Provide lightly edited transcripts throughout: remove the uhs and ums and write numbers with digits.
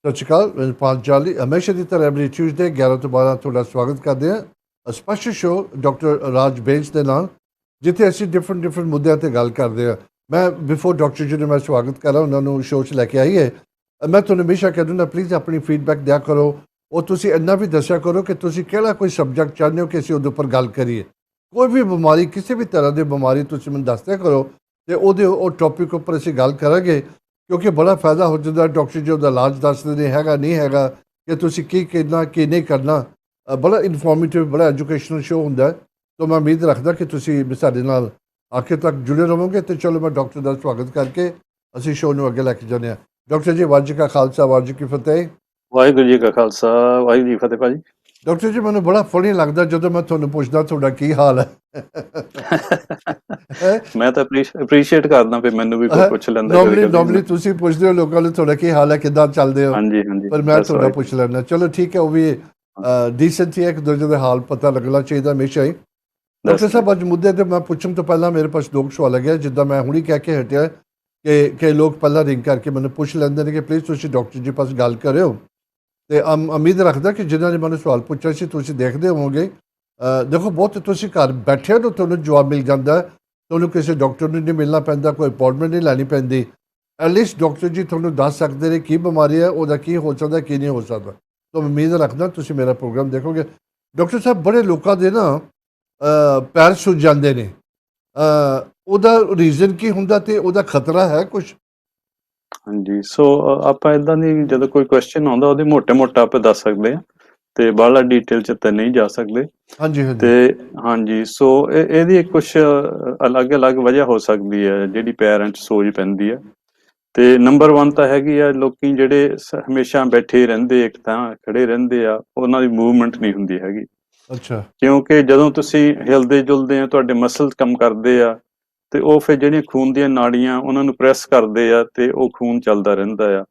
ਸਤਿ ਸ਼੍ਰੀ ਅਕਾਲ ਮੈਂ ਪਾਂਚਾਲੀ ਹਮੇਸ਼ਾ ਦੀ ਤਰ੍ਹਾਂ ਐਵਰੀ ਟਿਊਜ਼ਡੇ 11 ਤੋਂ 12 ਤੁਹਾਡਾ ਸਵਾਗਤ ਕਰਦੇ ਹਾਂ ਸਪੈਸ਼ਲ ਸ਼ੋਅ ਡਾਕਟਰ ਰਾਜ ਬੇਂਸ ਦੇ ਨਾਲ ਜਿੱਥੇ ਅਸੀਂ ਡਿਫਰੈਂਟ ਮੁੱਦਿਆਂ ਤੇ ਗੱਲ ਕਰਦੇ ਹਾਂ। ਮੈਂ ਬਿਫੋਰ ਡਾਕਟਰ ਜੀ ਨੂੰ ਮੈਂ ਸਵਾਗਤ ਕਰਾਂ ਉਹਨਾਂ ਨੂੰ ਸ਼ੋਅ 'ਚ ਲੈ ਕੇ ਆਈਏ। ਮੈਂ ਤੁਹਾਨੂੰ ਹਮੇਸ਼ਾ ਕਹਿ ਦਿੰਦਾ ਪਲੀਜ਼ ਆਪਣੀ ਫੀਡਬੈਕ ਦਿਆ ਕਰੋ ਉਹ ਤੁਸੀਂ ਇੰਨਾ ਵੀ ਦੱਸਿਆ ਕਰੋ ਕਿ ਤੁਸੀਂ ਕਿਹੜਾ ਕੋਈ ਸਬਜੈਕਟ ਚਾਹੁੰਦੇ ਹੋ ਕਿ ਅਸੀਂ ਉਹਦੇ ਉੱਪਰ ਗੱਲ ਕਰੀਏ। ਕੋਈ ਵੀ ਬਿਮਾਰੀ ਕਿਸੇ ਵੀ ਤਰ੍ਹਾਂ ਦੀ ਬਿਮਾਰੀ ਤੁਸੀਂ ਮੈਨੂੰ ਦੱਸ ਦਿਆ ਕਰੋ ਅਤੇ ਉਹ ਟੌਪਿਕ ਉੱਪਰ ਅਸੀਂ ਗੱਲ ਕਰਾਂਗੇ ਕਿਉਂਕਿ ਬੜਾ ਫਾਇਦਾ ਹੋ ਜਾਂਦਾ। ਡਾਕਟਰ ਜੀ ਉਹਦਾ ਇਲਾਜ ਦੱਸਦੇ ਨੇ ਹੈਗਾ ਨਹੀਂ ਹੈਗਾ ਕਿ ਤੁਸੀਂ ਕੀ ਕਰਨਾ ਕੀ ਨਹੀਂ ਕਰਨਾ। ਬੜਾ ਇਨਫੋਰਮੇਟਿਵ ਬੜਾ ਐਜੂਕੇਸ਼ਨਲ ਸ਼ੋਅ ਹੁੰਦਾ ਤਾਂ ਮੈਂ ਉਮੀਦ ਰੱਖਦਾ ਕਿ ਤੁਸੀਂ ਸਾਡੇ ਨਾਲ ਆਖਿਰ ਤੱਕ ਜੁੜੇ ਰਹੋਗੇ। ਅਤੇ ਚਲੋ ਮੈਂ ਡਾਕਟਰ ਦਾ ਸਵਾਗਤ ਕਰਕੇ ਅਸੀਂ ਸ਼ੋਅ ਨੂੰ ਅੱਗੇ ਲੈ ਕੇ ਜਾਂਦੇ ਹਾਂ। ਡਾਕਟਰ ਜੀ ਵਾਹਿਗੁਰੂ ਜੀ ਕਾ ਖਾਲਸਾ ਵਾਹਿਗੁਰੂ ਜੀ ਕੀ ਫਤਿਹ। ਵਾਹਿਗੁਰੂ ਜੀ ਕਾ ਖਾਲਸਾ ਵਾਹਿਗੁਰੂ ਜੀ ਕੀ ਫਤਿਹ ਭਾਜੀ। ਡਾਕਟਰ ਜੀ ਮੈਨੂੰ ਬੜਾ ਫਨੀ ਲੱਗਦਾ ਜਦੋਂ ਮੈਂ ਤੁਹਾਨੂੰ ਪੁੱਛਦਾ ਤੁਹਾਡਾ ਕੀ ਹਾਲ ਹੈ। ਮੈਂ ਤਾਂ ਅਪਰੀਸ਼ੀਏਟ ਕਰਦਾ ਵੀ ਮੈਨੂੰ ਵੀ ਕੋਈ ਪੁੱਛ ਲੈਂਦਾ ਕਦੇ ਕਦੇ। ਨੋਰਮਲੀ ਤੁਸੀਂ ਪੁੱਛਦੇ ਹੋ ਲੋਕਾਂ ਨੂੰ ਤੁਹਾਡਾ ਕੀ ਹਾਲ ਹੈ ਕਿੱਦਾਂ ਚੱਲਦੇ ਹੋ। ਹਾਂਜੀ ਹਾਂਜੀ ਪਰ ਮੈਂ ਤੁਹਾਡਾ ਪੁੱਛ ਲੈਣਾ ਚਲੋ ਠੀਕ ਹੈ ਉਹ ਵੀ ਡੀਸੈਂਟ ਹੀ ਹੈ ਇੱਕ ਦੂਜੇ ਦੇ ਹਾਲ ਪਤਾ ਲੱਗਣਾ ਚਾਹੀਦਾ ਹਮੇਸ਼ਾ ਹੀ। ਡਾਕਟਰ ਸਾਹਿਬ ਅੱਜ ਮੁੱਦੇ ਤੇ ਮੈਂ ਪੁੱਛਣ ਤੋਂ ਪਹਿਲਾਂ ਮੇਰੇ ਪਾਸ ਦੋ ਸਵਾਲ ਹੈਗੇ ਜਿੱਦਾਂ ਮੈਂ ਹੁਣੀ ਕਹਿ ਕੇ ਹਟਿਆ ਕਿ ਲੋਕ ਪਹਿਲਾਂ ਰਿੰਗ ਕਰਕੇ ਮੈਨੂੰ ਪੁੱਛ ਲੈਂਦੇ ਨੇ ਕਿ ਪਲੀਜ਼ ਤੁਸੀਂ ਡਾਕਟਰ ਜੀ ਪਾਸ ਗੱਲ ਕਰਿਓ। ਅਤੇ ਉਮੀਦ ਰੱਖਦਾ ਕਿ ਜਿਨ੍ਹਾਂ ਨੇ ਮੈਨੂੰ ਸਵਾਲ ਪੁੱਛਿਆ ਸੀ ਤੁਸੀਂ ਦੇਖਦੇ ਹੋਵੋਗੇ। ਦੇਖੋ ਬਹੁਤ ਤੁਸੀਂ ਘਰ ਬੈਠੇ ਨੂੰ ਤੁਹਾਨੂੰ ਜਵਾਬ ਮਿਲ ਜਾਂਦਾ ਤੁਹਾਨੂੰ ਕਿਸੇ ਡਾਕਟਰ ਨੂੰ ਨਹੀਂ ਮਿਲਣਾ ਪੈਂਦਾ ਕੋਈ ਅਪੋਇੰਟਮੈਂਟ ਨਹੀਂ ਲੈਣੀ ਪੈਂਦੀ। ਐਟਲੀਸਟ ਡਾਕਟਰ ਜੀ ਤੁਹਾਨੂੰ ਦੱਸ ਸਕਦੇ ਨੇ ਕੀ ਬਿਮਾਰੀ ਹੈ ਉਹਦਾ ਕੀ ਹੋ ਸਕਦਾ ਕੀ ਨਹੀਂ ਹੋ ਸਕਦਾ। ਤਾਂ ਉਮੀਦ ਰੱਖਦਾ ਤੁਸੀਂ ਮੇਰਾ ਪ੍ਰੋਗਰਾਮ ਦੇਖੋਗੇ। ਡਾਕਟਰ ਸਾਹਿਬ ਬੜੇ ਲੋਕਾਂ ਦੇ ਨਾ ਪੈਰ ਸੁੱਜ ਜਾਂਦੇ ਨੇ ਉਹਦਾ ਰੀਜ਼ਨ ਕੀ ਹੁੰਦਾ ਅਤੇ ਉਹਦਾ ਖਤਰਾ ਹੈ ਕੁਛ। ਹਾਂਜੀ ਸੋ ਆਪਾਂ ਇਦਾਂ ਦੀ ਜਦੋਂ ਕੋਈ ਕੁਐਸਚਨ ਆਉਂਦਾ ਉਹਦੇ ਮੋਟਾ ਆਪਾਂ ਦੱਸ ਸਕਦੇ ਹਾਂ ਤੇ ਬਾਹਲਾ ਡਿਟੇਲ ਚ ਤਾਂ ਨਹੀਂ ਜਾ ਸਕਦੇ। ਹਾਂਜੀ ਤੇ ਹਾਂਜੀ ਸੋ ਇਹਦੀ ਕੁਛ ਅਲੱਗ ਵਜ੍ਹਾ ਹੋ ਸਕਦੀ ਹੈ ਜਿਹੜੀ ਪੈਰਾਂ 'ਚ ਸੋਜ ਪੈਂਦੀ ਹੈ। ਤੇ ਨੰਬਰ 1 ਤਾਂ ਹੈਗੀ ਆ ਲੋਕੀ ਜਿਹੜੇ ਹਮੇਸ਼ਾ ਬੈਠੇ ਰਹਿੰਦੇ ਇੱਕ ਥਾਂ ਖੜੇ ਰਹਿੰਦੇ ਆ ਉਹਨਾਂ ਦੀ ਮੂਵਮੈਂਟ ਨਹੀਂ ਹੁੰਦੀ ਹੈਗੀ। ਅੱਛਾ ਕਿਉਂਕਿ ਜਦੋਂ ਤੁਸੀਂ ਹਿਲਦੇ ਜੁਲਦੇ ਆ ਤੁਹਾਡੇ ਮਸਲ ਕੰਮ ਕਰਦੇ ਆ ਤੇ ਉਹ ਫਿਰ ਜਿਹੜੀਆਂ ਖੂਨ ਦੀਆਂ ਨਾੜੀਆਂ ਉਹਨਾਂ ਨੂੰ ਪ੍ਰੈਸ ਕਰਦੇ ਆ ਤੇ ਉਹ ਖੂਨ ਚੱਲਦਾ ਰਹਿੰਦਾ ਆ।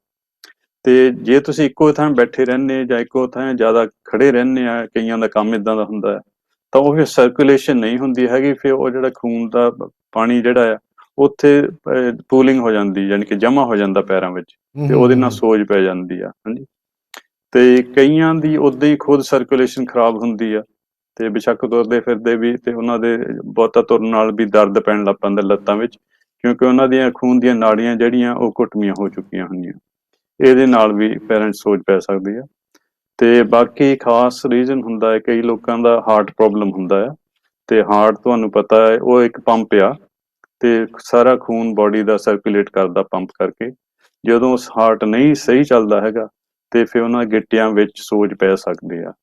ਤੇ ਜੇ ਤੁਸੀਂ ਇੱਕੋ ਥਾਂ ਬੈਠੇ ਰਹਿੰਦੇ ਜਾਂ ਇੱਕੋ ਥਾਂ ਜ਼ਿਆਦਾ ਖੜੇ ਰਹਿੰਦੇ ਆ ਕਈਆਂ ਦਾ ਕੰਮ ਇਦਾਂ ਦਾ ਹੁੰਦਾ ਹੈ ਤਾਂ ਉਹ ਫਿਰ ਸਰਕੂਲੇਸ਼ਨ ਨਹੀਂ ਹੁੰਦੀ ਹੈਗੀ। ਫਿਰ ਉਹ ਜਿਹੜਾ ਖੂਨ ਦਾ ਪਾਣੀ ਜਿਹੜਾ ਆ ਉੱਥੇ ਪੂਲਿੰਗ ਹੋ ਜਾਂਦੀ ਯਾਨੀ ਕਿ ਜਮ੍ਹਾਂ ਹੋ ਜਾਂਦਾ ਪੈਰਾਂ ਵਿੱਚ ਤੇ ਉਹਦੇ ਨਾਲ ਸੋਜ ਪੈ ਜਾਂਦੀ ਆ। ਹਾਂਜੀ ਤੇ ਕਈਆਂ ਦੀ ਉਦਾਂ ਹੀ ਖੁਦ ਸਰਕੂਲੇਸ਼ਨ ਖਰਾਬ ਹੁੰਦੀ ਆ ਤੇ ਬੇਸ਼ੱਕ ਤੁਰਦੇ ਫਿਰਦੇ ਵੀ ਤੇ ਉਹਨਾਂ ਦੇ ਬਹੁਤਾ ਤੁਰਨ ਨਾਲ ਵੀ ਦਰਦ ਪੈਣ ਲੱਗ ਪੈਂਦਾ ਲੱਤਾਂ ਵਿੱਚ ਕਿਉਂਕਿ ਉਹਨਾਂ ਦੀਆਂ ਖੂਨ ਦੀਆਂ ਨਾੜੀਆਂ ਜਿਹੜੀਆਂ ਉਹ ਘੁੱਟਵੀਆਂ ਹੋ ਚੁੱਕੀਆਂ ਹੁੰਦੀਆਂ। ਇਹਦੇ ਨਾਲ ਵੀ ਪੈਰਾਂ 'ਚ ਸੋਜ ਪੈ ਸਕਦੀ ਆ। ਤੇ ਬਾਕੀ ਖਾਸ ਰੀਜ਼ਨ ਹੁੰਦਾ ਹੈ ਕਈ ਲੋਕਾਂ ਦਾ ਹਾਰਟ ਪ੍ਰੋਬਲਮ ਹੁੰਦਾ ਆ ਤੇ ਹਾਰਟ ਤੁਹਾਨੂੰ ਪਤਾ ਹੈ ਉਹ ਇੱਕ ਪੰਪ ਆ ਤੇ ਸਾਰਾ ਖੂਨ ਬੋਡੀ ਦਾ ਸਰਕੂਲੇਟ ਕਰਦਾ ਪੰਪ ਕਰਕੇ। ਜਦੋਂ ਹਾਰਟ ਨਹੀਂ ਸਹੀ ਚੱਲਦਾ ਹੈਗਾ ਤੇ ਫਿਰ ਉਹਨਾਂ ਗਿੱਟਿਆਂ ਵਿੱਚ ਸੋਜ ਪੈ ਸਕਦੇ ਆ।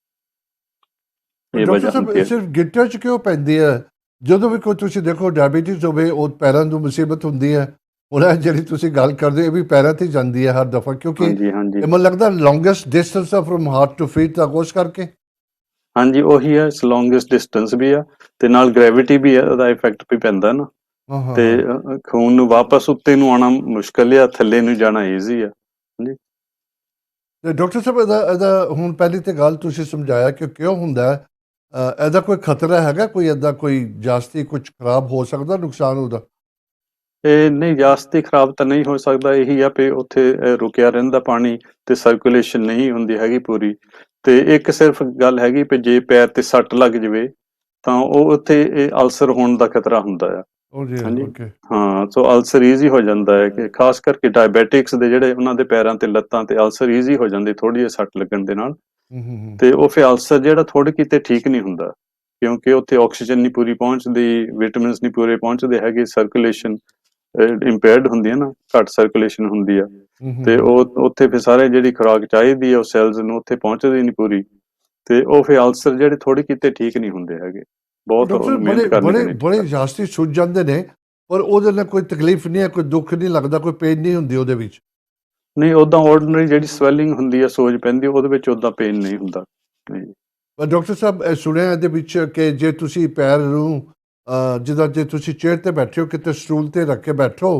ਇਹ ਡਾਕਟਰ ਵਜ੍ਹਾ ਸਾਹਿਬ ਹੁੰਦੀ ਹੈ। ਸਿਰਫ ਗਿੱਟਿਆਂ 'ਚ ਕਿਉਂ ਪੈਂਦੀ ਹੈ ਜਦੋਂ ਵੀ ਕੋਈ ਤੁਸੀਂ ਦੇਖੋ ਡਾਇਬੀਟੀਜ਼ ਹੋਵੇ ਉਹ ਪੈਰਾਂ ਨੂੰ ਮੁਸੀਬਤ ਹੁੰਦੀ ਹੈ। ਉਹਨਾਂ ਜਿਹੜੀ ਤੁਸੀਂ ਗੱਲ ਕਰਦੇ ਇਹ ਵੀ ਪੈਰਾਂ 'ਤੇ ਜਾਂਦੀ ਹੈ ਹਰ ਦਫਾ ਕਿਉਂਕਿ ਹਾਂਜੀ ਇਹ ਮੈਨੂੰ ਲੱਗਦਾ ਲੌਂਗੈਸਟ ਡਿਸਟੈਂਸ ਆ ਫਰੋਮ ਹਾਰਟ ਟੂ ਫੀਟ ਦਾ ਕੋਰਸ ਕਰਕੇ। ਹਾਂਜੀ ਉਹੀ ਹੈ ਲੌਂਗੈਸਟ ਡਿਸਟੈਂਸ ਵੀ ਆ ਤੇ ਨਾਲ ਗ੍ਰੈਵਿਟੀ ਵੀ ਆ ਉਹਦਾ ਇਫੈਕਟ ਵੀ ਪੈਂਦਾ ਨਾ ਤੇ ਖੂਨ ਨੂੰ ਵਾਪਸ ਉੱਤੇ ਨੂੰ ਆਉਣਾ ਮੁਸ਼ਕਲ ਆ ਥੱਲੇ ਨੂੰ ਜਾਣਾ ਈਜ਼ੀ ਆ। ਹਾਂਜੀ ਤੇ ਡਾਕਟਰ ਸਾਹਿਬ ਇਹਦਾ ਹੁਣ ਪਹਿਲੀ ਤੇ ਗੱਲ ਤੁਸੀਂ ਸਮਝਾਇਆ ਕਿ ਕਿਉਂ ਹੁੰਦਾ ਹੈ ਇਹਦਾ ਕੋਈ ਖਤਰਾ ਹੈਗਾ ਕੋਈ ਇੱਦਾਂ ਕੋਈ ਜਾਸਤੀ ਕੁਝ ਖਰਾਬ ਹੋ ਸਕਦਾ ਨੁਕਸਾਨ ਉਹਦਾ। ਇਹ ਨਹੀਂ ਜਾਸਤੀ ਖਰਾਬ ਤਾਂ ਨਹੀਂ ਹੋ ਸਕਦਾ। ਇਹੀ ਆ ਵੀ ਉੱਥੇ ਰੁਕਿਆ ਰਹਿੰਦਾ ਪਾਣੀ ਤੇ ਸਰਕੂਲੇਸ਼ਨ ਨਹੀਂ ਹੁੰਦੀ ਹੈਗੀ ਪੂਰੀ। ਤੇ ਇੱਕ ਸਿਰਫ ਗੱਲ ਹੈਗੀ ਵੀ ਜੇ ਪੈਰ ਤੇ ਸੱਟ ਲੱਗ ਜਾਵੇ ਤਾਂ ਉਹ ਉੱਥੇ ਅਲਸਰ ਹੋਣ ਦਾ ਖਤਰਾ ਹੁੰਦਾ ਆ। ਹਾਂਜੀ ਹਾਂ ਸੋ ਅਲਸਰ ਈਜ਼ੀ ਹੋ ਜਾਂਦਾ ਹੈ ਕਿ ਖਾਸ ਕਰਕੇ ਡਾਇਬੈਟਿਕਸ ਦੇ ਜਿਹੜੇ ਉਹਨਾਂ ਦੇ ਪੈਰਾਂ ਤੇ ਲੱਤਾਂ ਤੇ ਅਲਸਰ ਈਜ਼ੀ ਹੋ ਜਾਂਦੀ ਥੋੜ੍ਹੀ ਜਿਹੀ ਸੱਟ ਲੱਗਣ ਦੇ ਨਾਲ। ਤੇ ਉਹ ਫਿਰ ਅਲਸਰ ਜਿਹੜਾ ਥੋੜ੍ਹੇ ਕਿਤੇ ਠੀਕ ਨਹੀਂ ਹੁੰਦਾ ਕਿਉਂਕਿ ਉੱਥੇ ਆਕਸੀਜਨ ਨਹੀਂ ਪੂਰੀ ਪਹੁੰਚਦੀ ਵਿਟਾਮਿਨਸ ਨਹੀਂ ਪੂਰੇ ਪਹੁੰਚਦੇ ਹੈਗੇ ਸਰਕੂਲੇਸ਼ਨ ਇੰਪੇਅਰਡ ਹੁੰਦੀ ਹੈ ਨਾ ਘੱਟ ਸਰਕੂਲੇਸ਼ਨ ਹੁੰਦੀ ਆ ਤੇ ਉਹ ਉੱਥੇ ਫਿਰ ਸਾਰੇ ਜਿਹੜੀ ਖੁਰਾਕ ਚਾਹੀਦੀ ਹੈ ਉਹ ਸੈਲਜ਼ ਨੂੰ ਉੱਥੇ ਪਹੁੰਚਦੀ ਨਹੀਂ ਪੂਰੀ ਤੇ ਉਹ ਫਿਰ ਅਲਸਰ ਜਿਹੜੇ ਥੋੜ੍ਹੇ ਕਿਤੇ ਠੀਕ ਨਹੀਂ ਹੁੰਦੇ ਹੈਗੇ। ਬਹੁਤ ਡਾਕਟਰ ਮਿਹਨਤ ਕਰਨੀ ਪੈਂਦੀ। ਬੜੇ ਜਾਸਤੀ ਸੁੱਜ ਜਾਂਦੇ ਨੇ ਪਰ ਉਹਦੇ ਨਾਲ ਕੋਈ ਤਕਲੀਫ ਨਹੀਂ ਹੈ ਕੋਈ ਦੁੱਖ ਨਹੀਂ ਲੱਗਦਾ ਕੋਈ ਪੇਨ ਨਹੀਂ ਹੁੰਦੀ ਉਹਦੇ ਵਿੱਚ। ਨਹੀਂ ਉੱਦਾਂ ਆਰਡੀਨਰੀ ਜਿਹੜੀ ਸਵੈਲਿੰਗ ਹੁੰਦੀ ਹੈ ਸੋਜ ਪੈਂਦੀ ਉਹਦੇ ਵਿੱਚ ਉੱਦਾਂ ਪੇਨ ਨਹੀਂ ਹੁੰਦਾ। ਪਰ ਡਾਕਟਰ ਸਾਹਿਬ ਸੁਣਿਆ ਇਹਦੇ ਵਿੱਚ ਕਿ ਜੇ ਤੁਸੀਂ ਪੈਰ ਨੂੰ ਜਿੱਦਾਂ ਜੇ ਤੁਸੀਂ ਚੇਅਰ 'ਤੇ ਬੈਠੇ ਹੋ ਕਿਤੇ ਸਟੂਲ 'ਤੇ ਰੱਖ ਕੇ ਬੈਠੋ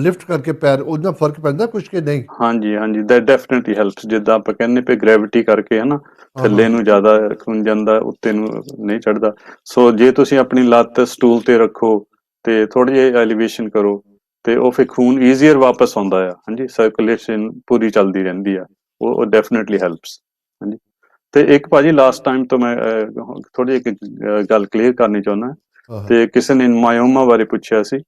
ਲਿਫਟ ਕਰਕੇ ਪੈਰ ਉਹਦਾ ਫਰਕ ਪੈਂਦਾ ਕੁਛ ਕਿ ਨਹੀਂ। ਹਾਂਜੀ ਦੈਟ ਡੈਫੀਨਿਟਲੀ ਹੈਲਪਸ ਜਿੱਦਾਂ ਆਪਾਂ ਕਹਿੰਦੇ ਪਏ ਗ੍ਰੈਵਿਟੀ ਕਰਕੇ ਹੈ ਨਾ ਥੱਲੇ ਨੂੰ ਜ਼ਿਆਦਾ ਖੂਨ ਜਾਂਦਾ ਉੱਤੇ ਨੂੰ ਨਹੀਂ ਚੜ੍ਹਦਾ। ਸੋ ਜੇ ਤੁਸੀਂ ਆਪਣੀ ਲੱਤ ਸਟੂਲ ਤੇ ਰੱਖੋ ਤੇ ਥੋੜ੍ਹੀ ਜਿਹੀ ਐਲੀਵੇਸ਼ਨ ਕਰੋ ਤੇ ਉਹ ਫਿਰ ਖੂਨ ਈਜ਼ੀਅਰ ਵਾਪਸ ਆਉਂਦਾ ਆ, ਹਾਂਜੀ, ਸਰਕੂਲੇਸ਼ਨ ਪੂਰੀ ਚੱਲਦੀ ਰਹਿੰਦੀ ਆ, ਉਹ ਡੈਫੀਨਿਟਲੀ ਹੈਲਪਸ। ਹਾਂਜੀ, ਤੇ ਇੱਕ ਭਾਜੀ ਲਾਸਟ ਟਾਈਮ ਤੋਂ ਮੈਂ ਥੋੜੀ ਇੱਕ ਗੱਲ ਕਲੀਅਰ ਕਰਨੀ ਚਾਹੁੰਦਾ। ਹਾਂ ਹਾਂ ਤੇ ਕਿਸੇ ਨੇ ਮਾਇਓਮਾ ਬਾਰੇ ਪੁੱਛਿਆ ਸੀ,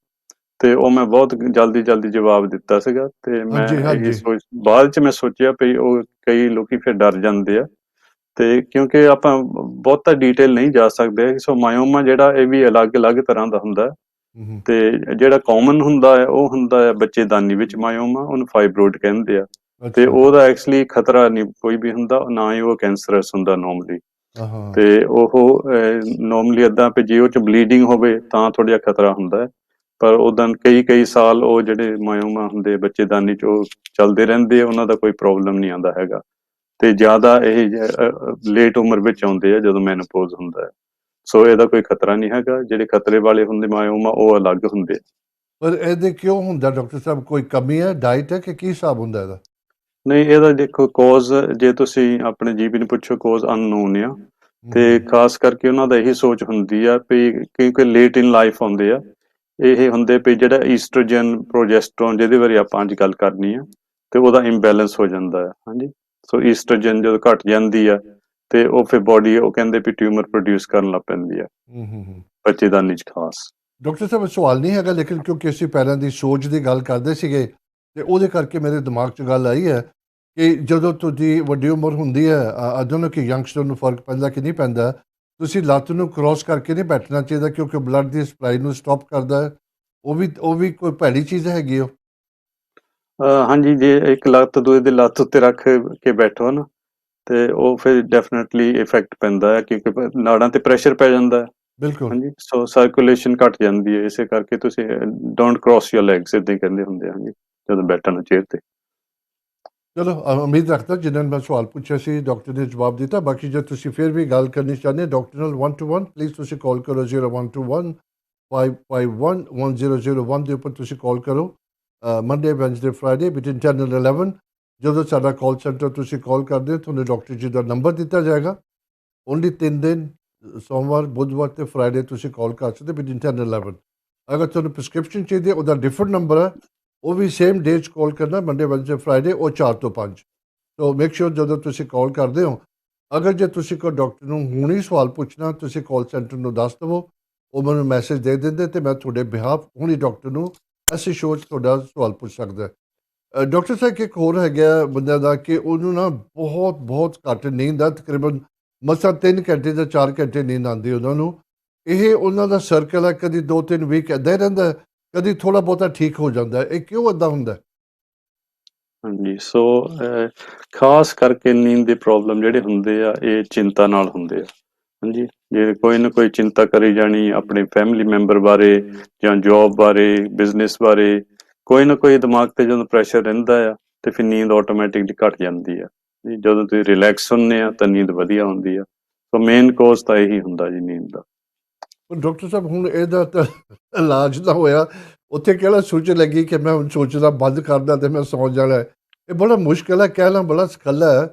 ਤੇ ਉਹ ਮੈਂ ਬਹੁਤ ਜਲਦੀ ਜਵਾਬ ਦਿੱਤਾ ਸੀਗਾ, ਤੇ ਮੈਂ ਹਾਂਜੀ ਇਹ ਹਾਂਜੀ ਬਾਅਦ ਚ ਮੈਂ ਸੋਚਿਆ ਵੀ ਉਹ ਕਈ ਲੋਕੀ ਫਿਰ ਡਰ ਜਾਂਦੇ ਆ, ਤੇ ਕਿਉਂਕਿ ਆਪਾਂ ਬਹੁਤਾ ਡਿਟੇਲ ਨਹੀਂ ਜਾ ਸਕਦੇ। ਸੋ ਮਾਇਓਮਾ ਜਿਹੜਾ ਇਹ ਵੀ ਅਲੱਗ-ਅਲੱਗ ਤਰ੍ਹਾਂ ਦਾ ਹੁੰਦਾ, ਹਮ, ਤੇ ਜਿਹੜਾ ਕਾਮਨ ਹੁੰਦਾ ਹੈ ਉਹ ਹੁੰਦਾ ਹੈ ਬੱਚੇਦਾਨੀ ਵਿੱਚ ਮਾਇਓਮਾ, ਉਹਨੂੰ ਫਾਈਬਰੋਇਡ ਕਹਿੰਦੇ ਆ, ਤੇ ਅੱਛਾ ਉਹਦਾ ਐਕਚੁਅਲੀ ਖਤਰਾ ਨਹੀਂ ਕੋਈ ਵੀ ਹੁੰਦਾ, ਨਾ ਹੀ ਉਹ ਕੈਂਸਰਸ ਹੁੰਦਾ ਨੋਰਮਲੀ। ਹਾਂ ਹਾਂ ਤੇ ਉਹ ਨੋਰਮਲੀ ਏਦਾਂ ਵੀ ਜੇ ਉਹ ਚ ਬਲੀਡਿੰਗ ਹੋਵੇ ਤਾਂ ਥੋੜਾ ਜਿਹਾ ਖਤਰਾ ਹੁੰਦਾ ਹੈ, ਪਰ ਉਦਾਂ ਕਈ ਸਾਲ ਉਹ ਜਿਹੜੇ ਮਾਇਓਮਾ ਹੁੰਦੇ ਬੱਚੇਦਾਨੀ ਚ ਉਹ ਚੱਲਦੇ ਰਹਿੰਦੇ ਆ, ਉਹਨਾਂ ਦਾ ਕੋਈ ਪ੍ਰੋਬਲਮ ਨਹੀਂ ਆਉਂਦਾ ਹੈਗਾ। ਤੇ ਜ਼ਿਆਦਾ ਇਹ ਲੇਟ ਉਮਰ ਵਿੱਚ ਆਉਂਦੇ ਆ ਜਦੋਂ ਮੈਨੋਪੌਜ਼ ਹੁੰਦਾ ਹੈ, ਸੋ ਇਹਦਾ ਕੋਈ ਖਤਰਾ ਨਹੀਂ ਹੈਗਾ। ਜਿਹੜੇ ਖਤਰੇ ਵਾਲੇ ਹੁੰਦੇ ਮਾਇਓਮਾ ਉਹ ਅਲੱਗ ਹੁੰਦੇ ਆ। ਪਰ ਇਹਦੇ ਕਿਉਂ ਹੁੰਦਾ ਡਾਕਟਰ ਸਾਹਿਬ? ਕੋਈ ਕਮੀ ਹੈ, ਡਾਈਟ ਹੈ, ਕਿ ਕੀ ਹਿਸਾਬ ਹੁੰਦਾ ਇਹਦਾ? ਨਹੀਂ, ਇਹਦਾ ਦੇਖੋ ਕੋਜ਼ ਜੇ ਤੁਸੀਂ ਆਪਣੇ ਜੀਪੀ ਨੂੰ ਪੁੱਛੋ, ਕੋਜ਼ ਅਨਨੋਨ ਆ, ਤੇ ਹਮ, ਖਾਸ ਕਰਕੇ ਉਹਨਾਂ ਦਾ ਇਹੀ ਸੋਚ ਹੁੰਦੀ ਆ ਵੀ ਕਿਉਂਕਿ ਲੇਟ ਇਨ ਲਾਈਫ ਆਉਂਦੇ ਆ, ਇਹ ਹੁੰਦੇ ਵੀ ਜਿਹੜਾ ਈਸਟਰੋਜਨ ਪ੍ਰੋਜੈਸਟਰੋਨ ਜਿਹਦੇ ਬਾਰੇ ਆਪਾਂ ਅੱਜ ਗੱਲ ਕਰਨੀ ਆ, ਤੇ ਉਹਦਾ ਇੰਬੈਲੈਂਸ ਹੋ ਜਾਂਦਾ ਹੈ। ਹਾਂਜੀ, ਸੋ ਈਸਟਰੋਜਨ ਜਦੋਂ ਘਟ ਜਾਂਦੀ ਆ, ਤੇ ਉਹ ਫਿਰ ਬੋਡੀ ਉਹ ਕਹਿੰਦੇ ਵੀ ਟਿਊਮਰ ਪ੍ਰੋਡਿਊਸ ਕਰਨ ਲੱਗ ਪੈਂਦੀ ਆ, ਬੱਚੇਦਾਨੀ ਚ ਖਾਸ। ਡਾਕਟਰ ਸਾਹਿਬ ਸਵਾਲ ਨਹੀਂ ਹੈਗਾ, ਲੇਕਿਨ ਕਿਉਂਕਿ ਅਸੀਂ ਪਹਿਲਾਂ ਦੀ ਸੋਚ ਦੀ ਗੱਲ ਕਰਦੇ ਸੀਗੇ, ਤੇ ਉਹਦੇ ਕਰਕੇ ਮੇਰੇ ਦਿਮਾਗ 'ਚ ਗੱਲ ਆਈ ਹੈ ਕਿ ਜਦੋਂ ਤੁਹਾਡੀ ਵੱਡੀ ਉਮਰ ਹੁੰਦੀ ਹੈ, ਅਦੋਂ ਕਿ ਯੰਗਸਟਰ ਨੂੰ ਫਰਕ ਪੈਂਦਾ ਕਿ ਨਹੀਂ ਪੈਂਦਾ, ਤੁਸੀਂ ਲੱਤ ਨੂੰ ਕ੍ਰੋਸ ਕਰਕੇ ਨਹੀਂ ਬੈਠਣਾ ਚਾਹੀਦਾ, ਕਿਉਂਕਿ ਬਲੱਡ ਦੀ ਸਪਲਾਈ ਨੂੰ ਸਟਾਪ ਕਰਦਾ ਹੈ। ਉਹ ਵੀ ਕੋਈ ਭੈੜੀ ਚੀਜ਼ ਹੈਗੀ ਉਹ? ਹਾਂਜੀ, ਜੇ ਇੱਕ ਲੱਤ ਦੂਜੇ ਦੀ ਲੱਤ ਉੱਤੇ ਰੱਖ ਕੇ ਬੈਠੋ ਨਾ, ਤੇ ਉਹ ਫਿਰ ਡੈਫੀਨਿਟਲੀ ਇਫੈਕਟ ਪੈਂਦਾ ਹੈ, ਕਿਉਂਕਿ ਨਾੜਾਂ ਤੇ ਪ੍ਰੈਸ਼ਰ ਪੈ ਜਾਂਦਾ ਹੈ। ਬਿਲਕੁਲ। ਹਾਂਜੀ, ਸੋ ਸਰਕੂਲੇਸ਼ਨ ਘਟ ਜਾਂਦੀ ਹੈ, ਇਸੇ ਕਰਕੇ ਤੁਸੀਂ ਡੋਂਟ ਕ੍ਰੋਸ ਯੋਰ ਲੈਗਸ ਇੱਦਾਂ ਹੀ ਕਹਿੰਦੇ ਹੁੰਦੇ ਆ, ਹਾਂਜੀ, ਜਦੋਂ ਬੈਠਣ ਚੇਅਰ ਤੇ। ਚਲੋ, ਉਮੀਦ ਰੱਖਦਾ ਜਿਨ੍ਹਾਂ ਨੇ ਮੈਂ ਸਵਾਲ ਪੁੱਛਿਆ ਸੀ ਡਾਕਟਰ ਨੇ ਜਵਾਬ ਦਿੱਤਾ। ਬਾਕੀ ਜੇ ਤੁਸੀਂ ਫਿਰ ਵੀ ਗੱਲ ਕਰਨੀ ਚਾਹੁੰਦੇ ਡਾਕਟਰ ਨਾਲ 1 to 1, ਪਲੀਜ਼ ਤੁਸੀਂ ਕਾਲ ਕਰੋ 0121 551 1001 ਦੇ ਉੱਪਰ ਤੁਸੀਂ ਕਾਲ ਕਰੋ। Monday, Wednesday, Friday between 10 and 11 ਜਦੋਂ ਸਾਡਾ ਕਾਲ ਸੈਂਟਰ ਤੁਸੀਂ ਕਾਲ ਕਰਦੇ ਹੋ, ਤੁਹਾਨੂੰ ਡਾਕਟਰ ਜੀ ਦਾ ਨੰਬਰ ਦਿੱਤਾ ਜਾਏਗਾ। ਓਨਲੀ 3 ਦਿਨ, ਸੋਮਵਾਰ, ਬੁੱਧਵਾਰ ਤੇ ਫਰਾਈਡੇ ਤੁਸੀਂ ਕਾਲ ਕਰ ਸਕਦੇ ਬਿਟਵੀਨ 10 and 11। ਅਗਰ ਤੁਹਾਨੂੰ ਪ੍ਰਿਸਕ੍ਰਿਪਸ਼ਨ ਚਾਹੀਦੀ ਹੈ, ਉਹਦਾ ਡਿਫਰੈਂਟ ਨੰਬਰ ਹੈ, ਉਹ ਵੀ ਸੇਮ ਡੇ 'ਚ ਕਾਲ ਕਰਨਾ, ਮੰਡੇ, ਵੈਨਸਡੇ, ਫਰਾਈਡੇ, ਉਹ 4 ਤੋਂ 5। ਸੋ ਮੇਕ ਸ਼ੋਰ ਜਦੋਂ ਤੁਸੀਂ ਕਾਲ ਕਰਦੇ ਹੋ, ਅਗਰ ਜੇ ਤੁਸੀਂ ਕੋਈ ਡਾਕਟਰ ਨੂੰ ਹੁਣ ਹੀ ਸਵਾਲ ਪੁੱਛਣਾ, ਤੁਸੀਂ ਕਾਲ ਸੈਂਟਰ ਨੂੰ ਦੱਸ ਦੇਵੋ, ਉਹ ਮੈਨੂੰ ਮੈਸੇਜ ਦੇ ਦਿੰਦੇ, ਤੇ ਮੈਂ ਤੁਹਾਡੇ ਬਿਹਾਫ ਹੁਣ ਹੀ ਡਾਕਟਰ ਨੂੰ ਅਸੀਂ ਸ਼ੋਅ 'ਚ ਤੁਹਾਡਾ ਸਵਾਲ ਪੁੱਛ ਸਕਦਾ। ਡਾਕਟਰ ਸਾਹਿਬ ਇੱਕ ਹੋਰ ਹੈਗਾ ਬੰਦਿਆਂ ਦਾ ਕਿ ਉਹਨੂੰ ਨਾ ਬਹੁਤ ਘੱਟ ਨੀਂਦ ਆ, ਤਕਰੀਬਨ ਮਸਾਂ 3 ਘੰਟੇ ਜਾਂ 4 ਘੰਟੇ ਨੀਂਦ ਆਉਂਦੀ ਉਹਨਾਂ ਨੂੰ। ਇਹ ਉਹਨਾਂ ਦਾ ਸਰਕਲ ਹੈ, ਕਦੀ 2-3 ਵੀਕ ਇੱਦਾਂ ਹੀ ਰਹਿੰਦਾ, ਕਦੀ ਥੋੜ੍ਹਾ ਬਹੁਤਾ ਠੀਕ ਹੋ ਜਾਂਦਾ। ਇਹ ਕਿਉਂ ਇੱਦਾਂ ਹੁੰਦਾ? ਹਾਂਜੀ, ਸੋ ਖਾਸ ਕਰਕੇ ਨੀਂਦ ਦੇ ਪ੍ਰੋਬਲਮ ਜਿਹੜੇ ਹੁੰਦੇ ਆ, ਇਹ ਚਿੰਤਾ ਨਾਲ ਹੁੰਦੇ ਆ। ਹਾਂਜੀ, ਜੇ ਕੋਈ ਨਾ ਕੋਈ ਚਿੰਤਾ ਕਰੀ ਜਾਣੀ ਆਪਣੇ ਫੈਮਿਲੀ ਮੈਂਬਰ ਬਾਰੇ ਜਾਂ ਜੋਬ ਬਾਰੇ, ਬਿਜ਼ਨਸ ਬਾਰੇ, ਕੋਈ ਨਾ ਕੋਈ ਦਿਮਾਗ ਤੇ ਜਦੋਂ ਪ੍ਰੈਸ਼ਰ ਰਹਿੰਦਾ ਆ, ਤੇ ਫਿਰ ਨੀਂਦ ਆਟੋਮੈਟਿਕਲੀ ਘਟ ਜਾਂਦੀ ਆ ਜੀ। ਜਦੋਂ ਤੁਸੀਂ ਰਿਲੈਕਸ ਹੁੰਦੇ ਆ ਤਾਂ ਨੀਂਦ ਵਧੀਆ ਹੁੰਦੀ ਆ। ਸੋ ਮੇਨ ਕੋਜ਼ ਤਾਂ ਇਹੀ ਹੁੰਦਾ ਜੀ, ਨੀਂਦ ਦਾ। ਡਾਕਟਰ ਸਾਹਿਬ ਹੁਣ ਇਹਦਾ ਤਾਂ ਇਲਾਜ ਨਾ ਹੋਇਆ, ਉੱਥੇ ਕਿਹੜਾ ਸੋਚ ਲੱਗੀ ਕਿ ਮੈਂ ਹੁਣ ਸੋਚਣਾ ਬੰਦ ਕਰਦਾ ਤੇ ਮੈਂ ਸੌਂ ਜਾਣਾ ਹੈ। ਇਹ ਬੜਾ ਮੁਸ਼ਕਿਲ ਹੈ, ਕਹਿਣਾ ਬੜਾ ਸਖੱਲਾ ਹੈ,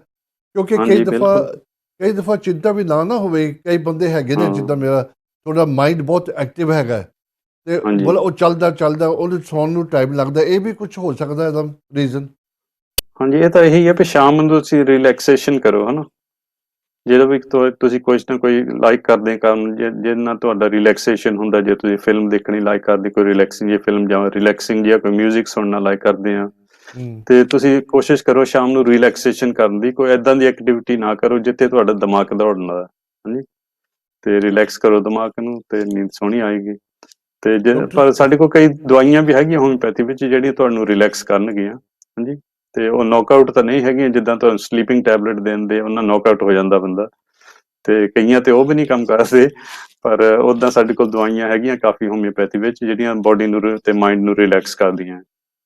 ਕਿਉਂਕਿ ਹਾਂਜੀ, ਬਿਲਕੁਲ। ਕਈ ਦਫਾ ਚਿੰਤਾ ਵੀ ਨਾ ਹੋਵੇ। ਕਈ ਬੰਦੇ ਹੈਗੇ ਨੇ, ਹਾਂ, ਜਿੱਦਾਂ ਮੇਰਾ ਥੋੜਾ ਮਾਈਂਡ ਬਹੁਤ ਐਕਟਿਵ ਹੈਗਾ, ਤੇ ਹਾਂਜੀ। ਬੜਾ ਉਹ ਚੱਲਦਾ ਉਹਨੂੰ ਸੌਣ ਨੂੰ ਟਾਈਮ ਲੱਗਦਾ। ਇਹ ਵੀ ਕੁਝ ਹੋ ਸਕਦਾ ਇਹਦਾ ਰੀਜ਼ਨ? ਹਾਂਜੀ, ਇਹ ਤਾਂ ਇਹੀ ਹੈ ਵੀ ਸ਼ਾਮ ਨੂੰ ਤੁਸੀਂ ਰਿਲੈਕਸੇਸ਼ਨ ਕਰੋ, ਹਨਾ। ਜਦੋਂ ਵੀ ਤੁਸੀਂ ਕੁਛ ਨਾ ਕੋਈ ਲਾਈਕ ਕਰਦੇ ਕੰਮ, ਜਿਹਦੇ ਨਾਲ ਤੁਹਾਡਾ ਰਿਲੈਕਸੇਸ਼ਨ ਹੁੰਦਾ, ਜੇ ਤੁਸੀਂ ਫਿਲਮ ਦੇਖਣੀ ਲਾਈਕ ਕਰਦੇ, ਕੋਈ ਰਿਲੈਕਸਿੰਗ ਜਿਹੀ ਫਿਲਮ ਜਾਂ ਰਿਲੈਕਸਿੰਗ ਜਾਂ ਕੋਈ ਮਿਊਜ਼ਿਕ ਸੁਣਨਾ ਲਾਈਕ ਕਰਦੇ ਆ, ਤੇ ਤੁਸੀਂ ਕੋਸ਼ਿਸ਼ ਕਰੋ ਸ਼ਾਮ ਨੂੰ ਰਿਲੈਕਸੇਸ਼ਨ ਕਰਨ ਦੀ। ਕੋਈ ਏਦਾਂ ਦੀ ਐਕਟੀਵਿਟੀ ਨਾ ਕਰੋ ਜਿੱਥੇ ਤੁਹਾਡਾ ਦਿਮਾਗ ਦੌੜਨਾ ਹੈ, ਹਾਂਜੀ, ਤੇ ਰਿਲੈਕਸ ਕਰੋ ਦਿਮਾਗ ਨੂੰ, ਤੇ ਨੀਂਦ ਸੋਹਣੀ ਆਏਗੀ। ਤੇ ਪਰ ਸਾਡੇ ਕੋਲ ਕਈ ਦਵਾਈਆਂ ਵੀ ਹੈਗੀਆਂ ਹੋਮਿਓਪੈਥੀ ਵਿੱਚ ਜਿਹੜੀਆਂ ਤੁਹਾਨੂੰ ਰਿਲੈਕਸ ਕਰਨਗੀਆਂ, ਹਾਂਜੀ, ਤੇ ਉਹ ਨੌਕਆਊਟ ਤਾਂ ਨਹੀਂ ਹੈਗੀਆਂ। ਜਿੱਦਾਂ ਤੁਹਾਨੂੰ ਸਲੀਪਿੰਗ ਟੈਬਲੇਟ ਦਿੰਦੇ, ਉਹਨਾਂ ਨੌਕਆਊਟ ਹੋ ਜਾਂਦਾ ਬੰਦਾ, ਤੇ ਕਈਆਂ ਤੇ ਉਹ ਵੀ ਨਹੀਂ ਕੰਮ ਕਰਦੇ। ਪਰ ਉੱਦਾਂ ਸਾਡੇ ਕੋਲ ਦਵਾਈਆਂ ਹੈਗੀਆਂ ਕਾਫੀ ਹੋਮਿਓਪੈਥੀ ਵਿੱਚ, ਜਿਹੜੀਆਂ ਬੋਡੀ ਨੂੰ ਤੇ ਮਾਈਂਡ ਨੂੰ ਰਿਲੈਕਸ ਕਰਦੀਆਂ।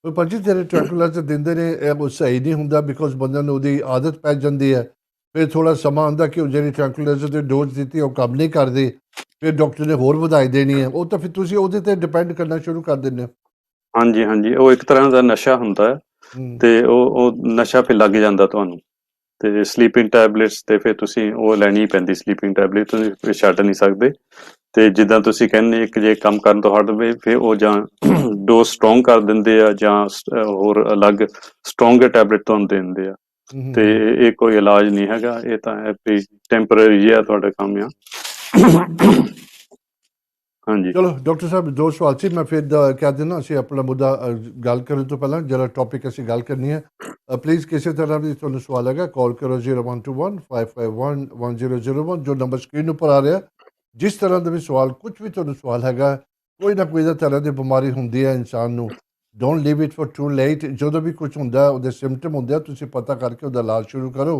ਪਰ ਭਾਜੀ ਜਿਹੜੇ ਟ੍ਰੈਂਕੁਲਾਈਜ਼ਰ ਦਿੰਦੇ ਨੇ, ਇਹ ਸਹੀ ਨਹੀਂ ਹੁੰਦਾ, ਬਿਕੋਜ਼ ਬੰਦਿਆਂ ਨੂੰ ਉਹਦੀ ਆਦਤ ਪੈ ਜਾਂਦੀ ਹੈ। ਫਿਰ ਥੋੜਾ ਸਮਾਂ ਆਉਂਦਾ ਕਿ ਉਹ ਜਿਹੜੀ ਟ੍ਰੈਂਕੁਲਾਈਜ਼ਰ ਦੀ ਡੋਜ਼ ਦਿੱਤੀ ਉਹ ਕੰਮ ਨਹੀਂ ਕਰਦੀ, ਫਿਰ ਡਾਕਟਰ ਨੇ ਹੋਰ ਵਧਾਈ ਦੇਣੀ ਹੈ। ਉਹ ਤਾਂ ਫਿਰ ਤੁਸੀਂ ਉਹਦੇ ਤੇ ਡਿਪੈਂਡ ਕਰਨਾ ਸ਼ੁਰੂ ਕਰ ਦਿੰਦੇ ਹੋ। ਹਾਂਜੀ, ਹਾਂਜੀ, ਉਹ ਇੱਕ ਤਰ੍ਹਾਂ ਦਾ ਨਸ਼ਾ ਹੁੰਦਾ ਹੈ, ਤੇ ਉਹ ਨਸ਼ਾ ਫਿਰ ਲੱਗ ਜਾਂਦਾ ਤੁਹਾਨੂੰ। ਤੇ ਸਲੀਪਿੰਗ ਟੈਬਲੇਟਸ ਤੇ ਫਿਰ ਤੁਸੀਂ ਉਹ ਲੈਣੀ ਹੀ ਪੈਂਦੀ, ਸਲੀਪਿੰਗ ਟੈਬਲੇਟ ਤੁਸੀਂ ਛੱਡ ਨਹੀਂ ਸਕਦੇ। ਤੇ ਜਿੱਦਾਂ ਤੁਸੀਂ ਕਹਿੰਦੇ ਇੱਕ ਜੇ ਕੰਮ ਕਰਨ ਤੋਂ ਹਟ ਪਵੇ ਫਿਰ ਉਹ ਜਾਂ ਡੋਜ਼ ਸਟਰੋਂਗ ਕਰ ਦਿੰਦੇ ਆ ਜਾਂ ਹੋਰ ਅਲੱਗ ਸਟਰੋਂਗਰ ਟੈਬਲੇਟ ਤੁਹਾਨੂੰ ਦੇ ਦਿੰਦੇ ਆ। ਤੇ ਇਹ ਕੋਈ ਇਲਾਜ ਨਹੀਂ ਹੈਗਾ, ਇਹ ਤਾਂ ਵੀ ਟੈਂਪਰੇਰੀ ਜਿਹਾ ਤੁਹਾਡਾ ਕੰਮ ਆ। ਹਾਂਜੀ ਚਲੋ ਡਾਕਟਰ ਸਾਹਿਬ, 2 ਸਵਾਲ ਸੀ, ਮੈਂ ਫਿਰ ਕਹਿ ਦਿੰਦਾ ਅਸੀਂ ਆਪਣਾ ਮੁੱਦਾ ਗੱਲ ਕਰਨ ਤੋਂ ਪਹਿਲਾਂ ਜਿਹੜਾ ਟੌਪਿਕ ਅਸੀਂ ਗੱਲ ਕਰਨੀ ਹੈ, ਪਲੀਜ਼ ਕਿਸੇ ਤਰ੍ਹਾਂ ਵੀ ਤੁਹਾਨੂੰ ਸਵਾਲ ਹੈਗਾ ਕਾਲ ਕਰੋ 0121 551 1001, ਜੋ ਨੰਬਰ ਸਕਰੀਨ ਉੱਪਰ ਆ ਰਿਹਾ। ਜਿਸ ਤਰ੍ਹਾਂ ਦਾ ਵੀ ਸਵਾਲ, ਕੁਝ ਵੀ ਤੁਹਾਨੂੰ ਸਵਾਲ ਹੈਗਾ, ਕੋਈ ਨਾ ਕੋਈ ਤਰ੍ਹਾਂ ਦੀ ਬਿਮਾਰੀ ਹੁੰਦੀ ਹੈ ਇਨਸਾਨ ਨੂੰ, don't leave it for to late. ਜਦੋਂ ਵੀ ਕੁਝ ਹੁੰਦਾ, ਉਹਦੇ ਸਿੰਪਟਮ ਹੁੰਦੇ ਆ, ਤੁਸੀਂ ਪਤਾ ਕਰਕੇ ਉਹਦਾ ਇਲਾਜ ਸ਼ੁਰੂ ਕਰੋ।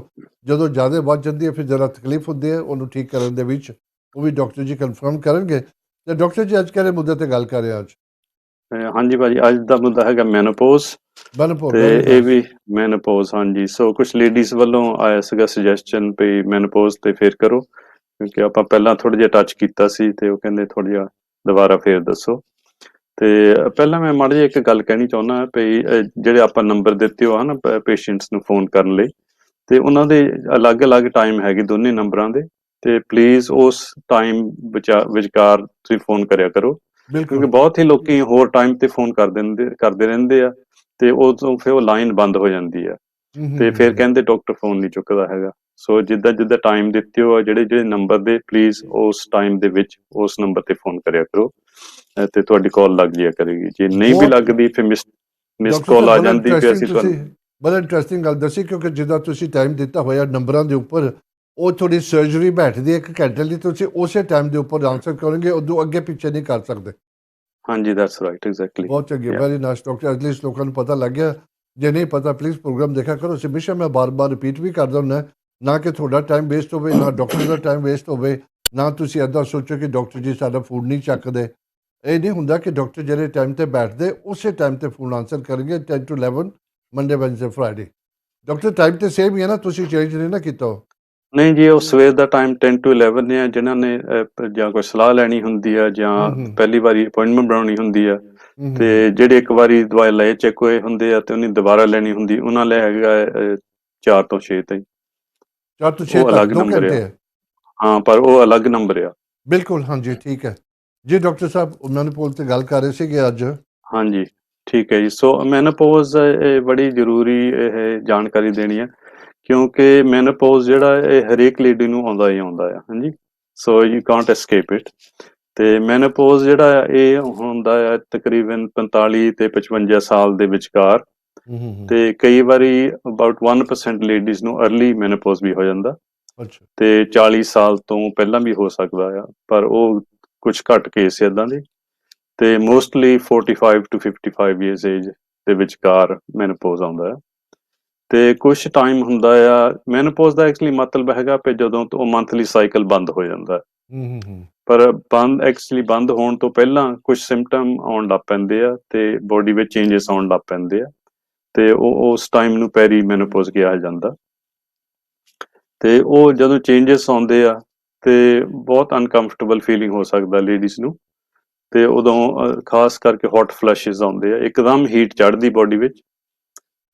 ਜਦੋਂ ਜ਼ਿਆਦਾ ਵੱਧ ਜਾਂਦੀ ਹੈ ਫਿਰ ਜ਼ਰਾ ਤਕਲੀਫ ਹੁੰਦੀ ਹੈ, ਉਹਨੂੰ ਠੀਕ ਕਰਨ ਦੇ ਵਿੱਚ ਉਹ ਵੀ ਡਾਕਟਰ ਜੀ ਕਨਫਰਮ ਕਰਨਗੇ। ਤੇ ਡਾਕਟਰ ਜੀ ਅੱਜ ਕਿਹੜੇ ਮੁੱਦੇ ਤੇ ਗੱਲ ਕਰ ਰਹੇ ਅੱਜ? ਹਾਂਜੀ ਭਾਜੀ, ਅੱਜ ਦਾ ਮੁੱਦਾ ਹੈਗਾ ਮੈਨੋਪੌਜ਼ ਤੇ ਇਹ ਵੀ ਮੈਨੋਪੌਜ਼। ਹਾਂਜੀ, ਸੋ ਕੁਝ ਲੇਡੀਜ਼ ਵੱਲੋਂ ਆਇਆ ਸੀਗਾ ਸੁਜੈਸਸ਼ਨ ਵੀ ਮੈਨੋਪੌਜ਼ ਤੇ ਫੇਰ ਕਰੋ, ਕਿਉਂਕਿ ਆਪਾਂ ਪਹਿਲਾਂ ਥੋੜਾ ਜਿਹਾ ਟੱਚ ਕੀਤਾ ਸੀ ਤੇ ਉਹ ਕਹਿੰਦੇ ਥੋੜਾ ਜਿਹਾ ਦੁਬਾਰਾ ਫੇਰ ਦੱਸੋ। ਤੇ ਪਹਿਲਾਂ ਮੈਂ ਮਾੜੀ ਜਿਹੀ ਇੱਕ ਗੱਲ ਕਹਿਣੀ ਚਾਹੁੰਦਾ ਵੀ ਜਿਹੜੇ ਆਪਾਂ ਨੰਬਰ ਦਿੱਤੇ ਹੋ ਹਨ ਪੇਸ਼ੈਂਟਸ ਨੂੰ ਫੋਨ ਕਰਨ ਲਈ, ਤੇ ਉਹਨਾਂ ਦੇ ਅਲੱਗ-ਅਲੱਗ ਟਾਈਮ ਹੈਗੇ ਦੋਨੇ ਨੰਬਰਾਂ ਦੇ, ਤੇ ਪਲੀਜ਼ ਉਸ ਟਾਈਮ ਵਿਚਕਾਰ ਤੁਸੀਂ ਫੋਨ ਕਰਿਆ ਕਰੋ, ਕਿਉਂਕਿ ਬਹੁਤ ਹੀ ਲੋਕੀ ਹੋਰ ਟਾਈਮ ਤੇ ਫੋਨ ਕਰਦੇ ਰਹਿੰਦੇ ਆ ਤੇ ਉਦੋਂ ਫਿਰ ਉਹ ਲਾਈਨ ਬੰਦ ਹੋ ਜਾਂਦੀ ਆ ਤੇ ਫਿਰ ਕਹਿੰਦੇ ਡਾਕਟਰ ਫੋਨ ਨਹੀਂ ਚੁੱਕਦਾ ਹੈਗਾ। ਸੋ ਜਿੱਦਾਂ ਟਾਈਮ ਦਿੱਤੇ ਹੋ ਆ ਜਿਹੜੇ ਨੰਬਰ ਦੇ, ਪਲੀਜ਼ ਉਸ ਟਾਈਮ ਦੇ ਵਿੱਚ ਉਸ ਨੰਬਰ ਤੇ ਫੋਨ ਕਰਿਆ ਕਰੋ ਤੇ ਤੁਹਾਡੀ ਕਾਲ ਲੱਗ ਜਾਇਆ ਕਰੇਗੀ। ਜੇ ਨਹੀਂ ਵੀ ਲੱਗਦੀ ਫਿਰ ਮਿਸ ਕਾਲ ਆ ਜਾਂਦੀ ਫਿਰ ਅਸੀਂ ਤੁਹਾਨੂੰ। ਬੜਾ ਇੰਟਰਸਟਿੰਗ ਗੱਲ ਦੱਸੀ, ਕਿਉਂਕਿ ਜਿੱਦਾਂ ਤੁਸੀਂ ਟਾਈਮ ਦਿੱਤਾ ਹੋਇਆ ਨੰਬਰਾਂ ਦੇ ਉੱਪਰ, ਉਹ ਥੋੜੀ ਸਰਜਰੀ ਬੈਠਦੀ ਹੈ 1 ਘੰਟੇ ਲਈ, ਤੁਸੀਂ ਉਸੇ ਟਾਈਮ ਦੇ ਉੱਪਰ ਆਨਸਰ ਕਰੋਗੇ, ਉਦੋਂ ਅੱਗੇ ਪਿੱਛੇ ਨਹੀਂ ਕਰ ਸਕਦੇ। ਹਾਂਜੀ, ਦੈਟਸ ਰਾਈਟ, ਐਗਜ਼ੈਕਟਲੀ। ਬਹੁਤ ਚੰਗੀ, ਵੈਰੀ ਨਾਈਸ ਡਾਕਟਰ, ਐਟਲੀਸਟ ਲੋਕਾਂ ਨੂੰ ਪਤਾ ਲੱਗ ਗਿਆ। ਜੇ ਨਹੀਂ ਪਤਾ ਪਲੀਜ਼ ਪ੍ਰੋਗਰਾਮ ਦੇਖਿਆ ਕਰੋ। ਹਮੇਸ਼ਾ ਮੈਂ ਬਾਰ-ਬਾਰ ਰਿਪੀਟ ਵੀ ਕਰਦਾ ਹੁੰਦਾ, ਨਾ ਕਿ ਤੁਹਾਡਾ ਟਾਈਮ ਵੇਸਟ ਹੋਵੇ, ਨਾ ਡਾਕਟਰ ਦਾ ਟਾਈਮ ਵੇਸਟ ਹੋਵੇ, ਨਾ ਤੁਸੀਂ ਇੱਦਾਂ ਸੋਚੋ ਕਿ ਡਾਕਟਰ ਜੀ ਸਾਡਾ ਫੋਨ ਨਹੀਂ ਚੱਕਦੇ। ਇਹ ਨਹੀਂ ਹੁੰਦਾ ਕਿ ਡਾਕਟਰ ਜਿਹੜੇ ਟਾਈਮ ਤੇ ਬੈਠਦੇ ਉਸੇ ਟਾਈਮ ਤੇ ਫੋਨ ਆਨਸਰ ਕਰਨਗੇ 10 to 11 Monday Wednesday Friday. Doctor time ਤੇ ਸੇਮ ਹੀ ਹੈ ਨਾ, ਤੁਸੀਂ ਚੇਂਜ ਨਹੀਂ ਨਾ ਕੀਤਾ? ਨਹੀਂ ਜੀ, ਉਹ ਸਵੇਰ ਦਾ ਟਾਈਮ 10 to 11 ਨੇ, ਜਿਨ੍ਹਾਂ ਨੇ ਜਾਂ ਕੋਈ ਸਲਾਹ ਲੈਣੀ ਹੁੰਦੀ ਆ ਜਾਂ ਪਹਿਲੀ ਵਾਰੀ ਅਪਾਇੰਟਮੈਂਟ ਬਣਾਉਣੀ ਹੁੰਦੀ ਆ, ਤੇ ਜਿਹੜੇ ਇੱਕ ਵਾਰੀ ਦਵਾਈ ਲਏ ਚੈੱਕ ਹੋਏ ਹੁੰਦੇ ਆ ਤੇ ਉਹਨੇ ਦੁਬਾਰਾ ਲੈਣੀ ਹੁੰਦੀ, ਉਹਨਾਂ ਲਈ ਹੈਗਾ 4 ਤੋਂ 6 ਤਾਈਂ। 4 ਤੋਂ 6 ਉਹ ਤੱਕ ਅਲੱਗ 2 ਨੰਬਰ ਘੰਟੇ ਆ। ਹੈ? ਹਾਂ, ਪਰ ਉਹ ਅਲੱਗ ਨੰਬਰ ਆ। ਬਿਲਕੁਲ, ਹਾਂਜੀ ਠੀਕ ਹੈ ਜੀ। ਡਾਕਟਰ ਸਾਹਿਬ ਮੈਨੋਪੌਜ਼ ਤੇ ਗੱਲ ਕਰ ਰਹੇ ਸੀਗੇ ਅੱਜ। ਹਾਂਜੀ ਠੀਕ ਹੈ ਜੀ। ਸੋ ਮੈਨੋਪੌਜ਼ ਬੜੀ ਜ਼ਰੂਰੀ ਇਹ ਜਾਣਕਾਰੀ ਦੇਣੀ ਹੈ, ਕਿਉਂਕਿ ਮੈਨੋਪੌਜ਼ ਜਿਹੜਾ ਇਹ ਹਰੇਕ ਲੇਡੀ ਨੂੰ ਆਉਂਦਾ ਹੀ ਆਉਂਦਾ ਆ। ਹਾਂਜੀ, so you Kant escape it. ਤੇ ਮੈਨੋਪੌਜ਼ ਜਿਹੜਾ ਇਹ ਹੁੰਦਾ ਆ ਤਕਰੀਬਨ 45 ਤੇ 55 ਸਾਲ ਦੇ ਵਿਚਕਾਰ, ਤੇ ਕਈ ਵਾਰੀ ਅਬਾਊਟ 1% ਲੇਡੀਜ਼ ਨੂੰ ਅਰਲੀ ਮੈਨੋਪੌਜ਼ ਵੀ ਹੋ ਜਾਂਦਾ, ਤੇ 40 ਸਾਲ ਤੋਂ ਪਹਿਲਾਂ ਵੀ ਹੋ ਸਕਦਾ ਆ, ਪਰ ਉਹ ਕੁਝ ਘੱਟ ਕੇਸ ਇਦਾਂ ਦੇ, ਤੇ ਮੋਸਟਲੀ 45 to 55 ਈਅਰਸ ਏਜ ਦੇ ਵਿਚਕਾਰ ਮੈਨੋਪੌਜ਼ ਆਉਂਦਾ ਆ। ਤੇ ਕੁਝ ਟਾਈਮ ਹੁੰਦਾ ਆ ਮੈਨੋਪੌਜ਼ ਦਾ, ਐਕਚੁਅਲੀ ਮਤਲਬ ਹੈਗਾ ਕਿ ਜਦੋਂ ਉਹ ਮੰਥਲੀ ਸਾਈਕਲ ਬੰਦ ਹੋ ਜਾਂਦਾ, ਪਰ ਬੰਦ ਹੋਣ ਤੋਂ ਪਹਿਲਾਂ ਕੁਝ ਸਿੰਪਟਮ ਆਉਣ ਲੱਗ ਪੈਂਦੇ ਆ ਤੇ ਬੋਡੀ ਵਿੱਚ ਚੇਂਜਸ ਆਉਣ ਲੱਗ ਪੈਂਦੇ ਆ, ਤੇ ਉਹ ਉਸ ਟਾਈਮ ਨੂੰ ਪੈਰੀ ਮੈਨੋਪੌਜ਼ ਕਿਹਾ ਜਾਂਦਾ। ਤੇ ਉਹ ਜਦੋਂ ਚੇਂਜਸ ਆਉਂਦੇ ਆ ਤੇ ਬਹੁਤ ਅਨਕੰਫਰਟੇਬਲ ਫੀਲਿੰਗ ਹੋ ਸਕਦਾ ਲੇਡੀਜ਼ ਨੂੰ, ਤੇ ਉਦੋਂ ਖਾਸ ਕਰਕੇ ਹੌਟ ਫਲੈਸ਼ਿਸ ਆਉਂਦੇ ਆ, ਇੱਕਦਮ ਹੀਟ ਚੜ੍ਹਦੀ ਬੋਡੀ ਵਿੱਚ,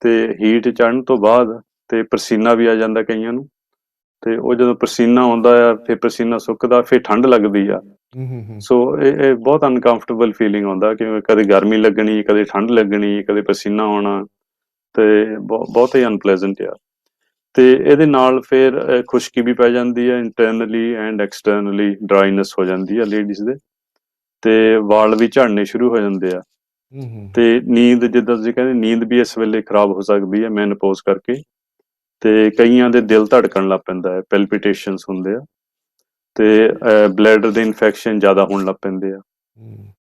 ਤੇ ਹੀਟ ਚੜ੍ਹਨ ਤੋਂ ਬਾਅਦ ਤੇ ਪਸੀਨਾ ਵੀ ਆ ਜਾਂਦਾ ਕਈਆਂ ਨੂੰ, ਤੇ ਉਹ ਜਦੋਂ ਪਸੀਨਾ ਆਉਂਦਾ ਆ ਫਿਰ ਪਸੀਨਾ ਸੁੱਕਦਾ, ਫਿਰ ਠੰਡ ਲੱਗਦੀ ਆ। ਸੋ ਇਹ ਬਹੁਤ ਅਨਕੰਫਰਟੇਬਲ ਫੀਲਿੰਗ ਆਉਂਦਾ ਕਿ ਕਦੇ ਗਰਮੀ ਲੱਗਣੀ, ਕਦੇ ਠੰਡ ਲੱਗਣੀ, ਕਦੇ ਪਸੀਨਾ ਆਉਣਾ, ਤੇ ਬਹੁਤ ਹੀ ਅਨਪਲੇਜ਼ੈਂਟ ਆ। ਤੇ ਇਹਦੇ ਨਾਲ ਫਿਰ ਖੁਸ਼ਕੀ ਵੀ ਪੈ ਜਾਂਦੀ ਹੈ, ਇੰਟਰਨਲੀ ਐਂਡ ਐਕਸਟਰਨਲੀ ਡਰਾਈਨੈਸ ਹੋ ਜਾਂਦੀ ਹੈ ਲੇਡੀਜ਼ ਦੇ, ਤੇ ਵਾਲ ਵੀ ਝੜਨੇ ਸ਼ੁਰੂ ਹੋ ਜਾਂਦੇ ਆ, ਤੇ ਨੀਂਦ, ਜਿੱਦਾਂ ਤੁਸੀਂ ਕਹਿੰਦੇ, ਨੀਂਦ ਵੀ ਇਸ ਵੇਲੇ ਖਰਾਬ ਹੋ ਸਕਦੀ ਹੈ ਮੈਨੋਪੌਜ਼ ਕਰਕੇ, ਤੇ ਕਈਆਂ ਦੇ ਦਿਲ ਧੜਕਣ ਲੱਗ ਪੈਂਦਾ ਹੈ, ਪੈਲਪੀਟੇਸ਼ਨਸ ਹੁੰਦੇ ਆ, ਤੇ ਬਲੈਡਰ ਦੇ ਇਨਫੈਕਸ਼ਨ ਜ਼ਿਆਦਾ ਹੋਣ ਲੱਗ ਪੈਂਦੇ ਆ,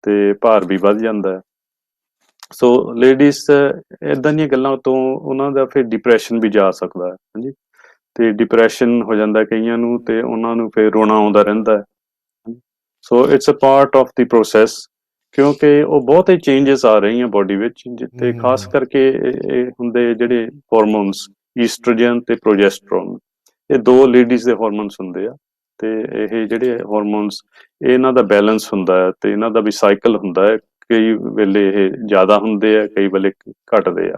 ਤੇ ਭਾਰ ਵੀ ਵੱਧ ਜਾਂਦਾ ਹੈ। ਸੋ ਲੇਡੀਜ਼ ਇੱਦਾਂ ਦੀਆਂ ਗੱਲਾਂ ਤੋਂ ਉਹਨਾਂ ਦਾ ਫਿਰ ਡਿਪਰੈਸ਼ਨ ਵੀ ਜਾ ਸਕਦਾ ਹੈ। ਹਾਂਜੀ, ਤੇ ਡਿਪਰੈਸ਼ਨ ਹੋ ਜਾਂਦਾ ਕਈਆਂ ਨੂੰ, ਤੇ ਉਹਨਾਂ ਨੂੰ ਫਿਰ ਰੋਣਾ ਆਉਂਦਾ ਰਹਿੰਦਾ ਹੈ। So it's a part of the process, ਕਿਉਂਕਿ ਉਹ ਬਹੁਤ ਹੀ ਚੇਂਜਸ ਆ ਰਹੀਆਂ ਬੋਡੀ ਵਿੱਚ, ਜਿੱਥੇ ਖਾਸ ਕਰਕੇ ਇਹ ਹੁੰਦੇ ਜਿਹੜੇ ਹਾਰਮੋਨਸ, ਈਸਟ੍ਰੋਜਨ ਤੇ ਪ੍ਰੋਜੈਸਟਰੋਨ, ਇਹ 2 ਲੇਡੀਜ਼ ਦੇ ਹਾਰਮੋਨਸ ਹੁੰਦੇ ਆ, ਤੇ ਇਹ ਜਿਹੜੇ ਹਾਰਮੋਨਸ ਇਹਨਾਂ ਦਾ ਬੈਲੈਂਸ ਹੁੰਦਾ ਹੈ, ਤੇ ਇਹਨਾਂ ਦਾ ਵੀ ਸਾਈਕਲ ਹੁੰਦਾ ਹੈ, ਕਈ ਵੇਲੇ ਇਹ ਜ਼ਿਆਦਾ ਹੁੰਦੇ ਆ, ਕਈ ਵੇਲੇ ਘਟਦੇ ਆ,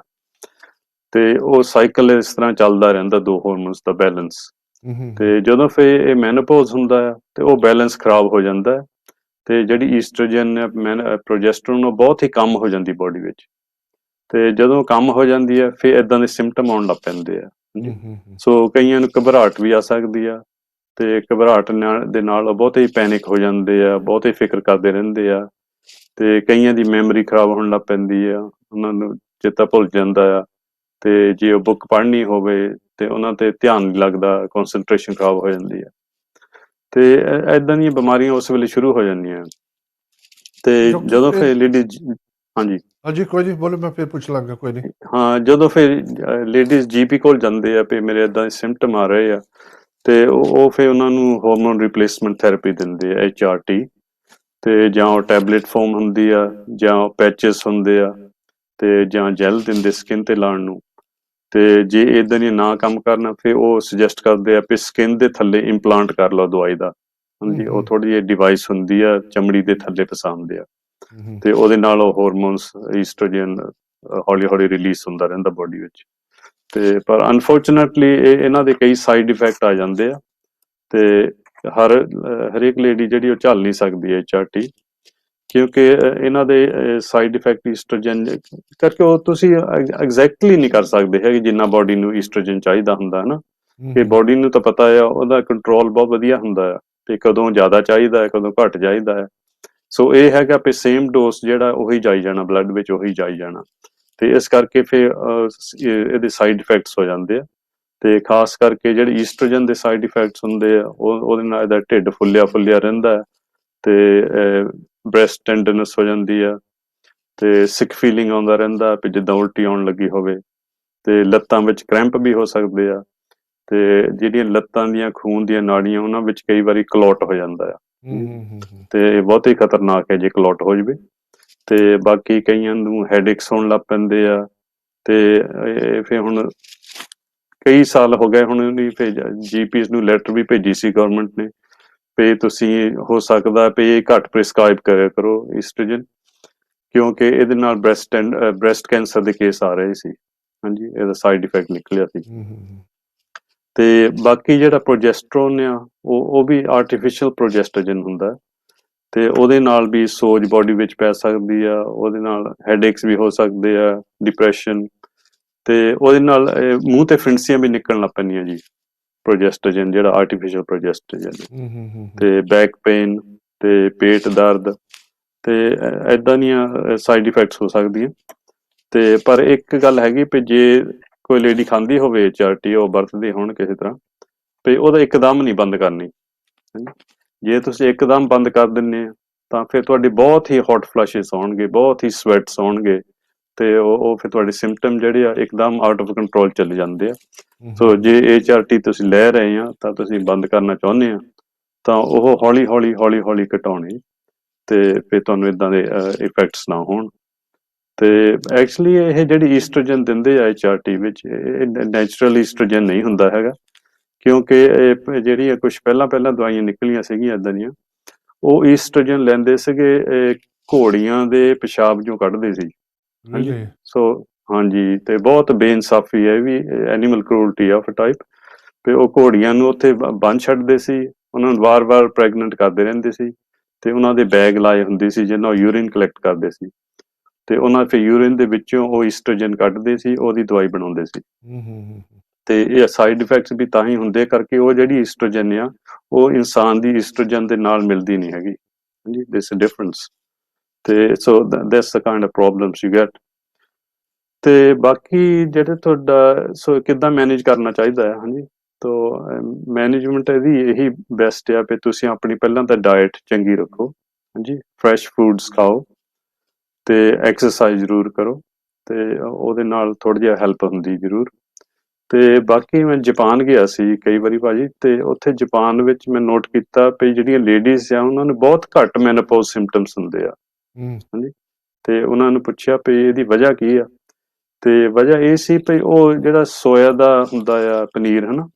ਤੇ ਉਹ ਸਾਈਕਲ ਇਸ ਤਰ੍ਹਾਂ ਚੱਲਦਾ ਰਹਿੰਦਾ 2 ਹਾਰਮੋਨਸ ਦਾ ਬੈਲੈਂਸ। ਤੇ ਜਦੋਂ ਫਿਰ ਇਹ ਮੈਨੋਪੌਜ਼ ਹੁੰਦਾ ਹੈ ਤੇ ਉਹ ਬੈਲੈਂਸ ਖਰਾਬ ਹੋ ਜਾਂਦਾ ਹੈ, ਤੇ ਜਿਹੜੀ ਈਸਟ੍ਰੋਜਨ ਪ੍ਰੋਜੈਸਟਰੋਨ ਉਹ ਬਹੁਤ ਹੀ ਕਮ ਹੋ ਜਾਂਦੀ ਬੋਡੀ ਵਿੱਚ, ਤੇ ਜਦੋਂ ਕੰਮ ਹੋ ਜਾਂਦੀ ਹੈ ਫਿਰ ਇਦਾਂ ਦੇ ਸਿੰਪਟਮ ਆਉਣ ਲੱਗ ਪੈਂਦੇ ਆ। ਹਾਂਜੀ, ਸੋ ਕਈਆਂ ਨੂੰ ਘਬਰਾਹਟ ਵੀ ਆ ਸਕਦੀ ਆ, ਤੇ ਘਬਰਾਹਟ ਦੇ ਨਾਲ ਉਹ ਬਹੁਤ ਹੀ ਪੈਨਿਕ ਹੋ ਜਾਂਦੇ ਆ, ਬਹੁਤ ਹੀ ਫਿਕਰ ਕਰਦੇ ਰਹਿੰਦੇ ਆ, ਤੇ ਕਈਆਂ ਦੀ ਮੈਮਰੀ ਖਰਾਬ ਹੋਣ ਲੱਗ ਪੈਂਦੀ ਆ, ਉਹਨਾਂ ਨੂੰ ਚੇਤਾ ਭੁੱਲ ਜਾਂਦਾ ਆ, ਤੇ ਜੇ ਉਹ ਬੁੱਕ ਪੜ੍ਹਨੀ ਹੋਵੇ ਤੇ ਉਹਨਾਂ ਤੇ ਧਿਆਨ ਨਹੀਂ ਲੱਗਦਾ, ਕੌਨਸੈਂਟਰੇਸ਼ਨ ਖਰਾਬ ਹੋ ਜਾਂਦੀ ਆ, ਤੇ ਏਦਾਂ ਦੀਆਂ ਬਿਮਾਰੀਆਂ ਉਸ ਵੇਲੇ ਸ਼ੁਰੂ ਹੋ ਜਾਂਦੀਆਂ। ਤੇ ਡਾਕਟਰ ਜਦੋਂ ਫਿਰ ਫਿਰ ਲੇਡੀਜ਼, ਹਾਂਜੀ ਹਾਂਜੀ ਕੋਈ ਨਹੀਂ ਬੋਲੋ, ਮੈਂ ਫਿਰ ਪੁੱਛ ਲਾਂਗਾ, ਕੋਈ ਨਹੀਂ। ਹਾਂ, ਜਦੋਂ ਫਿਰ ਲੇਡੀਜ਼ ਜੀਪੀ ਕੋਲ ਜਾਂਦੇ ਆ ਵੀ ਮੇਰੇ ਏਦਾਂ ਦੇ ਸਿੰਪਟਮ ਆ ਰਹੇ ਆ, ਤੇ ਉਹ ਫਿਰ ਉਹਨਾਂ ਨੂੰ ਹਾਰਮੋਨ ਰਿਪਲੇਸਮੈਂਟ ਥੈਰੇਪੀ ਦਿੰਦੇ ਆ, HRT, ਤੇ ਜਾਂ ਉਹ ਟੈਬਲੇਟ ਫਾਰਮ ਹੁੰਦੀ ਆ, ਜਾਂ ਉਹ ਪੈਚਸ ਹੁੰਦੇ ਆ, ਤੇ ਜਾਂ ਜੈਲ ਦਿੰਦੇ ਸਕਿਨ ਤੇ ਲਾਉਣ ਨੂੰ। ਤੇ ਜੇ ਇਦਾਂ ਦੀਆਂ ਨਾ ਕੰਮ ਕਰਨ ਫਿਰ ਉਹ ਸੁਜੈਸਟ ਕਰਦੇ ਆ ਵੀ ਸਕਿਨ ਦੇ ਥੱਲੇ ਇੰਪਲਾਂਟ ਕਰ ਲਓ ਦਵਾਈ ਦਾ। ਹਾਂਜੀ, ਉਹ ਥੋੜੀ ਜਿਹੀ ਡਿਵਾਈਸ ਹੁੰਦੀ ਆ, ਚਮੜੀ ਦੇ ਥੱਲੇ ਫਸਾਉਂਦੇ ਆ, ਤੇ ਉਹਦੇ ਨਾਲ ਉਹ ਹਾਰਮੋਨਸ ਈਸਟ੍ਰੋਜਨ ਹੌਲੀ ਹੌਲੀ ਰਿਲੀਜ਼ ਹੁੰਦਾ ਰਹਿੰਦਾ ਬੋਡੀ ਵਿੱਚ। ਤੇ ਪਰ ਅਨਫੋਰਚੂਨੇਟਲੀ ਇਹਨਾਂ ਦੇ ਕਈ ਸਾਈਡ ਇਫੈਕਟ ਆ ਜਾਂਦੇ ਆ, ਤੇ ਹਰੇਕ ਲੇਡੀ ਜਿਹੜੀ ਉਹ ਝੱਲ ਨਹੀਂ ਸਕਦੀ HRT, ਕਿਉਂਕਿ ਇਹਨਾਂ ਦੇ ਸਾਈਡ ਇਫੈਕਟ ਈਸਟ੍ਰੋਜਨ ਕਰਕੇ ਉਹ ਤੁਸੀਂ ਐਗਜ਼ੈਕਟਲੀ ਨਹੀਂ ਕਰ ਸਕਦੇ ਹੈਗੇ ਜਿੰਨਾ ਬੋਡੀ ਨੂੰ ਈਸਟ੍ਰੋਜਨ ਚਾਹੀਦਾ ਹੁੰਦਾ ਹੈ ਨਾ, ਕਿ ਬੋਡੀ ਨੂੰ ਤਾਂ ਪਤਾ ਆ, ਉਹਦਾ ਕੰਟਰੋਲ ਬਹੁਤ ਵਧੀਆ ਹੁੰਦਾ ਆ ਤੇ ਕਦੋਂ ਜ਼ਿਆਦਾ ਚਾਹੀਦਾ ਹੈ, ਕਦੋਂ ਘੱਟ ਚਾਹੀਦਾ ਹੈ। ਸੋ ਇਹ ਹੈਗਾ ਵੀ ਸੇਮ ਡੋਜ਼ ਜਿਹੜਾ ਉਹੀ ਜਾਈ ਜਾਣਾ ਬਲੱਡ ਵਿੱਚ, ਉਹੀ ਜਾਈ ਜਾਣਾ, ਤੇ ਇਸ ਕਰਕੇ ਫਿਰ ਇਹਦੇ ਸਾਈਡ ਇਫੈਕਟਸ ਹੋ ਜਾਂਦੇ ਆ। ਤੇ ਖਾਸ ਕਰਕੇ ਜਿਹੜੇ ਈਸਟ੍ਰੋਜਨ ਦੇ ਸਾਈਡ ਇਫੈਕਟਸ ਹੁੰਦੇ ਆ, ਉਹਦੇ ਨਾਲ ਇਹਦਾ ਢਿੱਡ ਫੁੱਲਿਆ ਫੁੱਲਿਆ ਰਹਿੰਦਾ ਹੈ, ਤੇ ਬ੍ਰੈਸਟ ਟੈਂਡਰਨੈਸ ਹੋ ਜਾਂਦੀ ਆ, ਤੇ ਸਿਕ ਫੀਲਿੰਗ ਆਉਂਦਾ ਰਹਿੰਦਾ ਵੀ ਜਿੱਦਾਂ ਉਲਟੀ ਆਉਣ ਲੱਗੀ ਹੋਵੇ, ਤੇ ਲੱਤਾਂ ਵਿੱਚ ਕਰੈਂਪ ਵੀ ਹੋ ਸਕਦੇ ਆ, ਤੇ ਜਿਹੜੀਆਂ ਲੱਤਾਂ ਦੀਆਂ ਖੂਨ ਦੀਆਂ ਨਾੜੀਆਂ ਉਹਨਾਂ ਵਿੱਚ ਕਈ ਵਾਰੀ ਕਲੌਟ ਹੋ ਜਾਂਦਾ ਆ, ਤੇ ਬਹੁਤ ਹੀ ਖਤਰਨਾਕ ਹੈ ਜੇ ਕਲੌਟ ਹੋ ਜਾਵੇ। ਤੇ ਬਾਕੀ ਕਈਆਂ ਨੂੰ ਹੈਡੇਕਸ ਹੋਣ ਲੱਗ ਪੈਂਦੇ ਆ, ਤੇ ਫਿਰ ਹੁਣ ਕਈ ਸਾਲ ਹੋ ਗਏ ਹੁਣ ਉਹਨੇ GPs ਨੂੰ ਲੈਟਰ ਵੀ ਭੇਜੀ ਸੀ ਗਵਰਨਮੈਂਟ ਨੇ ਵੀ ਤੁਸੀਂ ਹੋ ਸਕਦਾ ਵੀ ਇਹ ਘੱਟ ਪ੍ਰਿਸਕ੍ਰਾਈਬ ਕਰਿਆ ਕਰੋ ਈਸਟ੍ਰੋਜਨ, ਕਿਉਂਕਿ ਇਹਦੇ ਨਾਲ ਬ੍ਰੈਸਟ ਕੈਂਸਰ ਦੇ ਕੇਸ ਆ ਰਹੇ ਸੀ। ਹਾਂਜੀ, ਇਹਦਾ ਸਾਈਡ ਇਫੈਕਟ ਨਿਕਲਿਆ ਸੀ। ਤੇ ਬਾਕੀ ਜਿਹੜਾ ਪ੍ਰੋਜੈਸਟਰੋਨ ਆ ਉਹ ਵੀ ਆਰਟੀਫਿਸ਼ਲ ਪ੍ਰੋਜੈਸਟੋਜਨ ਹੁੰਦਾ, ਤੇ ਉਹਦੇ ਨਾਲ ਵੀ ਸੋਜ ਬੋਡੀ ਵਿੱਚ ਪੈ ਸਕਦੀ ਆ, ਉਹਦੇ ਨਾਲ ਹੈਡੇਕਸ ਵੀ ਹੋ ਸਕਦੇ ਆ, ਡਿਪਰੈਸ਼ਨ, ਤੇ ਉਹਦੇ ਨਾਲ ਮੂੰਹ ਤੇ ਫਿੰਸੀਆਂ ਵੀ ਨਿਕਲਣ ਲੱਗ ਪੈਂਦੀਆਂ ਜੀ, ਪ੍ਰੋਜੈਸਟੋਜਨ ਜਿਹੜਾ ਆਰਟੀਫਿਸ਼ਲ ਪ੍ਰੋਜੈਸਟੋਜਨ, ਤੇ ਬੈਕ ਪੇਨ, ਤੇ ਪੇਟ ਦਰਦ, ਤੇ ਏਦਾਂ ਦੀਆਂ ਸਾਈਡ ਇਫੈਕਟਸ ਹੋ ਸਕਦੀਆਂ। ਤੇ ਪਰ ਇੱਕ ਗੱਲ ਹੈਗੀ ਵੀ ਜੇ ਕੋਈ ਲੇਡੀ ਖਾਂਦੀ ਹੋਵੇ HRT, ਉਹ ਵਰਤਦੇ ਹੋਣ ਕਿਸੇ ਤਰ੍ਹਾਂ, ਵੀ ਉਹਦਾ ਇੱਕਦਮ ਨਹੀਂ ਬੰਦ ਕਰਨੀ। ਜੇ ਤੁਸੀਂ ਇੱਕਦਮ ਬੰਦ ਕਰ ਦਿੰਦੇ ਆ ਤਾਂ ਫਿਰ ਤੁਹਾਡੇ ਬਹੁਤ ਹੀ ਹੌਟ ਫਲਸ਼ਸ ਆਉਣਗੇ, ਬਹੁਤ ਹੀ ਸਵੈਟਸ ਆਉਣਗੇ, ਤੇ ਉਹ ਫਿਰ ਤੁਹਾਡੇ ਸਿੰਪਟਮ ਜਿਹੜੇ ਆ ਇੱਕਦਮ ਆਊਟ ਆਫ ਕੰਟਰੋਲ ਚਲੇ ਜਾਂਦੇ ਆ। ਸੋ ਜੇ HRT ਤੁਸੀਂ ਲੈ ਰਹੇ ਆ ਤਾਂ ਤੁਸੀਂ ਬੰਦ ਕਰਨਾ ਚਾਹੁੰਦੇ ਆ ਤਾਂ ਉਹ ਹੌਲੀ ਹੌਲੀ ਹੌਲੀ ਹੌਲੀ ਘਟਾਉਣੀ, ਤੇ ਫਿਰ ਤੁਹਾਨੂੰ ਇਦਾਂ ਦੇ ਇਫੈਕਟਸ ਨਾ ਹੋਣ। ਤੇ ਐਕਚੁਅਲੀ ਇਹ ਜਿਹੜੀ ਈਸਟ੍ਰੋਜਨ ਦਿੰਦੇ ਆ HRT ਵਿੱਚ, ਇਹ ਨੈਚੁਰਲ ਈਸਟ੍ਰੋਜਨ ਨਹੀਂ ਹੁੰਦਾ ਹੈਗਾ, ਕਿਉਂਕਿ ਇਹ ਜਿਹੜੀਆਂ ਕੁਛ ਪਹਿਲਾਂ ਦਵਾਈਆਂ ਨਿਕਲੀਆਂ ਸੀਗੀਆਂ ਇੱਦਾਂ ਦੀਆਂ, ਉਹ ਈਸਟ੍ਰੋਜਨ ਲੈਂਦੇ ਸੀਗੇ ਘੋੜੀਆਂ ਦੇ ਪਿਸ਼ਾਬ ਚੋਂ ਕੱਢਦੇ ਸੀ। ਹਾਂਜੀ, ਸੋ ਹਾਂਜੀ, ਤੇ ਬਹੁਤ ਬੇਇਨਸਾਫੀ ਹੈ, ਇਹ ਵੀ ਐਨੀਮਲ ਕਰੂਲਟੀ ਆਫ ਟਾਈਪ, ਤੇ ਉਹ ਘੋੜੀਆਂ ਨੂੰ ਉੱਥੇ ਬੰਨ੍ਹ ਛੱਡਦੇ ਸੀ, ਉਹਨਾਂ ਨੂੰ ਵਾਰ-ਵਾਰ ਪ੍ਰੈਗਨੈਂਟ ਕਰਦੇ ਰਹਿੰਦੇ ਸੀ, ਤੇ ਉਹਨਾਂ ਦੇ ਬੈਗ ਲਾਏ ਹੁੰਦੇ ਸੀ ਜਿਹਨਾਂ ਉਹ ਯੂਰਿਨ ਕਲੈਕਟ ਕਰਦੇ ਸੀ, ਤੇ ਉਹਨਾਂ ਫਿਰ ਯੂਰਿਨ ਦੇ ਵਿੱਚੋਂ ਉਹ ਈਸਟ੍ਰੋਜਨ ਕੱਢਦੇ ਸੀ, ਉਹਦੀ ਦਵਾਈ ਬਣਾਉਂਦੇ ਸੀ। ਤੇ ਇਹ ਸਾਈਡ ਇਫੈਕਟਸ ਵੀ ਤਾਂ ਹੀ ਹੁੰਦੇ ਕਰਕੇ ਉਹ ਜਿਹੜੀ ਈਸਟ੍ਰੋਜਨ ਆ ਉਹ ਇਨਸਾਨ ਦੀ ਈਸਟ੍ਰੋਜਨ ਦੇ ਨਾਲ ਮਿਲਦੀ ਨਹੀਂ ਹੈਗੀ। ਹਾਂਜੀ, ਦਿਸ ਡਿਫਰੈਂਸ, ਤੇ so that's the kind of problems you get. ਤੇ ਬਾਕੀ ਜਿਹੜੇ ਤੁਹਾਡਾ ਸੋ ਕਿੱਦਾਂ ਮੈਨੇਜ ਕਰਨਾ ਚਾਹੀਦਾ ਹੈ, ਹਾਂਜੀ, ਤਾਂ ਮੈਨੇਜਮੈਂਟ ਇਹਦੀ ਇਹੀ ਬੈਸਟ ਆ ਵੀ ਤੁਸੀਂ ਆਪਣੀ ਪਹਿਲਾਂ ਤਾਂ ਡਾਇਟ ਚੰਗੀ ਰੱਖੋ, ਹਾਂਜੀ, ਫਰੈਸ਼ ਫੂਡਸ ਖਾਓ, ਤੇ ਐਕਸਰਸਾਈਜ਼ ਜ਼ਰੂਰ ਕਰੋ, ਤੇ ਉਹਦੇ ਨਾਲ ਥੋੜ੍ਹਾ ਜਿਹਾ ਹੈਲਪ ਹੁੰਦੀ ਜ਼ਰੂਰ। ਤੇ ਬਾਕੀ ਮੈਂ ਜਾਪਾਨ ਗਿਆ ਸੀ ਕਈ ਵਾਰੀ ਭਾਜੀ, ਤੇ ਉੱਥੇ ਜਾਪਾਨ ਵਿੱਚ ਮੈਂ ਨੋਟ ਕੀਤਾ ਵੀ ਜਿਹੜੀਆਂ ਲੇਡੀਜ਼ ਆ ਉਹਨਾਂ ਨੂੰ ਬਹੁਤ ਘੱਟ ਮੈਨੋਪੌਜ਼ ਸਿੰਪਟਮਸ ਹੁੰਦੇ ਆ। ਹਾਂਜੀ, ਤੇ ਉਹਨਾਂ ਨੂੰ ਪੁੱਛਿਆ ਵੀ ਇਹਦੀ ਵਜ੍ਹਾ ਕੀ ਆ, ਤੇ ਵਜ੍ਹਾ ਇਹ ਸੀ ਵੀ ਉਹ ਜਿਹੜਾ ਸੋਇਆ ਦਾ ਹੁੰਦਾ ਆ ਪਨੀਰ, ਹੈ ਨਾ,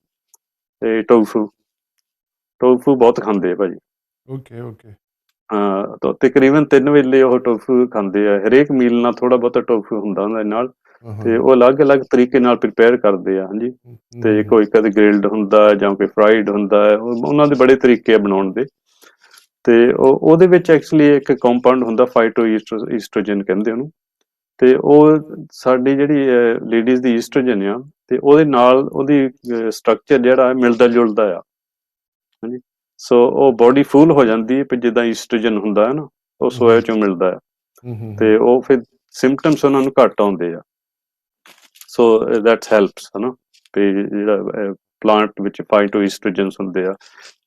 ਤੇ ਟੋਫੂ ਬਹੁਤ ਖਾਂਦੇ ਆ ਭਾਜੀ। ਹਾਂ, ਤਾਂ ਤਕਰੀਬਨ 3 ਵੇਲੇ ਉਹ ਟੋਫੂ ਖਾਂਦੇ ਆ, ਹਰੇਕ ਮੀਲ ਨਾਲ ਥੋੜ੍ਹਾ ਬਹੁਤਾ ਟੋਫੂ ਹੁੰਦਾ ਉਹਨਾਂ ਦੇ ਨਾਲ, ਤੇ ਉਹ ਅਲੱਗ-ਅਲੱਗ ਤਰੀਕੇ ਨਾਲ ਪ੍ਰੀਪੇਅਰ ਕਰਦੇ ਆ। ਹਾਂਜੀ, ਤੇ ਕੋਈ ਕਦੇ ਗ੍ਰਿਲਡ ਹੁੰਦਾ ਜਾਂ ਕੋਈ ਫਰਾਈਡ ਹੁੰਦਾ, ਉਹਨਾਂ ਦੇ ਬੜੇ ਤਰੀਕੇ ਆ ਬਣਾਉਣ ਦੇ। ਤੇ ਉਹਦੇ ਵਿੱਚ ਐਕਚੁਅਲੀ ਇੱਕ ਕੰਪਾਊਂਡ ਹੁੰਦਾ ਫਾਈਟੋ ਈਸਟ੍ਰੋਜਨ ਕਹਿੰਦੇ ਉਹਨੂੰ। ਤੇ ਉਹ ਸਾਡੀ ਜਿਹੜੀ ਲੇਡੀਜ਼ ਦੀ ਈਸਟ੍ਰੋਜਨ ਆ ਤੇ ਉਹਦੇ ਨਾਲ ਉਹਦੀ ਸਟਰਕਚਰ ਜਿਹੜਾ ਹੈ ਮਿਲਦਾ ਜੁਲਦਾ ਆ। ਹਾਂਜੀ, ਸੋ ਉਹ ਬੋਡੀ ਫੁੱਲ ਹੋ ਜਾਂਦੀ ਹੈ ਜਿੱਦਾਂ ਈਸਟ੍ਰੋਜਨ ਹੁੰਦਾ ਹੈ ਨਾ, ਉਹ ਸੋਇਆ ਚੋਂ ਮਿਲਦਾ ਆ। ਤੇ ਉਹ ਫਿਰ ਸਿੰਪਟਮਸ ਉਹਨਾਂ ਨੂੰ ਘੱਟ ਆਉਂਦੇ ਆ। ਸੋ ਦੈਟਸ ਹੈਲਪਸ ਹਨਾ, ਤੇ ਜਿਹੜਾ ਪਲਾਂਟ ਵਿੱਚ ਫਾਈਟੋ ਈਸਟ੍ਰੋਜਨਸ ਹੁੰਦੇ ਆ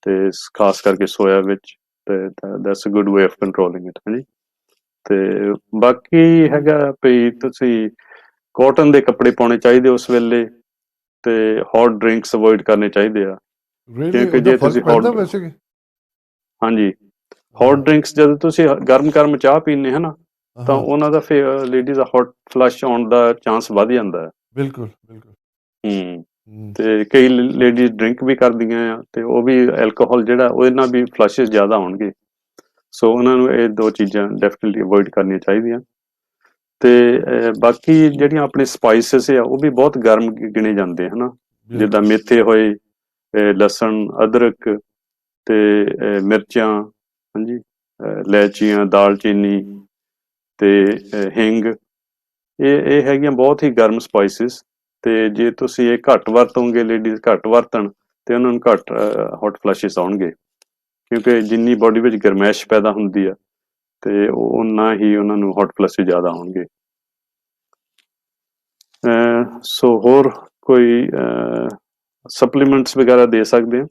ਤੇ ਖਾਸ ਕਰਕੇ ਸੋਇਆ ਵਿੱਚ, ਤੇ that's a good way of controlling it. ਹਾਂਜੀ, ਤੇ ਬਾਕੀ ਹੈਗਾ ਵੀ ਤੁਸੀਂ ਕਾਟਨ ਦੇ ਕੱਪੜੇ ਪਾਉਣੇ ਚਾਹੀਦੇ ਉਸ ਵੇਲੇ, ਤੇ ਹੌਟ ਡਰਿੰਕਸ ਅਵੋਇਡ ਕਰਨੇ ਚਾਹੀਦੇ ਆ, ਰੀਅਲੀ ਕਿਉਂਕਿ ਉਹਦਾ ਜੇ ਫਰਕ ਤੁਸੀਂ ਪੈਂਦਾ ਵੈਸੇ ਕਿ? ਹਾਂਜੀ, ਹੌਟ ਡਰਿੰਕਸ ਜਦੋਂ ਤੁਸੀਂ ਗਰਮ ਚਾਹ ਪੀਂਦੇ ਹੈ ਨਾ, ਤਾਂ ਹਾਂ, ਉਹਨਾਂ ਦਾ ਫਿਰ ਲੇਡੀਜ਼ ਦਾ ਹੌਟ ਫਲਸ਼ ਆਉਣ ਦਾ ਚਾਂਸ ਵੱਧ ਜਾਂਦਾ ਹੈ। ਬਿਲਕੁਲ ਬਿਲਕੁਲ। ਤੇ ਕਈ ਲੇਡੀਜ਼ ਡਰਿੰਕ ਵੀ ਕਰਦੀਆਂ ਆ, ਤੇ ਉਹ ਵੀ ਐਲਕੋਹਲ ਜਿਹੜਾ ਉਹਦੇ ਨਾਲ ਵੀ ਫਲਸ਼ਿਸ ਜ਼ਿਆਦਾ ਆਉਣਗੇ। ਸੋ ਉਹਨਾਂ ਨੂੰ ਇਹ ਦੋ ਚੀਜ਼ਾਂ ਡੈਫੀਨਿਟਲੀ ਅਵੋਇਡ ਕਰਨੀਆਂ ਚਾਹੀਦੀਆਂ। ਤੇ ਬਾਕੀ ਜਿਹੜੀਆਂ ਆਪਣੇ ਸਪਾਈਸਿਸ ਆ ਉਹ ਵੀ ਬਹੁਤ ਗਰਮ ਗਿਣੇ ਜਾਂਦੇ ਹਨਾ, ਜਿੱਦਾਂ ਬਿਲਕੁਲ ਮੇਥੇ ਹੋਏ, ਲਸਣ, ਅਦਰਕ, ਤੇ ਮਿਰਚਾਂ, ਹਾਂਜੀ, ਇਲਾਇਚੀਆਂ, ਦਾਲਚੀਨੀ, ਤੇ ਹਿੰਗ, ਇਹ ਹੈਗੀਆਂ ਬਹੁਤ ਹੀ ਗਰਮ ਸਪਾਈਸਿਸ। ਤੇ ਜੇ ਤੁਸੀਂ ਇਹ ਘੱਟ ਵਰਤੋਂਗੇ, ਲੇਡੀਜ਼ ਘੱਟ ਵਰਤਣ, ਤੇ ਉਹਨਾਂ ਨੂੰ ਘੱਟ ਹੌਟ ਫਲੈਸ਼ਿਸ ਆਉਣਗੇ, ਕਿਉਂਕਿ ਜਿੰਨੀ ਬੋਡੀ ਵਿੱਚ ਗਰਮੈਸ਼ ਪੈਦਾ ਹੁੰਦੀ ਆ ਤੇ ਓਨਾ ਹੀ ਉਹਨਾਂ ਨੂੰ ਹੌਟ ਫਲੈਸ਼ਿਸ ਜ਼ਿਆਦਾ ਆਉਣਗੇ। ਸੋ ਹੋਰ ਕੋਈ ਸਪਲੀਮੈਂਟਸ ਵਗੈਰਾ ਦੇ ਸਕਦੇ ਹਾਂ,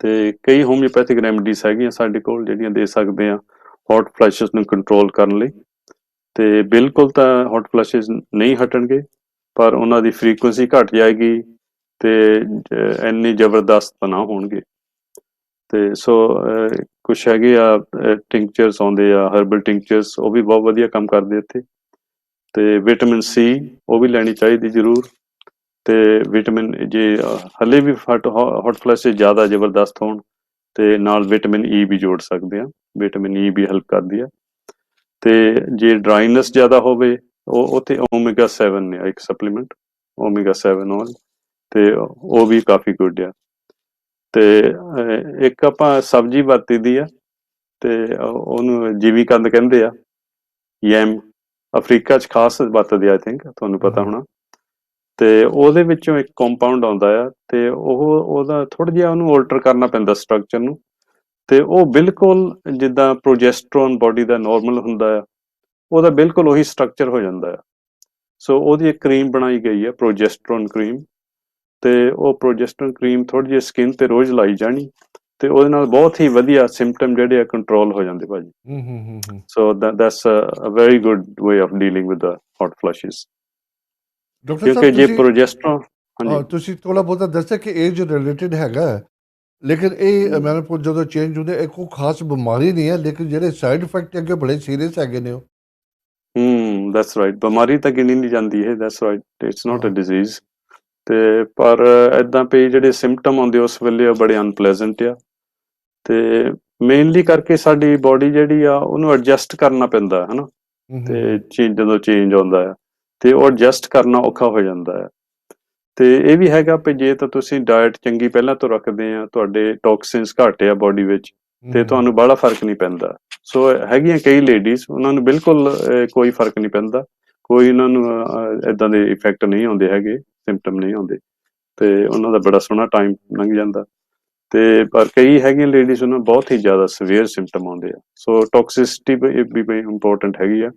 ਤੇ ਕਈ ਹੋਮਿਓਪੈਥਿਕ ਰੈਮਡੀਜ਼ ਹੈਗੀਆਂ ਸਾਡੇ ਕੋਲ ਜਿਹੜੀਆਂ ਦੇ ਸਕਦੇ ਆ ਹੌਟ ਫਲੈਸ਼ਿਸ ਨੂੰ ਕੰਟਰੋਲ ਕਰਨ ਲਈ। ਤੇ ਬਿਲਕੁਲ ਤਾਂ ਹੌਟ ਫਲੈਸ਼ਿਸ ਨਹੀਂ ਹਟਣਗੇ, ਪਰ ਉਹਨਾਂ ਦੀ ਫਰੀਕੁਐਂਸੀ ਘੱਟ ਜਾਏਗੀ, ਤੇ ਇੰਨੀ ਜ਼ਬਰਦਸਤ ਨਾ ਹੋਣਗੇ। ਤੇ ਸੋ ਕੁਛ ਹੈਗੇ ਆ ਟਿੰਕਚਰਸ ਆਉਂਦੇ ਆ, ਹਰਬਲ ਟਿੰਕਚਰਸ, ਉਹ ਵੀ ਬਹੁਤ ਵਧੀਆ ਕੰਮ ਕਰਦੇ ਇੱਥੇ। ਤੇ ਵਿਟਾਮਿਨ ਸੀ ਉਹ ਵੀ ਲੈਣੀ ਚਾਹੀਦੀ ਜ਼ਰੂਰ। ਤੇ ਵਿਟਾਮਿਨ ਜੇ ਹਲੇ ਵੀ ਹੌਟ ਫਲੈਸ਼ਿਸ ਜ਼ਿਆਦਾ ਜ਼ਬਰਦਸਤ ਹੋਣ, ਤੇ ਨਾਲ ਵਿਟਾਮਿਨ ਈ ਵੀ ਜੋੜ ਸਕਦੇ ਆ, ਵਿਟਾਮਿਨ ਈ ਵੀ ਹੈਲਪ ਕਰਦੀ ਆ। ਤੇ ਜੇ ਡਰਾਈਨੈਸ ਜ਼ਿਆਦਾ ਹੋਵੇ, ਉਹ ਉੱਥੇ ਓਮੇਗਾ 7 ਨੇ ਇੱਕ ਸਪਲੀਮੈਂਟ, ਓਮੇਗਾ 7 ਆਇਲ, ਤੇ ਉਹ ਵੀ ਕਾਫੀ ਗੁੱਡ ਆ। ਤੇ ਇੱਕ ਆਪਾਂ ਸਬਜ਼ੀ ਵਰਤੀ ਦੀ ਆ, ਤੇ ਉਹਨੂੰ ਜੀਵੀ ਕੰਦ ਕਹਿੰਦੇ ਆ, ਯੈਮ, ਅਫਰੀਕਾ 'ਚ ਖਾਸ ਵਰਤਦੇ ਆਈ ਥਿੰਕ, ਤੁਹਾਨੂੰ ਪਤਾ ਹੋਣਾ। ਤੇ ਉਹਦੇ ਵਿੱਚੋਂ ਇੱਕ ਕੰਪਾਊਂਡ ਆਉਂਦਾ ਆ, ਤੇ ਉਹਦਾ ਥੋੜ੍ਹਾ ਜਿਹਾ ਉਹਨੂੰ ਔਲਟਰ ਕਰਨਾ ਪੈਂਦਾ ਸਟਰਕਚਰ ਨੂੰ, ਤੇ ਉਹ ਬਿਲਕੁਲ ਜਿੱਦਾਂ ਪ੍ਰੋਜੈਸਟਰੋਨ ਬੋਡੀ ਦਾ ਨੋਰਮਲ ਹੁੰਦਾ ਆ, ਉਹਦਾ ਬਿਲਕੁਲ ਉਹੀ ਸਟਰਕਚਰ ਹੋ ਜਾਂਦਾ ਆ। ਸੋ ਉਹਦੀ ਇੱਕ ਕਰੀਮ ਬਣਾਈ ਗਈ ਹੈ, ਪ੍ਰੋਜੈਸਟਰੋਨ ਕਰੀਮ, ਤੇ ਉਹ ਪ੍ਰੋਜੈਸਟਰੋਨ ਕਰੀਮ ਥੋੜ੍ਹੀ ਜਿਹੀ ਸਕਿਨ ਤੇ ਰੋਜ਼ ਲਾਈ ਜਾਣੀ, ਤੇ ਉਹਦੇ ਨਾਲ ਬਹੁਤ ਹੀ ਵਧੀਆ ਸਿੰਪਟਮ ਜਿਹੜੇ ਆ ਕੰਟਰੋਲ ਹੋ ਜਾਂਦੇ ਭਾਜੀ। So that's a very good way of dealing with the hot flashes. Doctor ਕਿਉਂਕਿ ਸਾਹਿਬ ਜੇ ਪ੍ਰੋਜੈਸਟਰੋਨ, ਹਾਂਜੀ, ਤੁਸੀਂ ਥੋੜ੍ਹਾ ਬਹੁਤਾ ਦੱਸਿਆ ਕਿ ਏਜ ਰਿਲੇਟਿਡ ਹੈਗਾ, ਲੇਕਿਨ ਇਹ ਮੈਨੋਪੌਜ਼ ਜਦੋਂ ਚੇਂਜ ਹੁੰਦੇ, ਇਹ ਕੋਈ ਖਾਸ ਬਿਮਾਰੀ ਨਹੀਂ ਹੈ, ਲੇਕਿਨ ਜਿਹੜੇ ਸਾਈਡ ਇਫੈਕਟ ਅੱਗੇ ਬੜੇ ਸੀਰੀਅਸ ਹੈਗੇ ਨੇ ਉਹ। ਦੈਟਸ ਰਾਈਟ, ਬਿਮਾਰੀ ਤਾਂ ਗਿਣੀ ਨਹੀਂ ਜਾਂਦੀ ਇਹ, that's right, it's not a disease. ਤੇ ਪਰ ਇੱਦਾਂ ਪਈ ਜਿਹੜੇ ਸਿੰਪਟਮ ਆਉਂਦੇ ਉਸ ਵੇਲੇ ਉਹ ਬੜੇ ਅਨਪਲੇਜ਼ੈਂਟ ਆ, ਤੇ ਮੇਨਲੀ ਕਰਕੇ ਸਾਡੀ ਬੋਡੀ ਜਿਹੜੀ ਆ ਉਹਨੂੰ ਐਡਜਸਟ ਕਰਨਾ ਪੈਂਦਾ ਹੈ ਨਾ, ਤੇ ਜਦੋਂ ਚੇਂਜ ਆਉਂਦਾ ਆ, ਤੇ ਉਹ ਐਡਜਸਟ ਕਰਨਾ ਔਖਾ ਹੋ ਜਾਂਦਾ ਹੈ। ਤੇ ਇਹ ਵੀ ਹੈਗਾ ਵੀ ਜੇ ਤਾਂ ਤੁਸੀਂ ਡਾਇਟ ਚੰਗੀ ਪਹਿਲਾਂ ਤੋਂ ਰੱਖਦੇ ਆ, ਤੁਹਾਡੇ ਟੌਕਸਿਨਸ ਘੱਟ ਆ ਬੋਡੀ ਵਿੱਚ, ਤੇ ਤੁਹਾਨੂੰ ਬਾਹਲਾ ਫਰਕ ਨਹੀਂ ਪੈਂਦਾ। ਸੋ ਹੈਗੀਆਂ ਕਈ ਲੇਡੀਜ਼, ਉਹਨਾਂ ਨੂੰ ਬਿਲਕੁਲ ਕੋਈ ਫਰਕ ਨਹੀਂ ਪੈਂਦਾ, ਕੋਈ ਉਹਨਾਂ ਨੂੰ ਇੱਦਾਂ ਦੇ ਇਫੈਕਟ ਨਹੀਂ ਆਉਂਦੇ ਹੈਗੇ, ਸਿੰਪਟਮ ਨਹੀਂ ਆਉਂਦੇ, ਤੇ ਉਹਨਾਂ ਦਾ ਬੜਾ ਸੋਹਣਾ ਟਾਈਮ ਲੰਘ ਜਾਂਦਾ। ਤੇ ਪਰ ਕਈ ਹੈਗੀਆਂ ਲੇਡੀਜ਼, ਉਹਨਾਂ ਨੂੰ ਬਹੁਤ ਹੀ ਜ਼ਿਆਦਾ ਸਵੇਅਰ ਸਿੰਪਟਮ ਆਉਂਦੇ ਆ। ਸੋ ਟੌਕਸਿਸਿਟੀ ਵੀ ਇੰਪੋਰਟੈਂਟ ਹੈਗੀ ਆ,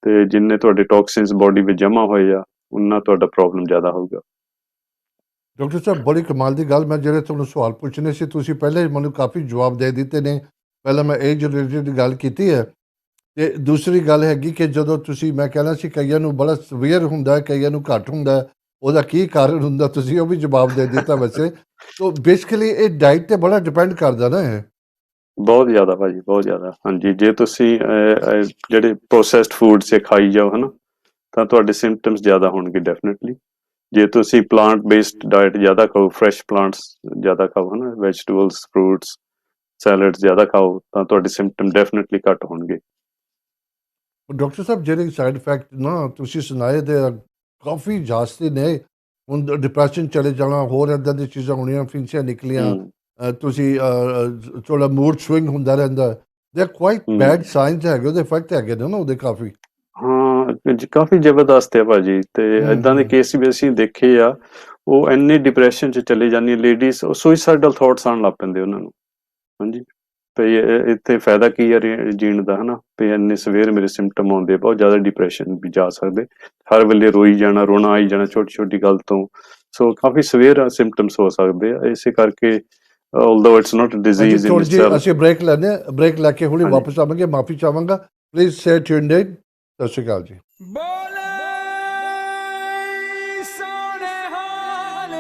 ਤੇ ਜਿੰਨੇ ਤੁਹਾਡੇ ਟੌਕਸਿਨਸ ਬੋਡੀ ਵਿੱਚ ਜਮ੍ਹਾਂ ਹੋਏ ਆ, ਉਨਾ ਤੁਹਾਡਾ ਪ੍ਰੋਬਲਮ ਜ਼ਿਆਦਾ ਹੋਊਗਾ। ਡਾਕਟਰ ਸਾਹਿਬ ਬੜੀ ਕਮਾਲ ਦੀ ਗੱਲ, ਮੈਂ ਜਿਹੜੇ ਤੁਹਾਨੂੰ ਸਵਾਲ ਪੁੱਛਣੇ ਸੀ ਤੁਸੀਂ ਪਹਿਲੇ ਮੈਨੂੰ ਕਾਫੀ ਜਵਾਬ ਦੇ ਦਿੱਤੇ ਨੇ। ਪਹਿਲਾਂ ਮੈਂ ਏਜ ਰਿਲੇਟਿਡ ਗੱਲ ਕੀਤੀ ਹੈ, ਤੇ ਦੂਸਰੀ ਗੱਲ ਹੈਗੀ ਕਿ ਜਦੋਂ ਤੁਸੀਂ, ਮੈਂ ਕਹਿਣਾ ਸੀ ਕਈਆਂ ਨੂੰ ਬੜਾ ਸਵੀਅਰ ਹੁੰਦਾ, ਕਈਆਂ ਨੂੰ ਘੱਟ ਹੁੰਦਾ, ਉਹਦਾ ਕੀ ਕਾਰਨ ਹੁੰਦਾ, ਤੁਸੀਂ ਉਹ ਵੀ ਜਵਾਬ ਦੇ ਦਿੱਤਾ ਵੈਸੇ। ਤੋ ਬੇਸਿਕਲੀ ਇਹ ਡਾਈਟ ਤੇ ਬੜਾ ਡਿਪੈਂਡ ਕਰਦਾ ਨਾ ਇਹ। ਬਹੁਤ ਜ਼ਿਆਦਾ ਭਾਜੀ, ਬਹੁਤ ਜ਼ਿਆਦਾ। ਹਾਂਜੀ, ਜੇ ਤੁਸੀਂ ਜਿਹੜੇ ਪ੍ਰੋਸੈਸਡ ਫੂਡ ਸੇ ਖਾਈ ਜਾਓ ਹੈ ਨਾ, ਤਾਂ ਤੁਹਾਡੇ ਸਿੰਪਟਮਸ ਜ਼ਿਆਦਾ ਹੋਣਗੇ ਡੈਫੀਨੇਟਲੀ। ਜੇ ਤੁਸੀਂ ਪਲਾਂਟ ਬੇਸਡ ਡਾਇਟ ਜ਼ਿਆਦਾ ਖਾਓ, ਫਰੈਸ਼ ਪਲਾਂਟਸ ਜ਼ਿਆਦਾ ਖਾਓ, ਹੈ ਨਾ, ਵੈਜੀਟੇਬਲਸ, ਫਰੂਟਸ, ਸੈਲਡ ਜ਼ਿਆਦਾ ਖਾਓ, ਤਾਂ ਤੁਹਾਡੇ ਸਿੰਪਟਮ ਡੈਫੀਨੇਟਲੀ ਘੱਟ ਹੋਣਗੇ। ਡਾਕਟਰ ਸਾਹਿਬ ਜਿਹੜੇ ਸਾਈਡ ਇਫੈਕਟ ਨਾ ਤੁਸੀਂ ਸੁਣਾਏ ਦੇ ਕਾਫੀ ਜਾਸਤੀ ਨੇ, ਹੁਣ ਡਿਪਰੈਸ਼ਨ ਚਲੇ ਜਾਣਾ, ਹੋਰ ਇੱਦਾਂ ਦੀਆਂ ਚੀਜ਼ਾਂ ਹੋਣੀਆਂ, ਫਿੰਸੀਆਂ ਨਿਕਲੀਆਂ, ਤੁਸੀਂ ਥੋੜਾ ਮੂਡ ਸਵਿੰਗ ਹੁੰਦਾ ਰਹਿੰਦਾ, ਦੇ ਕੁਆਇਟ ਬੈਡ ਸਾਈਨਸ ਹੈਗੇ, ਉਹਦੇ ਇਫੈਕਟ ਹੈਗੇ ਨੇ ਨਾ ਉਹਦੇ ਕਾਫੀ। ਹਾਂ ਕਾਫੀ ਜ਼ਬਰਦਸਤ ਹੈ ਭਾਜੀ, ਤੇ ਏਦਾਂ ਦੇ ਕੇਸ ਵੀ ਅਸੀਂ ਦੇਖੇ ਆ। ਉਹ ਇੰਨੇ ਡਿਪਰੈਸ਼ਨ 'ਚ ਚਲੇ ਜਾਂਦੀਆਂ ਲੇਡੀਜ਼, ਉਹ ਸੁਇਸਾਈਡਲ ਥਾਟਸ ਆਉਣ ਲੱਗ ਪੈਂਦੇ ਉਹਨਾਂ ਨੂੰ। ਹਾਂਜੀ, ਵੀ ਇੱਥੇ ਫਾਇਦਾ ਕੀ ਹੈ ਜੀਣ ਦਾ, ਹਨਾ ਵੀ ਇੰਨੇ ਸਵੇਰ ਮੇਰੇ ਸਿੰਪਟਮ ਆਉਂਦੇ, ਬਹੁਤ ਜ਼ਿਆਦਾ ਡਿਪਰੈਸ਼ਨ ਵੀ ਜਾ ਸਕਦੇ, ਹਰ ਵੇਲੇ ਰੋਈ ਜਾਣਾ, ਰੋਣਾ ਆਈ ਜਾਣਾ ਛੋਟੀ ਛੋਟੀ ਗੱਲ ਤੋਂ। ਸੋ ਕਾਫੀ ਸਵੇਰ ਸਿੰਪਟਮਸ ਹੋ ਸਕਦੇ ਆ, ਇਸੇ ਕਰਕੇ although it's not a ਹਾਂਜੀ disease in ਥੋੜੀ ਜਿਹੀ itself। ਅਸੀਂ ਬ੍ਰੇਕ ਲੈਂਦੇ ਹਾਂ, ਬ੍ਰੇਕ ਲੈ ਕੇ ਹੁਣੇ ਹਾਂਜੀ ਵਾਪਸ ਆਵਾਂਗੇ। ਮਾਫੀ ਚਾਹਾਂਗਾ, ਪਲੀਜ਼ ਸੇ ਟਿਊਨਡ ਇਨ। ਸਤਿ ਸ਼੍ਰੀ ਅਕਾਲ ਜੀ। ਬੋਲੇ ਸੋਹਣੇ ਹਾਲ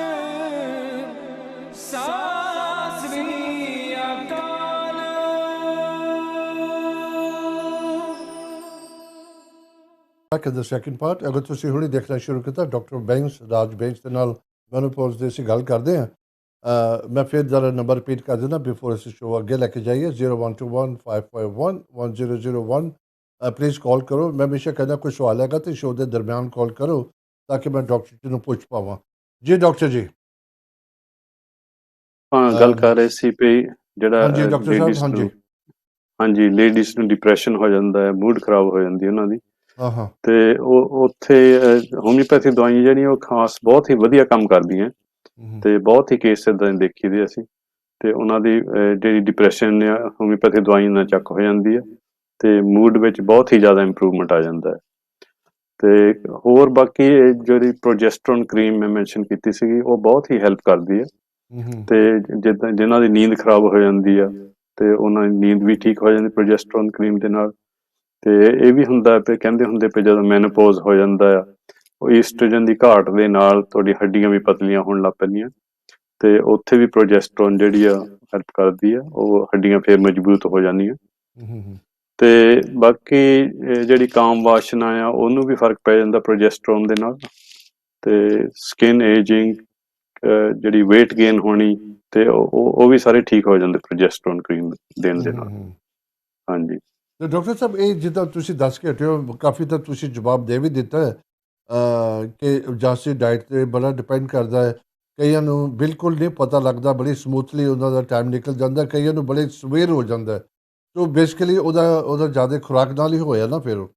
ਸਤਿ ਸ੍ਰੀ ਅਕਾਲ। Back in the second part, ਅਗਰ ਤੁਸੀਂ ਹੁਣੇ ਦੇਖਣਾ ਸ਼ੁਰੂ ਕੀਤਾ, ਡਾਕਟਰ ਬੈਂਸ, ਰਾਜ ਬੈਂਸ ਦੇ ਨਾਲ ਮੈਨੋਪੌਜ਼ ਦੀ ਅਸੀਂ ਗੱਲ ਕਰਦੇ ਹਾਂ। ਮੈਂ ਫਿਰ ਜ਼ਰਾ ਨੰਬਰ ਰਿਪੀਟ ਕਰ ਦਿੰਦਾ ਬਿਫੋਰ ਅਸੀਂ ਸ਼ੋਅ ਅੱਗੇ ਲੈ ਕੇ ਜਾਈਏ। 0121551001। ਪਲੀਜ਼ ਕਾਲ ਕਰੋ। ਮੈਂ ਹਮੇਸ਼ਾ ਕਹਿੰਦਾ ਕੋਈ ਸਵਾਲ ਹੈਗਾ ਤਾਂ ਸ਼ੋਅ ਦੇ ਦਰਮਿਆਨ ਕਾਲ ਕਰੋ ਤਾਂ ਕਿ ਮੈਂ ਡਾਕਟਰ ਜੀ ਨੂੰ ਪੁੱਛ ਪਾਵਾਂ। ਜੀ ਡਾਕਟਰ ਜੀ। ਹਾਂ, ਗੱਲ ਕਰ ਰਹੇ ਸੀ ਵੀ ਜਿਹੜਾ ਹਾਂਜੀ ਡਾਕਟਰ ਸਾਹਿਬ। ਲੇਡੀਜ਼ ਹਾਂਜੀ ਨੂੰ, ਹਾਂਜੀ ਲੇਡੀਜ਼ ਨੂੰ ਡਿਪਰੈਸ਼ਨ ਹੋ ਜਾਂਦਾ ਹੈ, ਮੂਡ ਖਰਾਬ ਹੋ ਜਾਂਦੀ ਉਹਨਾਂ ਦੀ, ਹਾਂ ਹਾਂ। ਤੇ ਉਹ ਉੱਥੇ ਹੋਮਿਓਪੈਥੀ ਦਵਾਈਆਂ ਜਿਹੜੀਆਂ ਉਹ ਖਾਸ ਬਹੁਤ ਹੀ ਵਧੀਆ ਕੰਮ ਕਰਦੀਆਂ, ਤੇ ਬਹੁਤ ਹੀ ਕੇਸ ਇੱਦਾਂ ਦੇ ਦੇਖੀ ਦੇ ਅਸੀਂ। ਤੇ ਉਹਨਾਂ ਦੀ ਜਿਹੜੀ ਡਿਪਰੈਸ਼ਨ ਆ ਹੋਮਿਓਪੈਥੀ ਦਵਾਈ ਨਾਲ ਚੱਕ ਹੋ ਜਾਂਦੀ ਹੈ, ਤੇ ਮੂਡ ਵਿੱਚ ਬਹੁਤ ਹੀ ਜ਼ਿਆਦਾ ਇੰਪਰੂਵਮੈਂਟ ਆ ਜਾਂਦਾ ਹੈ। ਤੇ ਹੋਰ ਬਾਕੀ ਜਿਹੜੀ ਪ੍ਰੋਜੈਸਟਰੋਨ ਕਰੀਮ ਮੈਂ ਮੈਂਸ਼ਨ ਕੀਤੀ ਸੀਗੀ, ਉਹ ਬਹੁਤ ਹੀ ਹੈਲਪ ਕਰਦੀ ਹੈ। ਤੇ ਜਿੱਦਾਂ ਜਿਨ੍ਹਾਂ ਦੀ ਨੀਂਦ ਖਰਾਬ ਹੋ ਜਾਂਦੀ ਆ, ਤੇ ਉਹਨਾਂ ਦੀ ਨੀਂਦ ਵੀ ਠੀਕ ਹੋ ਜਾਂਦੀ ਪ੍ਰੋਜੈਸਟਰੋਨ ਕਰੀਮ ਦੇ ਨਾਲ। ਤੇ ਇਹ ਵੀ ਹੁੰਦਾ ਵੀ ਕਹਿੰਦੇ ਹੁੰਦੇ ਵੀ ਜਦੋਂ ਮੈਨੋਪੌਜ਼ ਹੋ ਜਾਂਦਾ ਆ, ਉਹ ਈਸਟ੍ਰੋਜਨ ਦੀ ਘਾਟ ਦੇ ਨਾਲ ਤੁਹਾਡੀ ਹੱਡੀਆਂ ਵੀ ਪਤਲੀਆਂ ਹੋਣ ਲੱਗ ਪੈਂਦੀਆਂ, ਤੇ ਉੱਥੇ ਵੀ ਪ੍ਰੋਜੈਸਟਰੋਨ ਜਿਹੜੀ ਆ ਹੈਲਪ ਕਰਦੀ ਆ, ਉਹ ਹੱਡੀਆਂ ਫੇਰ ਮਜ਼ਬੂਤ ਹੋ ਜਾਂਦੀਆਂ। ਤੇ ਬਾਕੀ ਜਿਹੜੀ ਕਾਮ ਵਾਸ਼ਨਾ ਆ ਉਹਨੂੰ ਵੀ ਫਰਕ ਪੈ ਜਾਂਦਾ ਪ੍ਰੋਜੈਸਟਰੋਨ ਦੇ ਨਾਲ। ਤੇ ਸਕਿਨ ਏਜਿੰਗ, ਜਿਹੜੀ ਵੇਟ ਗੇਨ ਹੋਣੀ, ਤੇ ਉਹ ਵੀ ਸਾਰੇ ਠੀਕ ਹੋ ਜਾਂਦੇ ਪ੍ਰੋਜੈਸਟਰੋਨ ਕਰੀਮ ਦੇਣ ਦੇ ਨਾਲ। ਹਾਂਜੀ ਤੇ ਡਾਕਟਰ ਸਾਹਿਬ ਇਹ ਜਿੱਦਾਂ ਤੁਸੀਂ ਦੱਸ ਕੇ ਹਟੇ ਹੋ, ਕਾਫੀ ਤਾਂ ਤੁਸੀਂ ਜਵਾਬ ਦੇ ਵੀ ਦਿੱਤਾ ਹੈ ਕਿ ਜਾਸਤੀ ਡਾਈਟ 'ਤੇ ਬੜਾ ਡਿਪੈਂਡ ਕਰਦਾ ਹੈ। ਕਈਆਂ ਨੂੰ ਬਿਲਕੁਲ ਨਹੀਂ ਪਤਾ ਲੱਗਦਾ, ਬੜੀ ਸਮੂਥਲੀ ਉਹਨਾਂ ਦਾ ਟਾਈਮ ਨਿਕਲ ਜਾਂਦਾ, ਕਈਆਂ ਨੂੰ ਬੜੇ ਸਵੇਰ ਹੋ ਜਾਂਦਾ। ਸੋ ਬੇਸਿਕਲੀ ਉਹਦਾ ਜ਼ਿਆਦਾ ਖੁਰਾਕ ਨਾਲ ਹੀ ਹੋਇਆ ਨਾ ਫਿਰ ਉਹ।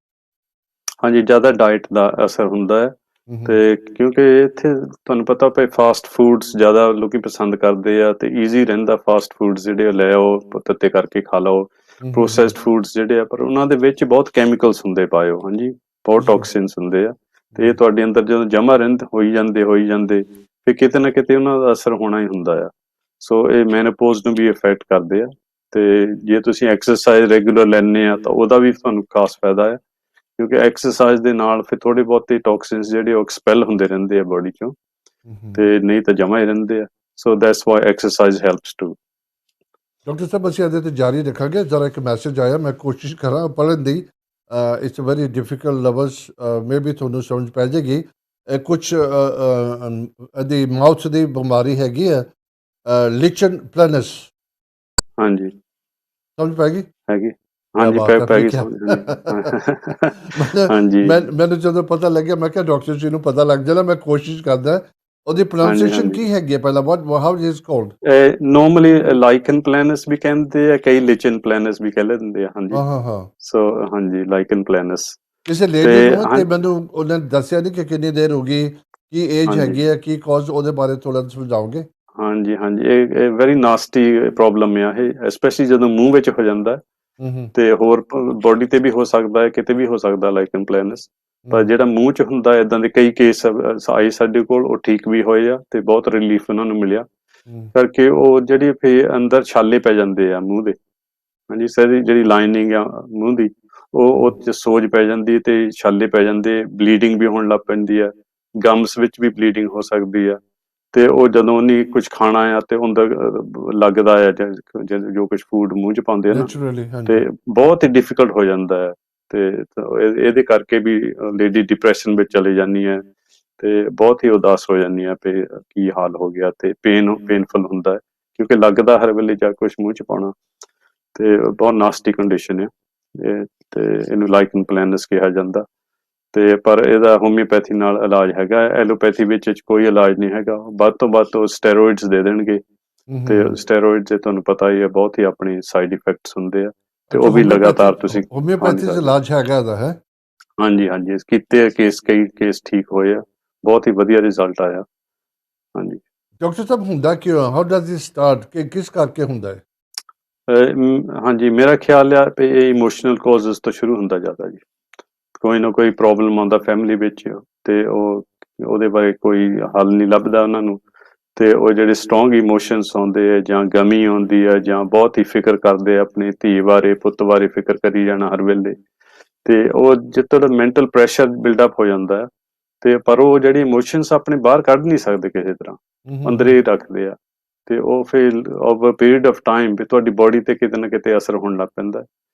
ਹਾਂਜੀ, ਜ਼ਿਆਦਾ ਡਾਈਟ ਦਾ ਅਸਰ ਹੁੰਦਾ ਹੈ। ਤੇ ਕਿਉਂਕਿ ਇੱਥੇ ਤੁਹਾਨੂੰ ਪਤਾ ਪਏ ਫਾਸਟ ਫੂਡਸ ਜ਼ਿਆਦਾ ਲੋਕੀ ਪਸੰਦ ਕਰਦੇ ਆ, ਤੇ ਈਜ਼ੀ ਰਹਿੰਦਾ ਫਾਸਟ ਫੂਡਸ ਜਿਹੜੇ ਲੈ ਆਓ, ਤੱਤੇ ਕਰਕੇ ਖਾ ਲਓ। ਪ੍ਰੋਸੈਸਡ ਫੂਡਸ ਜਿਹੜੇ ਆ, ਪਰ ਉਹਨਾਂ ਦੇ ਵਿੱਚ ਬਹੁਤ ਕੈਮੀਕਲਸ ਹੁੰਦੇ ਪਾਏ ਹੋ। ਹਾਂਜੀ, ਬਹੁਤ ਟੌਕਸਿਨਸ ਹੁੰਦੇ ਆ, ਤੇ ਇਹ ਤੁਹਾਡੇ ਅੰਦਰ ਜਦੋਂ ਜਮ੍ਹਾਂ ਹੋਈ ਜਾਂਦੇ ਫਿਰ ਕਿਤੇ ਨਾ ਕਿਤੇ ਉਹਨਾਂ ਦਾ ਅਸਰ ਹੋਣਾ ਹੀ ਹੁੰਦਾ ਆ। ਸੋ ਇਹ ਮੈਨੋਪੌਜ਼ ਨੂੰ ਵੀ ਇਫੈਕਟ ਕਰਦੇ ਆ। ਤੇ ਜੇ ਤੁਸੀਂ ਐਕਸਰਸਾਈਜ਼ ਰੈਗੂਲਰ ਲੈਂਦੇ ਆ ਤਾਂ ਉਹਦਾ ਵੀ ਤੁਹਾਨੂੰ ਖਾਸ ਫਾਇਦਾ ਹੈ, ਕਿਉਂਕਿ ਐਕਸਰਸਾਈਜ਼ ਦੇ ਨਾਲ ਫਿਰ ਥੋੜੇ ਬਹੁਤੇ ਟੌਕਸਿਨਸ ਜਿਹੜੇ ਉਹ ਐਕਸਪੈਲ ਹੁੰਦੇ ਰਹਿੰਦੇ ਆ ਬੋਡੀ ਚੋਂ, ਤੇ ਨਹੀਂ ਤਾਂ ਜਮ੍ਹਾਂ ਹੀ ਰਹਿੰਦੇ ਆ। So that's why exercise helps too. Doctor ਸਾਹਿਬ ਅਸੀਂ ਇਹਦੇ 'ਤੇ ਜਾਰੀ ਰੱਖਾਂਗੇ। ਜ਼ਰਾ ਇੱਕ ਮੈਸੇਜ ਆਇਆ, ਮੈਂ ਕੋਸ਼ਿਸ਼ ਕਰਾਂ ਪੜ੍ਹਨ ਦੀ। ਇਟਸ ਵੈਰੀ ਡਿਫੀਕਲਟ ਲਵਰਸ, ਮੇ ਵੀ ਤੁਹਾਨੂੰ ਸਮਝ ਪੈ ਜਾਏਗੀ। ਕੁਛ ਇਹਦੀ ਮਾਊਥ ਦੀ ਬਿਮਾਰੀ ਹੈਗੀ ਹੈ, ਲਿਚਨ ਪਲੈਨਸ। ਹਾਂਜੀ ਸਮਝ ਪੈ ਗਈ? ਹੈਗੀ, ਕਿਆ ਹਾਂਜੀ ਬਾਤ ਹੈ, ਪੈ ਫਿਰ ਗਈ ਕਿਆ ਸਮਝ। ਹਾਂਜੀ ਮੈਨੂੰ ਜਦੋਂ ਪਤਾ ਲੱਗਿਆ, ਮੈਂ ਕਿਹਾ ਡਾਕਟਰ ਜੀ ਨੂੰ ਪਤਾ ਲੱਗ ਜਾਣਾ, ਮੈਂ ਕੋਸ਼ਿਸ਼ ਕਰਦਾ। ਉਹਦੀ ਹਾਂਜੀ ਪ੍ਰੋਨਾਂਸੀਏਸ਼ਨ ਹਾਂਜੀ ਕੀ ਹੈਗੀ ਹੈ ਪਹਿਲਾਂ? How is called? Normally lichen planus ਵੀ ਕਹਿੰਦੇ ਆ, ਕਈ ਲਿਚਨ ਪਲੈਨਸ ਵੀ ਕਹਿ ਲੈਂਦੇ ਆ। ਹਾਂਜੀ, ਹਾਂ ਹਾਂ ਹਾਂ। ਸੋ ਹਾਂਜੀ ਲਾਈਕਨ ਪਲੈਨਸ। ਕਿਸੇ ਤੇ ਲੇਡੀ ਨੂੰ, ਹਾਂ ਤੇ ਮੈਨੂੰ ਉਹਨੇ ਦੱਸਿਆ ਨਹੀਂ ਕਿ ਕਿੰਨੀ ਦੇਰ ਹੋ ਗਈ, ਕੀ ਏਜ ਹਾਂਜੀ ਹੈਗੀ ਹੈ, ਕੀ ਕਾਜ਼, ਉਹਦੇ ਬਾਰੇ ਥੋੜ੍ਹਾ ਸਮਝਾਓਗੇ? ਹਾਂਜੀ ਹਾਂਜੀ, ਇਹ ਵੈਰੀ ਨਾਸਟੀ ਪ੍ਰੋਬਲਮ ਆ ਇਹ, ਸਪੈਸ਼ਲੀ ਜਦੋਂ ਮੂੰਹ ਵਿੱਚ ਹੋ ਜਾਂਦਾ, ਤੇ ਹੋਰ ਬੋਡੀ ਤੇ ਵੀ ਹੋ ਸਕਦਾ ਹੈ, ਕਿਤੇ ਵੀ ਹੋ ਸਕਦਾ ਲਾਈਕਨ ਪਲੈਨਸ। ਪਰ ਜਿਹੜਾ ਮੂੰਹ 'ਚ ਹੁੰਦਾ, ਇਦਾਂ ਦੇ ਕਈ ਕੇਸ ਆਏ ਸਾਡੇ ਕੋਲ, ਉਹ ਠੀਕ ਵੀ ਹੋਏ ਆ, ਤੇ ਬਹੁਤ ਰਿਲੀਫ ਉਹਨਾਂ ਨੂੰ ਮਿਲਿਆ। ਕਰਕੇ ਉਹ ਜਿਹੜੀ ਫਿਰ ਅੰਦਰ ਛਾਲੇ ਪੈ ਜਾਂਦੇ ਆ ਮੂੰਹ ਦੇ। ਹਾਂਜੀ, ਸਾਰੀ ਜਿਹੜੀ ਲਾਈਨਿੰਗ ਆ ਮੂੰਹ ਦੀ, ਉਹ 'ਚ ਸੋਜ ਪੈ ਜਾਂਦੀ, ਤੇ ਛਾਲੇ ਪੈ ਜਾਂਦੇ, ਬਲੀਡਿੰਗ ਵੀ ਹੋਣ ਲੱਗ ਪੈਂਦੀ ਆ, ਗਮਸ ਵਿੱਚ ਵੀ ਬਲੀਡਿੰਗ ਹੋ ਸਕਦੀ ਆ। ਤੇ ਉਹ ਜਦੋਂ ਨਹੀਂ ਕੁਝ ਖਾਣਾ ਆ, ਤੇ ਅੰਦਰ ਲੱਗਦਾ ਆ ਜੋ ਕੁਝ ਫੂਡ ਮੂੰਹ 'ਚ ਪਾਉਂਦੇ ਆ ਨਾ, ਨੈਚੁਰਲੀ ਤੇ ਹਾਂਜੀ। ਬਹੁਤ ਹੀ ਡਿਫਿਕਲਟ ਹੋ ਜਾਂਦਾ ਹੈ। ਤੇ ਇਹਦੇ ਕਰਕੇ ਵੀ ਲੇਡੀ ਡਿਪਰੈਸ਼ਨ ਵਿੱਚ ਚਲੇ ਜਾਂਦੀ ਹੈ, ਤੇ ਬਹੁਤ ਹੀ ਉਦਾਸ ਹੋ ਜਾਂਦੀ ਆ ਵੀ ਕੀ ਹਾਲ ਹੋ ਗਿਆ, ਤੇ ਪੇਨਫੁਲ ਹੁੰਦਾ ਹੈ, ਕਿਉਂਕਿ ਲੱਗਦਾ ਹਰ ਵੇਲੇ ਜਾ ਕੁਛ ਮੂੰਹ 'ਚ ਪਾਉਣਾ। ਤੇ ਬਹੁਤ ਨਾਸਟੀ ਕੰਡੀਸ਼ਨ ਹੈ ਇਹ, ਤੇ ਇਹਨੂੰ ਲਾਈਕਨ ਪਲੈਨਸ ਕਿਹਾ ਜਾਂਦਾ। ਤੇ ਪਰ ਇਹਦਾ ਹੋਮਿਓਪੈਥੀ ਨਾਲ ਇਲਾਜ ਹੈਗਾ, ਐਲੋਪੈਥੀ ਵਿੱਚ ਕੋਈ ਇਲਾਜ ਨਹੀਂ ਹੈਗਾ। ਵੱਧ ਤੋਂ ਵੱਧ ਉਹ ਸਟੈਰੋਇਡਸ ਦੇ ਦੇਣਗੇ, ਤੇ ਸਟੈਰੋਇਡ ਦੇ ਤੁਹਾਨੂੰ ਪਤਾ ਹੀ ਹੈ ਬਹੁਤ ਹੀ ਆਪਣੇ ਸਾਈਡ ਇਫੈਕਟਸ ਹੁੰਦੇ ਆ ਤੇ ਅੱਛਾ ਉਹ ਵੀ ਲਗਾਤਾਰ ਤੁਸੀਂ ਹਾਂਜੀ ਹੋਮਿਓਪੈਥੀ ਚ ਇਲਾਜ ਹੈਗਾ ਇਹਦਾ ਹੈ? ਹਾਂਜੀ ਹਾਂਜੀ ਇਸ ਕੀਤੇ ਆ ਕੇਸ, ਕਈ ਕੇਸ ਠੀਕ ਹੋਏ ਆ, ਬਹੁਤ ਹੀ ਵਧੀਆ ਰਿਜ਼ਲਟ ਆਇਆ। ਹਾਂਜੀ ਡਾਕਟਰ ਸਾਹਿਬ ਹੁੰਦਾ ਕਿਉਂ? How does it start? ਕਿ ਕਿਸ ਕਰਕੇ ਹੁੰਦਾ ਹੈ? ਹਾਂਜੀ ਮੇਰਾ ਖਿਆਲ ਆ ਵੀ ਇਹ ਇਮੋਸ਼ਨਲ ਕਾਜ਼ਸ ਤੋਂ ਸ਼ੁਰੂ ਹੁੰਦਾ ਜ਼ਿਆਦਾ ਜੀ। ਕੋਈ ਨਾ ਕੋਈ ਪ੍ਰੋਬਲਮ ਆਉਂਦਾ ਫੈਮਿਲੀ ਵਿੱਚ ਤੇ ਉਹਦੇ ਬਾਰੇ ਕੋਈ ਹੱਲ ਨਹੀਂ ਲੱਭਦਾ ਉਹਨਾਂ ਨੂੰ, ਤੇ ਉਹ ਜਿਹੜੇ ਸਟਰੋਂਗ ਇਮੋਸ਼ਨਸ ਆਉਂਦੇ ਆ ਜਾਂ ਗਮੀ ਆਉਂਦੀ ਆ ਜਾਂ ਬਹੁਤ ਹੀ ਫਿਕਰ ਕਰਦੇ ਆ ਆਪਣੀ ਧੀ ਬਾਰੇ ਪੁੱਤ ਬਾਰੇ ਫਿਕਰ ਕਰੀ ਜਾਣਾ ਹਰ ਵੇਲੇ, ਤੇ ਉਹ ਜਿੱਦੋਂ ਮੈਂਟਲ ਪ੍ਰੈਸ਼ਰ ਬਿਲਡਅਪ ਹੋ ਜਾਂਦਾ ਹੈ ਤੇ ਪਰ ਉਹ ਜਿਹੜੇ ਇਮੋਸ਼ਨਸ ਆਪਣੇ ਬਾਹਰ ਕੱਢ ਨਹੀਂ ਸਕਦੇ ਕਿਸੇ ਤਰ੍ਹਾਂ, ਅੰਦਰ ਹੀ ਰੱਖਦੇ ਆ ਤੇ ਉਹ ਫਿਰ ਓਵਰ ਪੀਰੀਅਡ ਆਫ ਟਾਈਮ ਵੀ ਤੁਹਾਡੀ ਬੋਡੀ ਤੇ ਕਿਤੇ ਨਾ ਕਿਤੇ ਅਸਰ ਹੋਣ ਲੱਗ ਪੈਂਦਾ।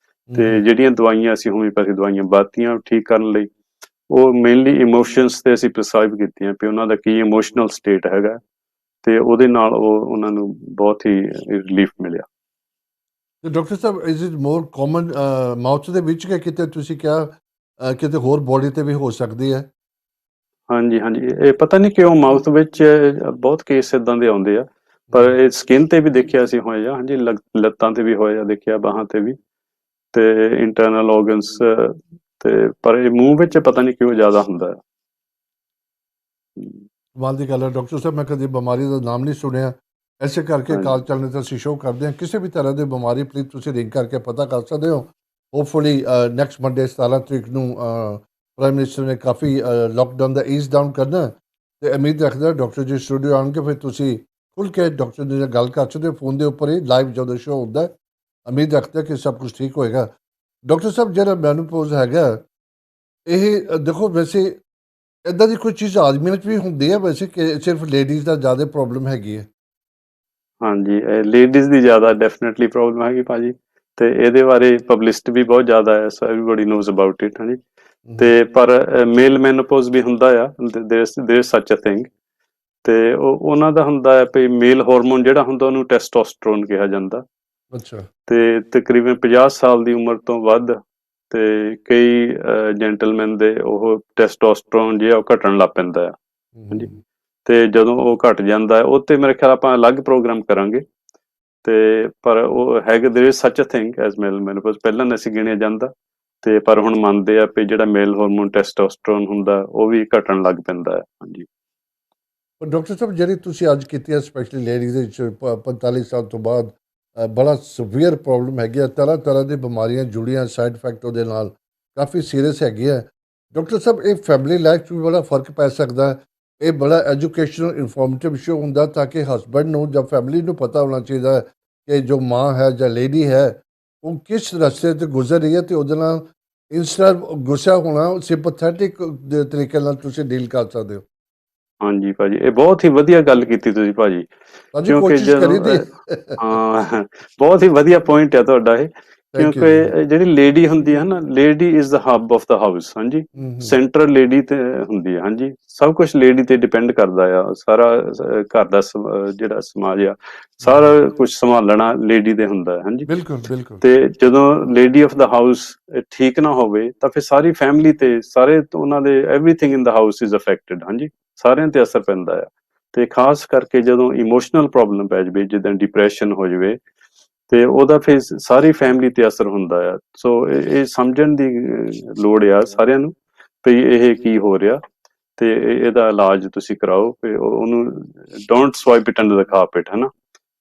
ਤੇ ਜਿਹੜੀਆਂ ਦਵਾਈਆਂ ਅਸੀਂ ਹੋਮਿਓਪੈਥੀ ਦਵਾਈਆਂ ਬਾਤੀਆਂ ਠੀਕ ਕਰਨ ਲਈ ਉਹ ਮੇਨਲੀ ਇਮੋਸ਼ਨਸ ਤੇ ਅਸੀਂ ਪ੍ਰਿਸਕ੍ਰਾਈਬ ਕੀਤੀਆਂ ਵੀ ਉਹਨਾਂ ਦਾ ਕੀ ਇਮੋਸ਼ਨਲ ਸਟੇਟ ਹੈਗਾ ਤੇ ਉਹਦੇ ਨਾਲ ਉਹਨਾਂ ਨੂੰ ਬਹੁਤ ਹੀ ਰਿਲੀਫ ਮਿਲਿਆ। ਤੇ doctor Sahib is it more common mouth ਦੇ ਵਿੱਚ ਕਿ ਕਿਤੇ ਤੁਸੀਂ ਕਿਹਾ ਕਿਤੇ ਹੋਰ ਬੋਡੀ ਤੇ ਵੀ ਹੋ ਸਕਦੀ ਹੈ? ਹਾਂਜੀ ਹਾਂਜੀ ਇਹ ਪਤਾ ਨਹੀਂ ਕਿਉਂ ਮਾਊਥ ਵਿੱਚ ਬਹੁਤ ਕੇਸ ਇਦਾਂ ਦੇ ਆਉਂਦੇ ਆ, ਪਰ ਇਹ ਸਕਿਨ ਤੇ ਵੀ ਦੇਖਿਆ ਅਸੀਂ ਹੋਏ ਆ, ਹਾਂਜੀ ਲੱਤਾਂ ਤੇ ਵੀ ਹੋਏ ਆ ਦੇਖਿਆ, ਬਾਹਾਂ ਤੇ ਵੀ, ਤੇ ਇੰਟਰਨਲ ਆਰਗਨਸ ਤੇ ਪਰ ਇਹ ਮੂੰਹ ਵਿੱਚ ਪਤਾ ਨਹੀਂ ਕਿਉਂ ਜ਼ਿਆਦਾ ਹੁੰਦਾ ਹੈ। ਕਮਾਲ ਦੀ ਗੱਲ ਹੈ ਡਾਕਟਰ ਸਾਹਿਬ, ਮੈਂ ਕਦੀ ਬਿਮਾਰੀ ਦਾ ਨਾਮ ਨਹੀਂ ਸੁਣਿਆ, ਐਸੇ ਕਰਕੇ ਕਾਲ ਚੱਲਣੇ ਤਾਂ ਅਸੀਂ ਸ਼ੋਅ ਕਰਦੇ ਹਾਂ। ਕਿਸੇ ਵੀ ਤਰ੍ਹਾਂ ਦੀ ਬਿਮਾਰੀ ਪਲੀਜ਼ ਤੁਸੀਂ ਲਿੰਕ ਕਰਕੇ ਪਤਾ ਕਰ ਸਕਦੇ ਹੋ। ਹੋਪਫੁਲੀ ਨੈਕਸਟ ਮੰਡੇ 17 ਤਰੀਕ ਨੂੰ ਪ੍ਰਾਈਮ ਮਿਨਿਸਟਰ ਨੇ ਕਾਫੀ ਲੋਕਡਾਊਨ ਦਾ ਈਜ਼ ਡਾਊਨ ਕਰਨਾ, ਤੇ ਉਮੀਦ ਰੱਖਦਾ ਡਾਕਟਰ ਜੀ ਸਟੂਡੀਓ ਆਉਣਗੇ, ਫਿਰ ਤੁਸੀਂ ਖੁੱਲ੍ਹ ਕੇ ਡਾਕਟਰ ਜੀ ਨਾਲ ਗੱਲ ਕਰ ਸਕਦੇ ਹੋ ਫੋਨ ਦੇ ਉੱਪਰ ਹੀ ਲਾਈਵ ਜਦੋਂ ਸ਼ੋਅ ਹੁੰਦਾ। ਉਮੀਦ ਰੱਖਦਾ ਕਿ ਸਭ ਕੁਝ ਠੀਕ ਹੋਏਗਾ। ਡਾਕਟਰ ਸਾਹਿਬ ਜਿਹੜਾ ਮੈਨੂਪੌਜ਼ ਹੈਗਾ ਇਹ ਦੇਖੋ ਵੈਸੇ ਇੱਦਾਂ ਦੀ ਕੋਈ ਚੀਜ਼ ਆਦਮੀਆਂ 'ਚ ਵੀ ਹੁੰਦੀ ਹੈ ਵੈਸੇ ਕਿ ਸਿਰਫ ਲੇਡੀਜ਼ ਦਾ ਜ਼ਿਆਦਾ ਪ੍ਰੋਬਲਮ ਹੈਗੀ ਹੈ? ਹਾਂਜੀ ਲੇਡੀਜ਼ ਦੀ ਜ਼ਿਆਦਾ ਡੈਫੀਨੇਟਲੀ ਪ੍ਰੋਬਲਮ ਹੈਗੀ ਭਾਜੀ, ਤੇ ਇਹਦੇ ਬਾਰੇ ਪਬਲਿਸਟ ਵੀ ਬਹੁਤ ਜ਼ਿਆਦਾ ਹੈ, ਸੋ ਐਵਰੀਬਾਡੀ ਨੋਜ਼ ਅਬਾਊਟ ਇਟ, ਹਾਂਜੀ। ਤੇ ਪਰ ਮੇਲ ਮੈਨੋਪੌਜ਼ ਵੀ ਹੁੰਦਾ ਆ, ਦੇਰ ਸੱਚ ਅ ਥਿੰਗ, ਤੇ ਉਹਨਾਂ ਦਾ ਹੁੰਦਾ ਹੈ ਵੀ ਮੇਲ ਹਾਰਮੋਨ ਜਿਹੜਾ ਹੁੰਦਾ ਉਹਨੂੰ ਟੈਸਟੋਸਟਰੋਨ ਕਿਹਾ ਜਾਂਦਾ, ਅੱਛਾ। ਤੇ ਤਕਰੀਬਨ 50 ਸਾਲ ਦੀ ਉਮਰ ਤੋਂ ਵੱਧ ਤੇ ਕਈ ਜੈਂਟਲਮੈਨ ਦੇ ਉਹ ਟੈਸਟੋਸਟਰੋਨ ਜਿਹੜਾ ਉਹ ਘਟਣ ਲੱਗ ਪੈਂਦਾ ਆ, ਹਾਂਜੀ। ਤੇ ਜਦੋਂ ਉਹ ਘਟ ਜਾਂਦਾ ਹੈ ਉਹ ਤੇ ਮੇਰੇ ਖਿਆਲ ਆਪਾਂ ਅਲੱਗ ਪ੍ਰੋਗਰਾਮ ਕਰਾਂਗੇ, ਤੇ ਪਰ ਉਹ ਹੈਗੇ ਦੇਰ ਇਜ਼ ਸੱਚ ਅ ਥਿੰਗ ਐਜ਼ ਮੇਲ ਮੈਨੋਪੌਜ਼, ਪਹਿਲਾਂ ਨਹੀਂ ਸੀ ਗਿਣਿਆ ਜਾਂਦਾ, ਤੇ ਪਰ ਹੁਣ ਮੰਨਦੇ ਆ ਵੀ ਜਿਹੜਾ ਮੇਲ ਹਾਰਮੋਨ ਟੈਸਟੋਸਟਰੋਨ ਹੁੰਦਾ ਉਹ ਵੀ ਘਟਣ ਲੱਗ ਪੈਂਦਾ ਹੈ, ਹਾਂਜੀ। ਪਰ ਡਾਕਟਰ ਸਾਹਿਬ ਜਿਹੜੀ ਤੁਸੀਂ ਅੱਜ ਕੀਤੀ ਹੈ ਸਪੈਸ਼ਲੀ ਲੇਡੀਜ਼ ਦੇ ਵਿੱਚ 45 ਸਾਲ ਤੋਂ ਬਾਅਦ ਬੜਾ ਸੀਵੀਅਰ ਪ੍ਰੋਬਲਮ ਹੈਗੀ ਆ, ਤਰ੍ਹਾਂ ਤਰ੍ਹਾਂ ਦੀ ਬਿਮਾਰੀਆਂ ਜੁੜੀਆਂ, ਸਾਈਡ ਇਫੈਕਟ ਉਹਦੇ ਨਾਲ ਕਾਫੀ ਸੀਰੀਅਸ ਹੈਗੀ ਹੈ। ਡਾਕਟਰ ਸਾਹਿਬ ਇਹ ਫੈਮਿਲੀ ਲਾਈਫ 'ਚ ਵੀ ਬੜਾ ਫਰਕ ਪੈ ਸਕਦਾ ਹੈ, ਇਹ ਬੜਾ ਐਜੂਕੇਸ਼ਨਲ ਇਨਫੋਰਮੇਟਿਵ ਸ਼ੋ ਹੁੰਦਾ ਤਾਂ ਕਿ ਹਸਬੈਂਡ ਨੂੰ ਜਾਂ ਫੈਮਿਲੀ ਨੂੰ ਪਤਾ ਹੋਣਾ ਚਾਹੀਦਾ ਹੈ ਕਿ ਜੋ ਮਾਂ ਹੈ ਜਾਂ ਲੇਡੀ ਹੈ ਉਹ ਕਿਸ ਰਸਤੇ ਤੇ ਗੁਜ਼ਰ ਰਹੀ ਹੈ, ਤੇ ਉਹਦੇ ਨਾਲ ਇੰਸਟੈਂਟ ਗੁੱਸਾ ਹੋਣਾ ਸਿੰਪੈਥੈਟਿਕ ਦੇ ਤਰੀਕੇ ਨਾਲ ਤੁਸੀਂ ਡੀਲ ਕਰ ਸਕਦੇ ਹੋ। ਹਾਂਜੀ ਭਾਜੀ ਇਹ ਬਹੁਤ ਹੀ ਵਧੀਆ ਗੱਲ ਕੀਤੀ ਤੁਸੀਂ ਭਾਜੀ, ਭਾਜੀ ਕਿਉਂਕਿ ਕੋਸ਼ਿਸ਼ ਕਰੀ ਜਦੋਂ ਦੀ। ਹਾਂ ਬਹੁਤ ਹੀ ਵਧੀਆ ਪੁਆਇੰਟ ਹੈ ਤੁਹਾਡਾ ਇਹ, ਥੈਂਕ ਯੂ ਕਿਉਂਕਿ ਜੀ। ਜਿਹੜੀ ਲੇਡੀ ਹੁੰਦੀ ਹੈ ਨਾ, lady is the hub of the house, ਹਾਂਜੀ। ਸੈਂਟਰਲ ਲੇਡੀ ਤੇ ਹੁੰਦੀ ਹੈ, ਹਾਂਜੀ। ਸਭ ਕੁਝ ਲੇਡੀ ਤੇ ਡਿਪੈਂਡ ਕਰਦਾ ਆ, ਸਾਰਾ ਘਰ ਦਾ ਜਿਹੜਾ ਸਮਾਜ ਆ ਸਾਰਾ ਕੁਝ ਸੰਭਾਲਣਾ ਲੇਡੀ ਤੇ ਹੁੰਦਾ ਹੈ, ਹਾਂਜੀ। ਬਿਲਕੁਲ ਬਿਲਕੁਲ। ਤੇ ਜਦੋਂ ਲੇਡੀ ਆਫ ਦਾ ਹਾਊਸ ਠੀਕ ਨਾ ਹੋਵੇ ਤਾਂ ਫਿਰ ਸਾਰੀ ਫੈਮਿਲੀ ਤੇ ਸਾਰੇ ਉਹਨਾਂ ਦੇ everything in the house is affected, ਹਾਂਜੀ। ਸਾਰਿਆਂ ਤੇ ਅਸਰ ਪੈਂਦਾ ਆ, ਤੇ ਖਾਸ ਕਰਕੇ ਜਦੋਂ ਇਮੋਸ਼ਨਲ ਪ੍ਰੋਬਲਮ ਪੈ ਜਾਵੇ, ਜਿੱਦਾਂ ਡਿਪਰੈਸ਼ਨ ਹੋ ਜਾਵੇ, ਤੇ ਉਹਦਾ ਫਿਰ ਸਾਰੀ ਫੈਮਿਲੀ ਤੇ ਅਸਰ ਹੁੰਦਾ ਆ। ਸੋ ਇਹ ਸਮਝਣ ਦੀ ਲੋੜ ਆ ਸਾਰਿਆਂ ਨੂੰ ਵੀ ਇਹ ਕੀ ਹੋ ਰਿਹਾ, ਤੇ ਇਹਦਾ ਇਲਾਜ ਤੁਸੀਂ ਕਰਾਓ, ਤੇ ਉਹਨੂੰ don't swipe it under the carpet, ਹੈ ਨਾ,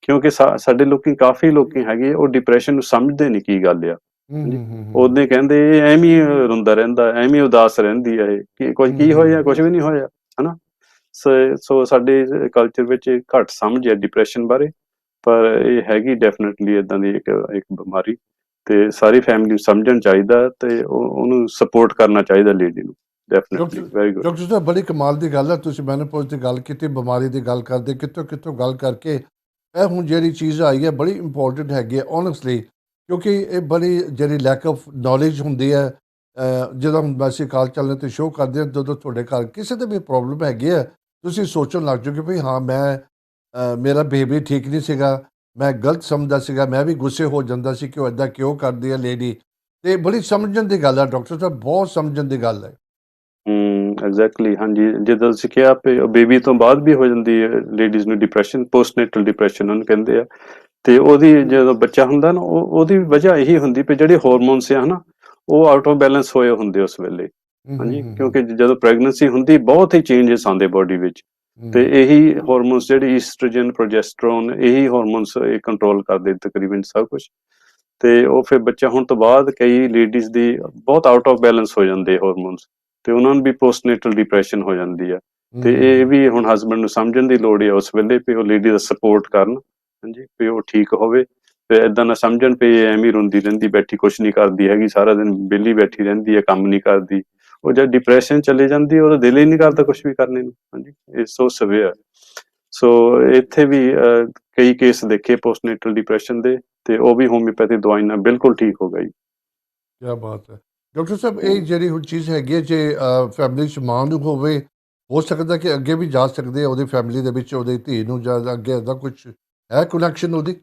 ਕਿਉਂਕਿ ਸਾਡੇ ਲੋਕੀ ਕਾਫੀ ਲੋਕੀ ਹੈਗੇ ਉਹ ਡਿਪਰੈਸ਼ਨ ਨੂੰ ਸਮਝਦੇ ਨਹੀਂ ਕੀ ਗੱਲ ਆ, ਹਾਂਜੀ। ਉਹਦੇ ਕਹਿੰਦੇ ਇਹ ਐਵੇਂ ਹੀ ਰੋਂਦਾ ਰਹਿੰਦਾ, ਐਵੇਂ ਉਦਾਸ ਰਹਿੰਦੀ ਆ, ਇਹ ਕੁਝ ਕੀ ਹੋਇਆ, ਕੁਝ ਵੀ ਨਹੀਂ ਹੋਇਆ, ਹਨਾ। ਸੋ ਸਾਡੇ ਕਲਚਰ ਵਿੱਚ ਘੱਟ ਸਮਝ ਹੈ ਡਿਪਰੈਸ਼ਨ ਬਾਰੇ, ਪਰ ਇਹ ਹੈਗੀ ਡੈਫੀਨੇਟਲੀ ਇਦਾਂ ਦੀ ਇੱਕ ਬਿਮਾਰੀ, ਤੇ ਸਾਰੀ ਫੈਮਿਲੀ ਨੂੰ ਸਮਝਣ ਚਾਹੀਦਾ, ਤੇ ਉਹਨੂੰ ਸਪੋਰਟ ਕਰਨਾ ਚਾਹੀਦਾ ਲੇਡੀ ਨੂੰ, ਡੈਫੀਨੇਟਲੀ। ਵੈਰੀ ਗੁੱਡ ਡਾਕਟਰ ਸਾਹਿਬ ਬੜੀ ਕਮਾਲ ਦੀ ਗੱਲ ਹੈ, ਤੁਸੀਂ ਮੈਨੋਪੌਜ਼ ਦੀ ਗੱਲ ਕੀਤੀ, ਬਿਮਾਰੀ ਦੀ ਗੱਲ ਕਰਦੇ, ਕਿੱਥੋਂ ਕਿੱਥੋਂ ਗੱਲ ਕਰਕੇ ਇਹ ਹੁਣ ਜਿਹੜੀ ਚੀਜ਼ ਆਈ ਹੈ ਬੜੀ ਇੰਪੋਰਟੈਂਟ ਹੈਗੀ ਹੈ ਓਨੈਸਟਲੀ, ਕਿਉਂਕਿ ਇਹ ਬੜੀ ਜਿਹੜੀ ਲੈਕ ਆਫ ਨੌਲੇਜ ਹੁੰਦੀ ਹੈ। ਜਦੋਂ ਹੁਣ ਅਸੀਂ ਕਾਲ ਚੱਲਣੇ 'ਤੇ ਸ਼ੋਅ ਕਰਦੇ ਹਾਂ, ਜਦੋਂ ਤੁਹਾਡੇ ਘਰ ਕਿਸੇ ਦੇ ਵੀ ਪ੍ਰੋਬਲਮ ਹੈਗੀ ਹੈ, ਤੁਸੀਂ ਸੋਚਣ ਲੱਗ ਜਾਓਗੇ ਵੀ ਹਾਂ ਮੈਂ ਮੇਰਾ ਬਿਹੇਵੀਅਰ ਠੀਕ ਨਹੀਂ ਸੀਗਾ, ਮੈਂ ਗਲਤ ਸਮਝਦਾ ਸੀਗਾ, ਮੈਂ ਵੀ ਗੁੱਸੇ ਹੋ ਜਾਂਦਾ ਸੀ ਕਿ ਉਹ ਇੱਦਾਂ ਕਿਉਂ ਕਰਦੀ ਹੈ ਲੇਡੀ, ਤੇ ਬੜੀ ਸਮਝਣ ਦੀ ਗੱਲ ਹੈ ਡਾਕਟਰ ਸਾਹਿਬ, ਬਹੁਤ ਸਮਝਣ ਦੀ ਗੱਲ ਹੈ। ਐਗਜ਼ੈਕਟਲੀ ਹਾਂਜੀ, ਜਿੱਦਾਂ ਤੁਸੀਂ ਕਿਹਾ ਬੇਬੀ ਤੋਂ ਬਾਅਦ ਵੀ ਹੋ ਜਾਂਦੀ ਹੈ ਲੇਡੀਜ਼ ਨੂੰ ਡਿਪਰੈਸ਼ਨ, ਪੋਸਟਨੇਟਲ ਡਿਪਰੈਸ਼ਨ ਉਹਨੂੰ ਕਹਿੰਦੇ ਆ। ਤੇ ਉਹਦੀ ਜਦੋਂ ਬੱਚਾ ਹੁੰਦਾ ਨਾ ਉਹਦੀ ਵਜ੍ਹਾ ਇਹੀ ਹੁੰਦੀ ਵੀ ਜਿਹੜੇ ਹਾਰਮੋਨਸ ਆ ਹਨਾ, ਉਹ ਆਊਟ ਆਫ ਬੈਲੈਂਸ ਹੋਏ ਹੁੰਦੇ ਉਸ ਵੇਲੇ। ਹਾਂਜੀ, ਕਿਉਂਕਿ ਜਦੋਂ ਪ੍ਰੈਗਨੈਂਸੀ ਹੁੰਦੀ ਬਹੁਤ ਹੀ ਚੇਂਜਸ ਆਉਂਦੇ ਬੋਡੀ ਵਿੱਚ, ਤੇ ਇਹੀ ਹਾਰਮੋਨਸ ਜਿਹੜੇ ਈਸਟ੍ਰੋਜਨ, ਪ੍ਰੋਜੈਸਟਰੋਨ, ਇਹੀ ਹਾਰਮੋਨਸ ਇਹ ਕੰਟਰੋਲ ਕਰਦੇ ਤਕਰੀਬਨ ਸਭ ਕੁਝ। ਤੇ ਉਹ ਫਿਰ ਬੱਚਾ ਹੋਣ ਤੋਂ ਬਾਅਦ ਕਈ ਲੇਡੀਜ਼ ਦੀ ਬਹੁਤ ਆਊਟ ਆਫ ਬੈਲੈਂਸ ਹੋ ਜਾਂਦੇ ਹਾਰਮੋਨਸ, ਤੇ ਉਹਨਾਂ ਨੂੰ ਵੀ ਪੋਸਟਨੇਟਲ ਡਿਪਰੈਸ਼ਨ ਹੋ ਜਾਂਦੀ ਆ। ਤੇ ਇਹ ਵੀ ਹੁਣ ਹਸਬੈਂਡ ਨੂੰ ਸਮਝਣ ਦੀ ਲੋੜ ਹੈ ਉਸ ਵੇਲੇ ਵੀ ਉਹ ਲੇਡੀ ਦਾ ਸਪੋਰਟ ਕਰਨ, ਹਾਂਜੀ, ਵੀ ਉਹ ਠੀਕ ਹੋਵੇ। ਤੇ ਏਦਾਂ ਨਾ ਸਮਝਣ ਵੀ ਐਵੇਂ ਹੀ ਰੋਂਦੀ ਰਹਿੰਦੀ ਬੈਠੀ, ਕੁਛ ਨਹੀਂ ਕਰਦੀ ਹੈਗੀ, ਸਾਰਾ ਦਿਨ ਵਿਹਲੀ ਬੈਠੀ ਰਹਿੰਦੀ ਹੈ, ਕੰਮ ਨਹੀਂ ਕਰਦੀ। ਉਹ ਜਦ ਡਿਪਰੈਸ਼ਨ ਚਲੇ ਜਾਂਦੀ ਉਹਦਾ ਦਿਲ ਹੀ ਨਹੀਂ ਕਰਦਾ ਕੁਛ ਵੀ ਕਰਨੇ ਨੂੰ। ਹਾਂਜੀ, ਇਹ ਸੋ ਸਵੇਅਰ। ਸੋ ਇੱਥੇ ਵੀ ਕਈ ਕੇਸ ਦੇਖੇ ਪੋਸਟਨੇਟਲ ਡਿਪਰੈਸ਼ਨ ਦੇ, ਤੇ ਉਹ ਵੀ ਹੋਮਿਓਪੈਥੀ ਦਵਾਈ ਨਾਲ ਬਿਲਕੁਲ ਠੀਕ ਹੋ ਗਈ। ਕੀ ਬਾਤ ਹੈ ਡਾਕਟਰ ਸਾਹਿਬ, ਇਹ ਜਿਹੜੀ ਹੁਣ ਚੀਜ਼ ਹੈਗੀ ਹੈ, ਜੇ ਫੈਮਿਲੀ 'ਚ ਮਾਂ ਨੂੰ ਹੋਵੇ, ਹੋ ਸਕਦਾ ਕਿ ਅੱਗੇ ਵੀ ਜਾ ਸਕਦੇ ਆ ਉਹਦੀ ਫੈਮਿਲੀ ਦੇ ਵਿੱਚ, ਉਹਦੀ ਧੀ ਨੂੰ ਜਾਂ ਅੱਗੇ ਇੱਦਾਂ ਕੁਛ ਹੈ ਕਨੈਕਸ਼ਨ ਉਹਦੀ?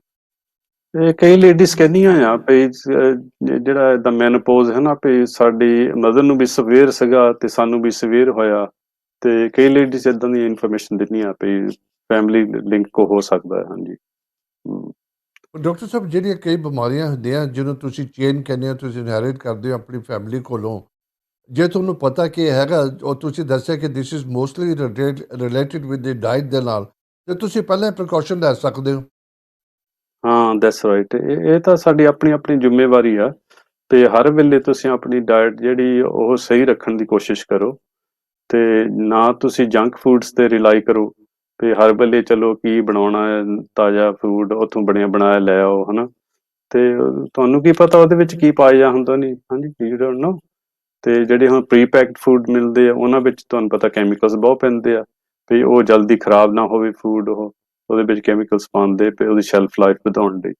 ਇਹ ਕਈ ਲੇਡੀਜ਼ ਕਹਿੰਦੀਆਂ ਆ ਵੀ ਜਿਹੜਾ ਏਦਾਂ ਮੈਨੋਪੌਜ਼ ਹੈ ਨਾ, ਵੀ ਸਾਡੀ ਮਦਰ ਨੂੰ ਵੀ ਸਵੇਰ ਸੀਗਾ ਤੇ ਸਾਨੂੰ ਵੀ ਸਵੇਰ ਹੋਇਆ। ਤੇ ਕਈ ਲੇਡੀਜ਼ ਏਦਾਂ ਦੀ ਇਨਫੋਰਮੇਸ਼ਨ ਦਿੰਦੀਆਂ ਵੀ ਫੈਮਿਲੀ ਲਿੰਕ ਹੋ ਸਕਦਾ ਹੈ। ਹਾਂਜੀ। ਡਾਕਟਰ ਸਾਹਿਬ, ਜਿਹੜੀਆਂ ਕਈ ਬਿਮਾਰੀਆਂ ਹੁੰਦੀਆਂ ਜਿਹਨੂੰ ਤੁਸੀਂ ਚੇਨ ਕਹਿੰਦੇ ਹੋ, ਤੁਸੀਂ ਇਨਹੈਰਿਟ ਕਰਦੇ ਹੋ ਆਪਣੀ ਫੈਮਿਲੀ ਕੋਲੋਂ, ਜੇ ਤੁਹਾਨੂੰ ਪਤਾ ਕਿ ਇਹ ਹੈਗਾ, ਔਰ ਤੁਸੀਂ ਦੱਸਿਆ ਕਿ this is mostly related with the diet ਦੇ ਨਾਲ, ਤੇ ਤੁਸੀਂ ਪਹਿਲਾਂ ਪ੍ਰੀਕਾਸ਼ਨ ਲੈ ਸਕਦੇ ਹੋ। ਹਾਂ, ਦੈਟਸ ਰਾਈਟ। ਇਹ ਤਾਂ ਸਾਡੀ ਆਪਣੀ ਆਪਣੀ ਜ਼ਿੰਮੇਵਾਰੀ ਆ, ਤੇ ਹਰ ਵੇਲੇ ਤੁਸੀਂ ਆਪਣੀ ਡਾਇਟ ਜਿਹੜੀ ਉਹ ਸਹੀ ਰੱਖਣ ਦੀ ਕੋਸ਼ਿਸ਼ ਕਰੋ, ਤੇ ਨਾ ਤੁਸੀਂ ਜੰਕ ਫੂਡਸ ਤੇ ਰਿਲਾਈ ਕਰੋ ਤੇ ਹਰ ਵੇਲੇ ਚਲੋ ਕੀ ਬਣਾਉਣਾ ਹੈ, ਤਾਜ਼ਾ ਫੂਡ ਉੱਥੋਂ ਬਣਿਆ ਬਣਾਇਆ ਲੈ ਆਓ, ਹਨਾ। ਤੇ ਤੁਹਾਨੂੰ ਕੀ ਪਤਾ ਉਹਦੇ ਵਿੱਚ ਕੀ ਪਾਇਆ ਹੁੰਦਾ ਨਹੀਂ। ਹਾਂਜੀ, ਯੂ ਡੋਨਟ ਨੋ। ਤੇ ਜਿਹੜੇ ਹੁਣ ਪ੍ਰੀ ਪੈਕਡ ਫੂਡ ਮਿਲਦੇ ਆ ਉਹਨਾਂ ਵਿੱਚ ਤੁਹਾਨੂੰ ਪਤਾ ਕੈਮੀਕਲਸ ਬਹੁਤ ਪੈਂਦੇ ਆ, ਵੀ ਉਹ ਜਲਦੀ ਖਰਾਬ ਨਾ ਹੋਵੇ ਫੂਡ, ਉਹ ਉਹਦੇ ਵਿੱਚ ਕੈਮੀਕਲਸ ਪਾਉਂਦੇ ਪਏ ਉਹਦੀ ਸ਼ੈਲਫ ਲਾਈਫ ਵਧਾਉਣ ਲਈ।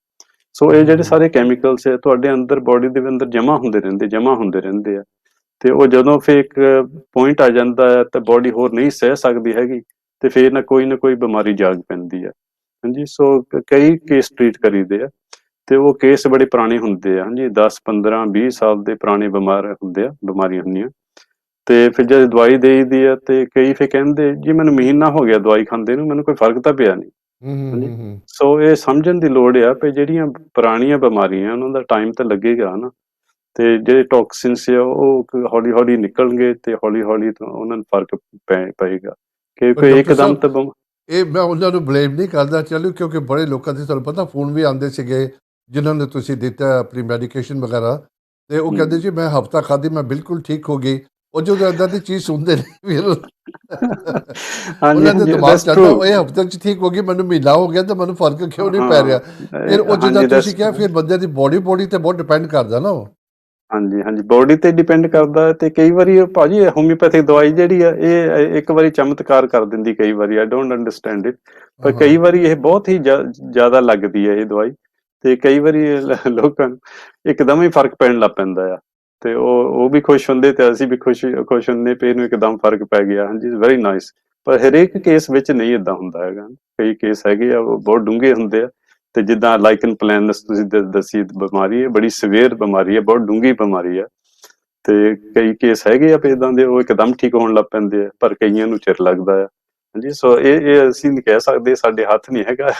ਸੋ ਇਹ ਜਿਹੜੇ ਸਾਰੇ ਕੈਮੀਕਲਸ ਆ ਤੁਹਾਡੇ ਅੰਦਰ ਬੋਡੀ ਦੇ ਅੰਦਰ ਜਮ੍ਹਾਂ ਹੁੰਦੇ ਰਹਿੰਦੇ ਆ, ਤੇ ਉਹ ਜਦੋਂ ਫਿਰ ਇੱਕ ਪੁਆਇੰਟ ਆ ਜਾਂਦਾ ਹੈ ਤਾਂ ਬੋਡੀ ਹੋਰ ਨਹੀਂ ਸਹਿ ਸਕਦੀ ਹੈਗੀ, ਤੇ ਫਿਰ ਨਾ ਕੋਈ ਬਿਮਾਰੀ ਜਾਗ ਪੈਂਦੀ ਆ। ਹਾਂਜੀ, ਸੋ ਕਈ ਕੇਸ ਟ੍ਰੀਟ ਕਰੀਦੇ ਆ, ਤੇ ਉਹ ਕੇਸ ਬੜੇ ਪੁਰਾਣੇ ਹੁੰਦੇ ਆ। ਹਾਂਜੀ, 10, 15, 20 ਸਾਲ ਦੇ ਪੁਰਾਣੇ ਬਿਮਾਰੀਆਂ ਹੁੰਦੀਆਂ। ਤੇ ਫਿਰ ਜਦ ਦਵਾਈ ਦੇਈਦੀ ਆ ਤੇ ਕਈ ਫਿਰ ਕਹਿੰਦੇ ਜੀ ਮੈਨੂੰ ਮਹੀਨਾ ਹੋ ਗਿਆ ਦਵਾਈ ਖਾਂਦੇ ਨੂੰ, ਮੈਨੂੰ ਕੋਈ ਫਰਕ ਤਾਂ ਪਿਆ ਨਹੀਂ। ਹਾਂਜੀ, ਸੋ ਇਹ ਸਮਝਣ ਦੀ ਲੋੜ ਆ ਵੀ ਜਿਹੜੀਆਂ ਪੁਰਾਣੀਆਂ ਬਿਮਾਰੀਆਂ ਉਹਨਾਂ ਦਾ ਟਾਈਮ ਤਾਂ ਲੱਗੇਗਾ ਨਾ, ਤੇ ਜਿਹੜੇ ਟੌਕਸਿਨਸ ਆ ਉਹ ਹੌਲੀ ਹੌਲੀ ਨਿਕਲਣਗੇ, ਤੇ ਹੌਲੀ ਹੌਲੀ ਉਹਨਾਂ ਨੂੰ ਫਰਕ ਪਏਗਾ, ਪਰ ਕਿਉਂਕਿ ਡਾਕਟਰ ਇੱਕਦਮ ਸਾਹਿਬ, ਤਾਂ ਇਹ ਮੈਂ ਉਹਨਾਂ ਨੂੰ ਬਲੇਮ ਨਹੀਂ ਕਰਦਾ, ਚਲੋ, ਕਿਉਂਕਿ ਬੜੇ ਲੋਕਾਂ ਦੇ ਤੁਹਾਨੂੰ ਪਤਾ ਫੋਨ ਵੀ ਆਉਂਦੇ ਸੀਗੇ ਜਿਨ੍ਹਾਂ ਨੇ ਤੁਸੀਂ ਦਿੱਤਾ ਆਪਣੀ ਮੈਡੀਕੇਸ਼ਨ ਵਗੈਰਾ, ਤੇ ਉਹ ਕਹਿੰਦੇ ਜੀ ਮੈਂ ਹਫਤਾ ਖਾਧੀ, ਮੈਂ ਬਿਲਕੁਲ ਠੀਕ ਹੋ ਗਈ। ਉਹ ਜਦੋਂ ਇੱਦਾਂ ਦੀ ਚੀਜ਼ ਸੁਣਦੇ ਨੇ ਫਿਰ ਹਾਂਜੀ ਉਹਨਾਂ ਦੇ ਹਾਂਜੀ, ਦਿਮਾਗ ਦੈਟਸ 'ਚ ਆਉਂਦਾ ਟਰੂ। ਇਹ ਹਫਤੇ 'ਚ ਠੀਕ ਹੋ ਗਈ, ਮੈਨੂੰ ਮਹੀਨਾ ਹੋ ਗਿਆ, ਤਾਂ ਮੈਨੂੰ ਫਰਕ ਕਿਉਂ ਨਹੀਂ ਪੈ ਰਿਹਾ? ਫਿਰ ਉਹ ਜਿੱਦਾਂ ਹਾਂਜੀ ਤੁਸੀਂ ਦੈਟਸ ਕਿਹਾ, ਫਿਰ ਬੰਦੇ ਦੀ ਬੋਡੀ ਤੇ ਬਹੁਤ ਡਿਪੈਂਡ ਕਰਦਾ ਨਾ ਉਹ। ਹਾਂਜੀ ਹਾਂਜੀ, ਬੋਡੀ ਤੇ ਡਿਪੈਂਡ ਕਰਦਾ ਹੈ। ਤੇ ਕਈ ਵਾਰੀ ਭਾਜੀ ਹੋਮਿਓਪੈਥਿਕ ਦਵਾਈ ਜਿਹੜੀ ਆ ਇਹ ਇੱਕ ਵਾਰੀ ਚਮਤਕਾਰ ਕਰ ਦਿੰਦੀ, ਕਈ ਵਾਰੀ ਆਈ ਡੋਂਟ ਅੰਡਰਸਟੈਂਡ ਇਟ, ਪਰ ਹਾਂ, ਕਈ ਵਾਰੀ ਇਹ ਬਹੁਤ ਹੀ ਜ਼ਿਆਦਾ ਲੱਗਦੀ ਹੈ ਇਹ ਦਵਾਈ, ਤੇ ਕਈ ਵਾਰੀ ਲੋਕਾਂ ਨੂੰ ਇੱਕਦਮ ਹੀ ਫਰਕ ਪੈਣ ਲੱਗ ਪੈਂਦਾ ਆ, ਤੇ ਉਹ ਵੀ ਖੁਸ਼ ਹੁੰਦੇ ਤੇ ਅਸੀਂ ਵੀ ਖੁਸ਼ ਹੁੰਦੇ ਪਏ ਇਹਨੂੰ ਇੱਕਦਮ ਫਰਕ ਪੈ ਗਿਆ। ਹਾਂਜੀ, ਵੈਰੀ ਨਾਈਸ। ਪਰ ਹਰੇਕ ਕੇਸ ਵਿੱਚ ਨਹੀਂ ਏਦਾਂ ਹੁੰਦਾ ਹੈਗਾ, ਕਈ ਕੇਸ ਹੈਗੇ ਆ ਉਹ ਬਹੁਤ ਡੂੰਘੇ ਹੁੰਦੇ ਆ, ਤੇ ਜਿੱਦਾਂ ਲਾਈਕਨ ਪਲੈਨਸ ਤੁਸੀਂ ਦੱਸੀ ਬਿਮਾਰੀ ਹੈ, ਬੜੀ ਸਵੇਅਰ ਬਿਮਾਰੀ ਹੈ, ਬਹੁਤ ਡੂੰਘੀ ਬਿਮਾਰੀ ਹੈ, ਤੇ ਕਈ ਕੇਸ ਹੈਗੇ ਆ ਵੀ ਇੱਦਾਂ ਦੇ ਉਹ ਇੱਕਦਮ ਠੀਕ ਹੋਣ ਲੱਗ ਪੈਂਦੇ ਆ, ਪਰ ਕਈਆਂ ਨੂੰ ਚਿਰ ਲੱਗਦਾ ਆ। ਹਾਂਜੀ, ਸੋ ਇਹ ਅਸੀਂ ਨਹੀਂ ਕਹਿ ਸਕਦੇ, ਸਾਡੇ ਹੱਥ ਨਹੀਂ ਹੈਗਾ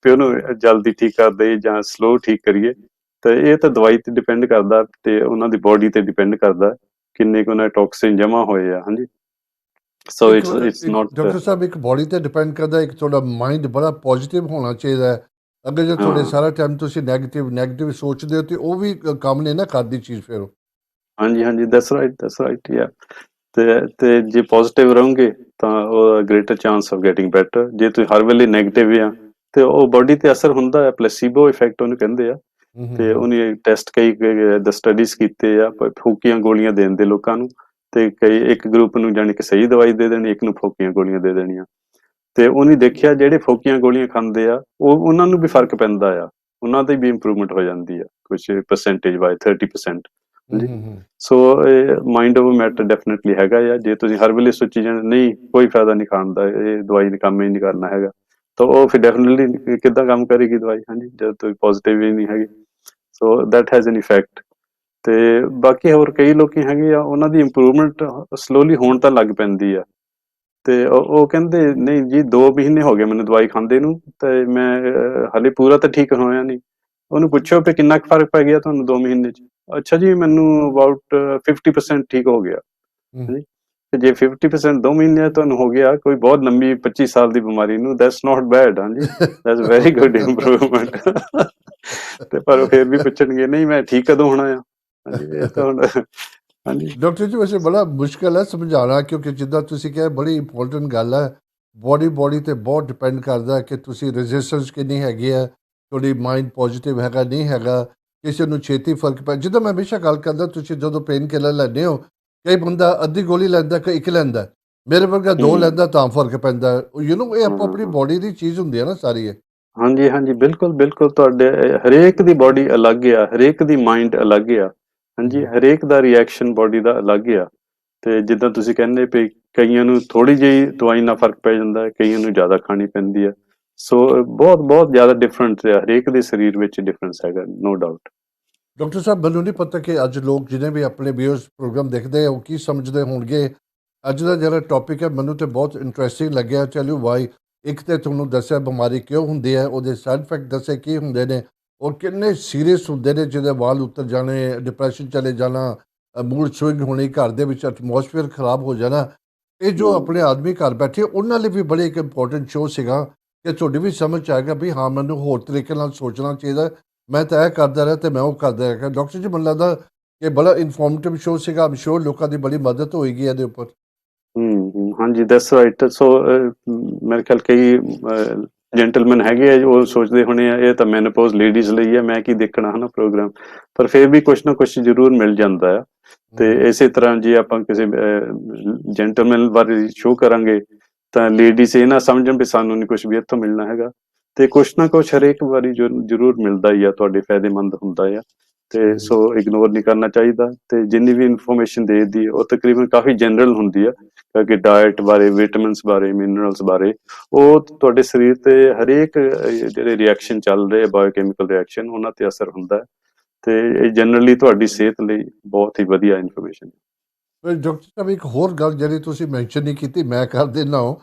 ਵੀ ਉਹਨੂੰ ਜਲਦੀ ਠੀਕ ਕਰਦੇ ਜਾਂ ਸਲੋ ਠੀਕ ਕਰੀਏ, ਤੇ ਇਹ ਤਾਂ ਦਵਾਈ ਤੇ ਡਿਪੈਂਡ ਕਰਦਾ, ਤੇ ਉਹਨਾਂ ਦੀ ਬੋਡੀ ਤੇ ਡਿਪੈਂਡ ਕਰਦਾ ਕਿੰਨੇ ਕੁ ਉਹਨਾਂ ਟੌਕਸਿਨ ਜਮ੍ਹਾਂ ਹੋਏ ਆ। ਹਾਂਜੀ, ਸੋ ਇਟਸ ਇੱਕ ਨਾਟ। ਡਾਕਟਰ ਸਾਹਿਬ, ਇੱਕ ਬੋਡੀ ਤੇ ਡਿਪੈਂਡ ਕਰਦਾ, ਇੱਕ ਤੁਹਾਡਾ ਮਾਈਂਡ ਬੜਾ ਪੋਜ਼ਿਟਿਵ ਹੋਣਾ ਚਾਹੀਦਾ ਹੈ। ਅਗਰ ਜੇ ਤੁਹਾਡੇ ਹਾਂ ਸਾਰਾ ਟਾਈਮ ਤੁਸੀਂ ਨੈਗੇਟਿਵ ਸੋਚਦੇ ਹੋ, ਤੇ ਉਹ ਵੀ ਕੰਮ ਨਹੀਂ ਨਾ ਕਰਦੀ ਚੀਜ਼ ਫਿਰ। ਹਾਂਜੀ ਹਾਂਜੀ, ਦੈਟਸ ਰਾਈਟ ਯਾ। ਤੇ ਜੇ ਪੋਜ਼ਿਟਿਵ ਰਹੋਗੇ ਤਾਂ ਉਹ greater chance of getting better. ਜੇ ਤੁਸੀਂ ਹਰ ਵੇਲੇ ਨੈਗੇਟਿਵ ਆ ਤੇ ਉਹ ਬੋਡੀ ਤੇ ਅਸਰ ਹੁੰਦਾ ਹੈ, ਪਲੇਸੀਬੋ ਇਫੈਕਟ ਉਹਨੂੰ ਕਹਿੰਦੇ ਆ। ਤੇ ਉਹਨੇ ਟੈਸਟ ਕਈ ਸਟੱਡੀਜ਼ ਕੀਤੇ ਆ, ਫੂਕੀਆਂ ਗੋਲੀਆਂ ਦੇਣ ਦੇ ਲੋਕਾਂ ਨੂੰ, ਤੇ ਕਈ ਇੱਕ ਗਰੁੱਪ ਨੂੰ ਜਾਣੀ ਕਿ ਸਹੀ ਦਵਾਈ ਦੇ ਦੇਣੀ, ਇੱਕ ਨੂੰ ਫੋਕੀਆਂ ਗੋਲੀਆਂ ਦੇ ਦੇਣੀਆਂ। ਤੇ ਉਹਨੇ ਦੇਖਿਆ ਜਿਹੜੇ ਫੋਕੀਆਂ ਗੋਲੀਆਂ ਖਾਂਦੇ ਆ ਉਹਨਾਂ ਨੂੰ ਵੀ ਫਰਕ ਪੈਂਦਾ ਆ, ਉਹਨਾਂ ਦੀ ਵੀ ਇੰਪਰੂਵਮੈਂਟ ਹੋ ਜਾਂਦੀ ਆ ਕੁਛ ਪਰਸੈਂਟੇਜ ਵਾਈਜ਼ 30%। ਹਾਂਜੀ, ਸੋ ਮਾਈਂਡ ਓਵਰ ਮੈਟਰ ਡੈਫੀਨਿਟਲੀ ਹੈਗਾ ਆ। ਜੇ ਤੁਸੀਂ ਹਰ ਵੇਲੇ ਸੋਚੀ ਜਾਣਾ ਨਹੀਂ ਕੋਈ ਫਾਇਦਾ ਨਹੀਂ ਖਾਣ ਦਾ, ਇਹ ਦਵਾਈ ਨੇ ਕੰਮ ਹੀ ਨਹੀਂ ਕਰਨਾ ਹੈਗਾ, ਤਾਂ ਉਹ ਫਿਰ ਡੈਫੀਨਿਟਲੀ ਕਿੱਦਾਂ ਕੰਮ ਕਰੇਗੀ ਦਵਾਈ। ਹਾਂਜੀ, ਜਦ ਤੁਸੀਂ ਪੋਜ਼ਿਟਿਵ ਹੀ ਨਹੀਂ ਹੈਗੀ, so that has N effect. ਤੇ ਬਾਕੀ ਹੋਰ ਕਈ ਲੋਕੀ ਹੈਗੇ ਆ ਉਹਨਾਂ ਦੀ ਇੰਪਰੂਵਮੈਂਟ ਸਲੋਲੀ ਹੋਣ ਤਾਂ ਲੱਗ ਪੈਂਦੀ ਆ ਤੇ ਉਹ ਕਹਿੰਦੇ ਨਹੀਂ ਜੀ 2 ਮਹੀਨੇ ਹੋ ਗਏ ਮੈਨੂੰ ਦਵਾਈ ਖਾਂਦੇ ਨੂੰ ਤੇ ਮੈਂ ਹਾਲੇ ਪੂਰਾ ਤਾਂ ਠੀਕ ਹੋਇਆ ਨਹੀਂ। ਉਹਨੂੰ ਪੁੱਛੋ ਵੀ ਕਿੰਨਾ ਕੁ ਫਰਕ ਪੈ ਗਿਆ ਤੁਹਾਨੂੰ 2 ਮਹੀਨੇ 'ਚ? ਅੱਛਾ ਜੀ ਮੈਨੂੰ ਅਬਾਊਟ 50% ਠੀਕ ਹੋ ਗਿਆ। ਹਮ, ਹਾਂਜੀ ਤੇ ਜੇ 50% 2 ਮਹੀਨਿਆਂ 'ਚ ਤੁਹਾਨੂੰ ਹੋ ਗਿਆ ਕੋਈ ਬਹੁਤ ਲੰਬੀ 25 ਸਾਲ ਦੀ ਬਿਮਾਰੀ ਨੂੰ ਦੈਟਸ ਨਾਟ ਬੈਡ। ਹਾਂਜੀ ਦੈਟਸ ਵੈਰੀ ਗੁੱਡ ਇੰਪਰੂਵਮੈਂਟ। ਤੇ ਪਰ ਉਹ ਫਿਰ ਵੀ ਪੁੱਛਣਗੇ ਨਹੀਂ ਮੈਂ ਠੀਕ ਕਦੋਂ ਹੋਣਾ ਆ? ਹਾਂਜੀ ਇਹ ਤਾਂ ਹੁਣ ਹਾਂਜੀ ਡਾਕਟਰ ਜੀ ਵੈਸੇ ਬੜਾ ਮੁਸ਼ਕਿਲ ਹੈ ਸਮਝਾਉਣਾ ਕਿਉਂਕਿ ਜਿੱਦਾਂ ਤੁਸੀਂ ਕਿਹਾ ਬੜੀ ਇੰਪੋਰਟੈਂਟ ਗੱਲ ਹੈ। ਬੋਡੀ ਤੇ ਬਹੁਤ ਡਿਪੈਂਡ ਕਰਦਾ ਹੈ ਕਿ ਤੁਸੀਂ ਰੈਜ਼ਿਸਟੈਂਸ ਕਿੰਨੀ ਹੈਗੀ ਹੈ, ਤੁਹਾਡੀ ਮਾਈਂਡ ਪੋਜ਼ਿਟਿਵ ਹੈਗਾ ਨਹੀਂ ਹੈਗਾ, ਕਿਸੇ ਨੂੰ ਛੇਤੀ ਫਰਕ ਪੈ। ਜਿੱਦਾਂ ਮੈਂ ਹਮੇਸ਼ਾ ਗੱਲ ਕਰਦਾ, ਤੁਸੀਂ ਜਦੋਂ ਪੇਨ ਕਿਲਰ ਲੈਂਦੇ ਹੋ ਕਈ ਬੰਦਾ ਅੱਧੀ ਗੋਲੀ ਲੈਂਦਾ ਕਿ ਇੱਕ ਲੈਂਦਾ, ਮੇਰੇ ਵਰਗਾ 2 ਹਮ ਲੈਂਦਾ ਤਾਂ ਫਰਕ ਪੈਂਦਾ। ਇਹ ਆਪੋ ਆਪਣੀ ਹਾਂ ਬੋਡੀ ਦੀ ਚੀਜ਼ ਹੁੰਦੀ ਹੈ ਨਾ ਸਾਰੀ ਇਹ। ਹਾਂਜੀ ਹਾਂਜੀ ਬਿਲਕੁਲ ਬਿਲਕੁਲ ਤੁਹਾਡੇ ਹਰੇਕ ਦੀ ਬਾਡੀ ਅਲੱਗ ਆ ਹਰੇਕ ਦੀ ਮਾਈਂਡ ਅਲੱਗ ਆ। ਹਾਂਜੀ ਹਮ, ਹਰੇਕ ਦਾ ਰਿਐਕਸ਼ਨ ਬਾਡੀ ਦਾ ਅਲੱਗ ਆ। ਤੇ ਜਿੱਦਾਂ ਤੁਸੀਂ ਕਹਿੰਦੇ ਪਏ ਕਈਆਂ ਨੂੰ ਥੋੜੀ ਜਿਹੀ ਦਵਾਈ ਨਾਲ ਫਰਕ ਪੈ ਜਾਂਦਾ ਹੈ, ਕਈਆਂ ਨੂੰ ਜ਼ਿਆਦਾ ਖਾਣੀ ਪੈਂਦੀ ਆ। ਸੋ ਬਹੁਤ ਬਹੁਤ ਜ਼ਿਆਦਾ ਡਿਫਰੈਂਸ ਹੈ ਹਰੇਕ ਦੇ ਸਰੀਰ ਵਿੱਚ ਡਿਫਰੈਂਸ ਹੈਗਾ ਨੋ ਡਾਊਟ। ਡਾਕਟਰ ਸਾਹਿਬ ਮੈਨੂੰ ਨਹੀਂ ਪਤਾ ਕਿ ਅੱਜ ਲੋਕ ਜਿਹਨੇ ਵੀ ਆਪਣੇ ਵਿਊਅਰਸ ਪ੍ਰੋਗਰਾਮ ਦੇਖਦੇ ਆ ਉਹ ਕੀ ਸਮਝਦੇ ਹੋਣਗੇ। ਅੱਜ ਦਾ ਜਿਹੜਾ ਟੌਪਿਕ ਹੈ ਮੈਨੂੰ ਤੇ ਬਹੁਤ ਇੰਟਰਸਟਿੰਗ ਲੱਗਿਆ। ਚਲੋ ਵਾਈ ਇੱਕ ਤੇ ਤੁਹਾਨੂੰ ਦੱਸਿਆ ਬਿਮਾਰੀ ਕਿਉਂ ਹੁੰਦੀ ਹੈ, ਉਹਦੇ ਸਾਈਡ ਇਫੈਕਟ ਦੱਸੇ ਕੀ ਹੁੰਦੇ ਨੇ ਔਰ ਕਿੰਨੇ ਸੀਰੀਅਸ ਹੁੰਦੇ ਨੇ, ਜਿਹਦੇ ਵਾਲ ਉੱਤਰ ਜਾਣੇ, ਡਿਪਰੈਸ਼ਨ ਚਲੇ ਜਾਣਾ, ਮੂਡ ਸਵਿੰਗ ਹੋਣੀ, ਘਰ ਦੇ ਵਿੱਚ ਐਟਮੋਸਫੇਅਰ ਖਰਾਬ ਹੋ ਜਾਣਾ। ਇਹ ਜੋ ਹਮ ਆਪਣੇ ਆਦਮੀ ਘਰ ਬੈਠੇ ਉਹਨਾਂ ਲਈ ਵੀ ਬੜੇ ਇੱਕ ਇੰਪੋਰਟੈਂਟ ਸ਼ੋਅ ਸੀਗਾ ਕਿ ਤੁਹਾਡੀ ਵੀ ਸਮਝ 'ਚ ਆਏਗਾ ਵੀ ਹਾਂ ਮੈਨੂੰ ਹੋਰ ਤਰੀਕੇ ਨਾਲ ਸੋਚਣਾ ਚਾਹੀਦਾ। ਮੈਂ ਤਾਂ ਇਹ ਕਰਦਾ ਰਿਹਾ ਤੇ ਮੈਂ ਉਹ ਕਰਦਾ ਰਿਹਾ। ਡਾਕਟਰ ਜੀ ਮੈਨੂੰ ਲੱਗਦਾ ਕਿ ਬੜਾ ਇਨਫੋਰਮੇਟਿਵ ਸ਼ੋਅ ਸੀਗਾ। ਆਮ ਸ਼ੋਰ ਲੋਕਾਂ ਦੀ ਬੜੀ ਮਦਦ ਹੋਏਗੀ ਇਹਦੇ ਉੱਪਰ। ਹਾਂਜੀ ਦੈਟਸ ਰਾਈਟ। ਸੋ ਮੇਰੇ ਖਿਆਲ ਕਈ ਜੈਂਟਲਮੈਨ ਹੈਗੇ ਆ ਉਹ ਸੋਚਦੇ ਹੋਣੇ ਆ ਇਹ ਤਾਂ ਮੈਨੋਪੌਜ਼ ਲੇਡੀਜ਼ ਲਈ ਹੈ ਮੈਂ ਕੀ ਦੇਖਣਾ ਹਨਾ ਪ੍ਰੋਗਰਾਮ, ਪਰ ਫਿਰ ਵੀ ਕੁਛ ਨਾ ਕੁਛ ਜ਼ਰੂਰ ਮਿਲ ਜਾਂਦਾ ਆ। ਤੇ ਹਮ, ਇਸੇ ਤਰ੍ਹਾਂ ਜੇ ਆਪਾਂ ਕਿਸੇ ਜੈਂਟਲਮੈਨ ਬਾਰੇ ਸ਼ੋਅ ਕਰਾਂਗੇ ਤਾਂ ਲੇਡੀਜ਼ ਇਹ ਨਾ ਸਮਝਣ ਵੀ ਸਾਨੂੰ ਨਹੀਂ ਕੁਛ ਵੀ ਇੱਥੋਂ ਮਿਲਣਾ ਹੈਗਾ। ਤੇ ਕੁਛ ਨਾ ਕੁਛ ਹਰੇਕ ਵਾਰੀ ਜ਼ਰੂਰ ਮਿਲਦਾ ਹੀ ਆ, ਤੁਹਾਡੇ ਫਾਇਦੇਮੰਦ ਹੁੰਦਾ ਆ। ਤੇ ਹਮ, ਸੋ ਇਗਨੋਰ ਨਹੀਂ ਕਰਨਾ ਚਾਹੀਦਾ। ਤੇ ਜਿੰਨੀ ਵੀ ਇਨਫੋਰਮੇਸ਼ਨ ਦੇਦੀ ਉਹ ਤਕਰੀਬਨ ਕਾਫੀ ਜਨਰਲ ਹੁੰਦੀ ਆ ਕਿ ਡਾਇਟ ਬਾਰੇ, ਵਿਟਾਮਿਨਸ ਬਾਰੇ, ਮਿਨਰਲਸ ਬਾਰੇ। ਉਹ ਤੁਹਾਡੇ ਸਰੀਰ ਤੇ ਹਰੇਕ ਜਿਹੜੇ ਰਿਐਕਸ਼ਨ ਚੱਲ ਰਹੇ ਬਾਇਓਕੈਮੀਕਲ ਰਿਐਕਸ਼ਨ ਉਹਨਾਂ ਤੇ ਅਸਰ ਹੁੰਦਾ ਹੈ। ਤੇ ਇਹ ਜਨਰਲੀ ਤੁਹਾਡੀ ਸਿਹਤ ਲਈ ਬਹੁਤ ਹੀ ਵਧੀਆ ਇਨਫੋਰਮੇਸ਼ਨ ਹੈ। ਪਰ ਡਾਕਟਰ ਸਾਹਿਬ ਇੱਕ ਹੋਰ ਗੱਲ ਜਿਹੜੀ ਤੁਸੀਂ ਮੈਂਸ਼ਨ ਨਹੀਂ ਕੀਤੀ ਮੈਂ ਕਰ ਦਿੰਦਾ ਹਾਂ।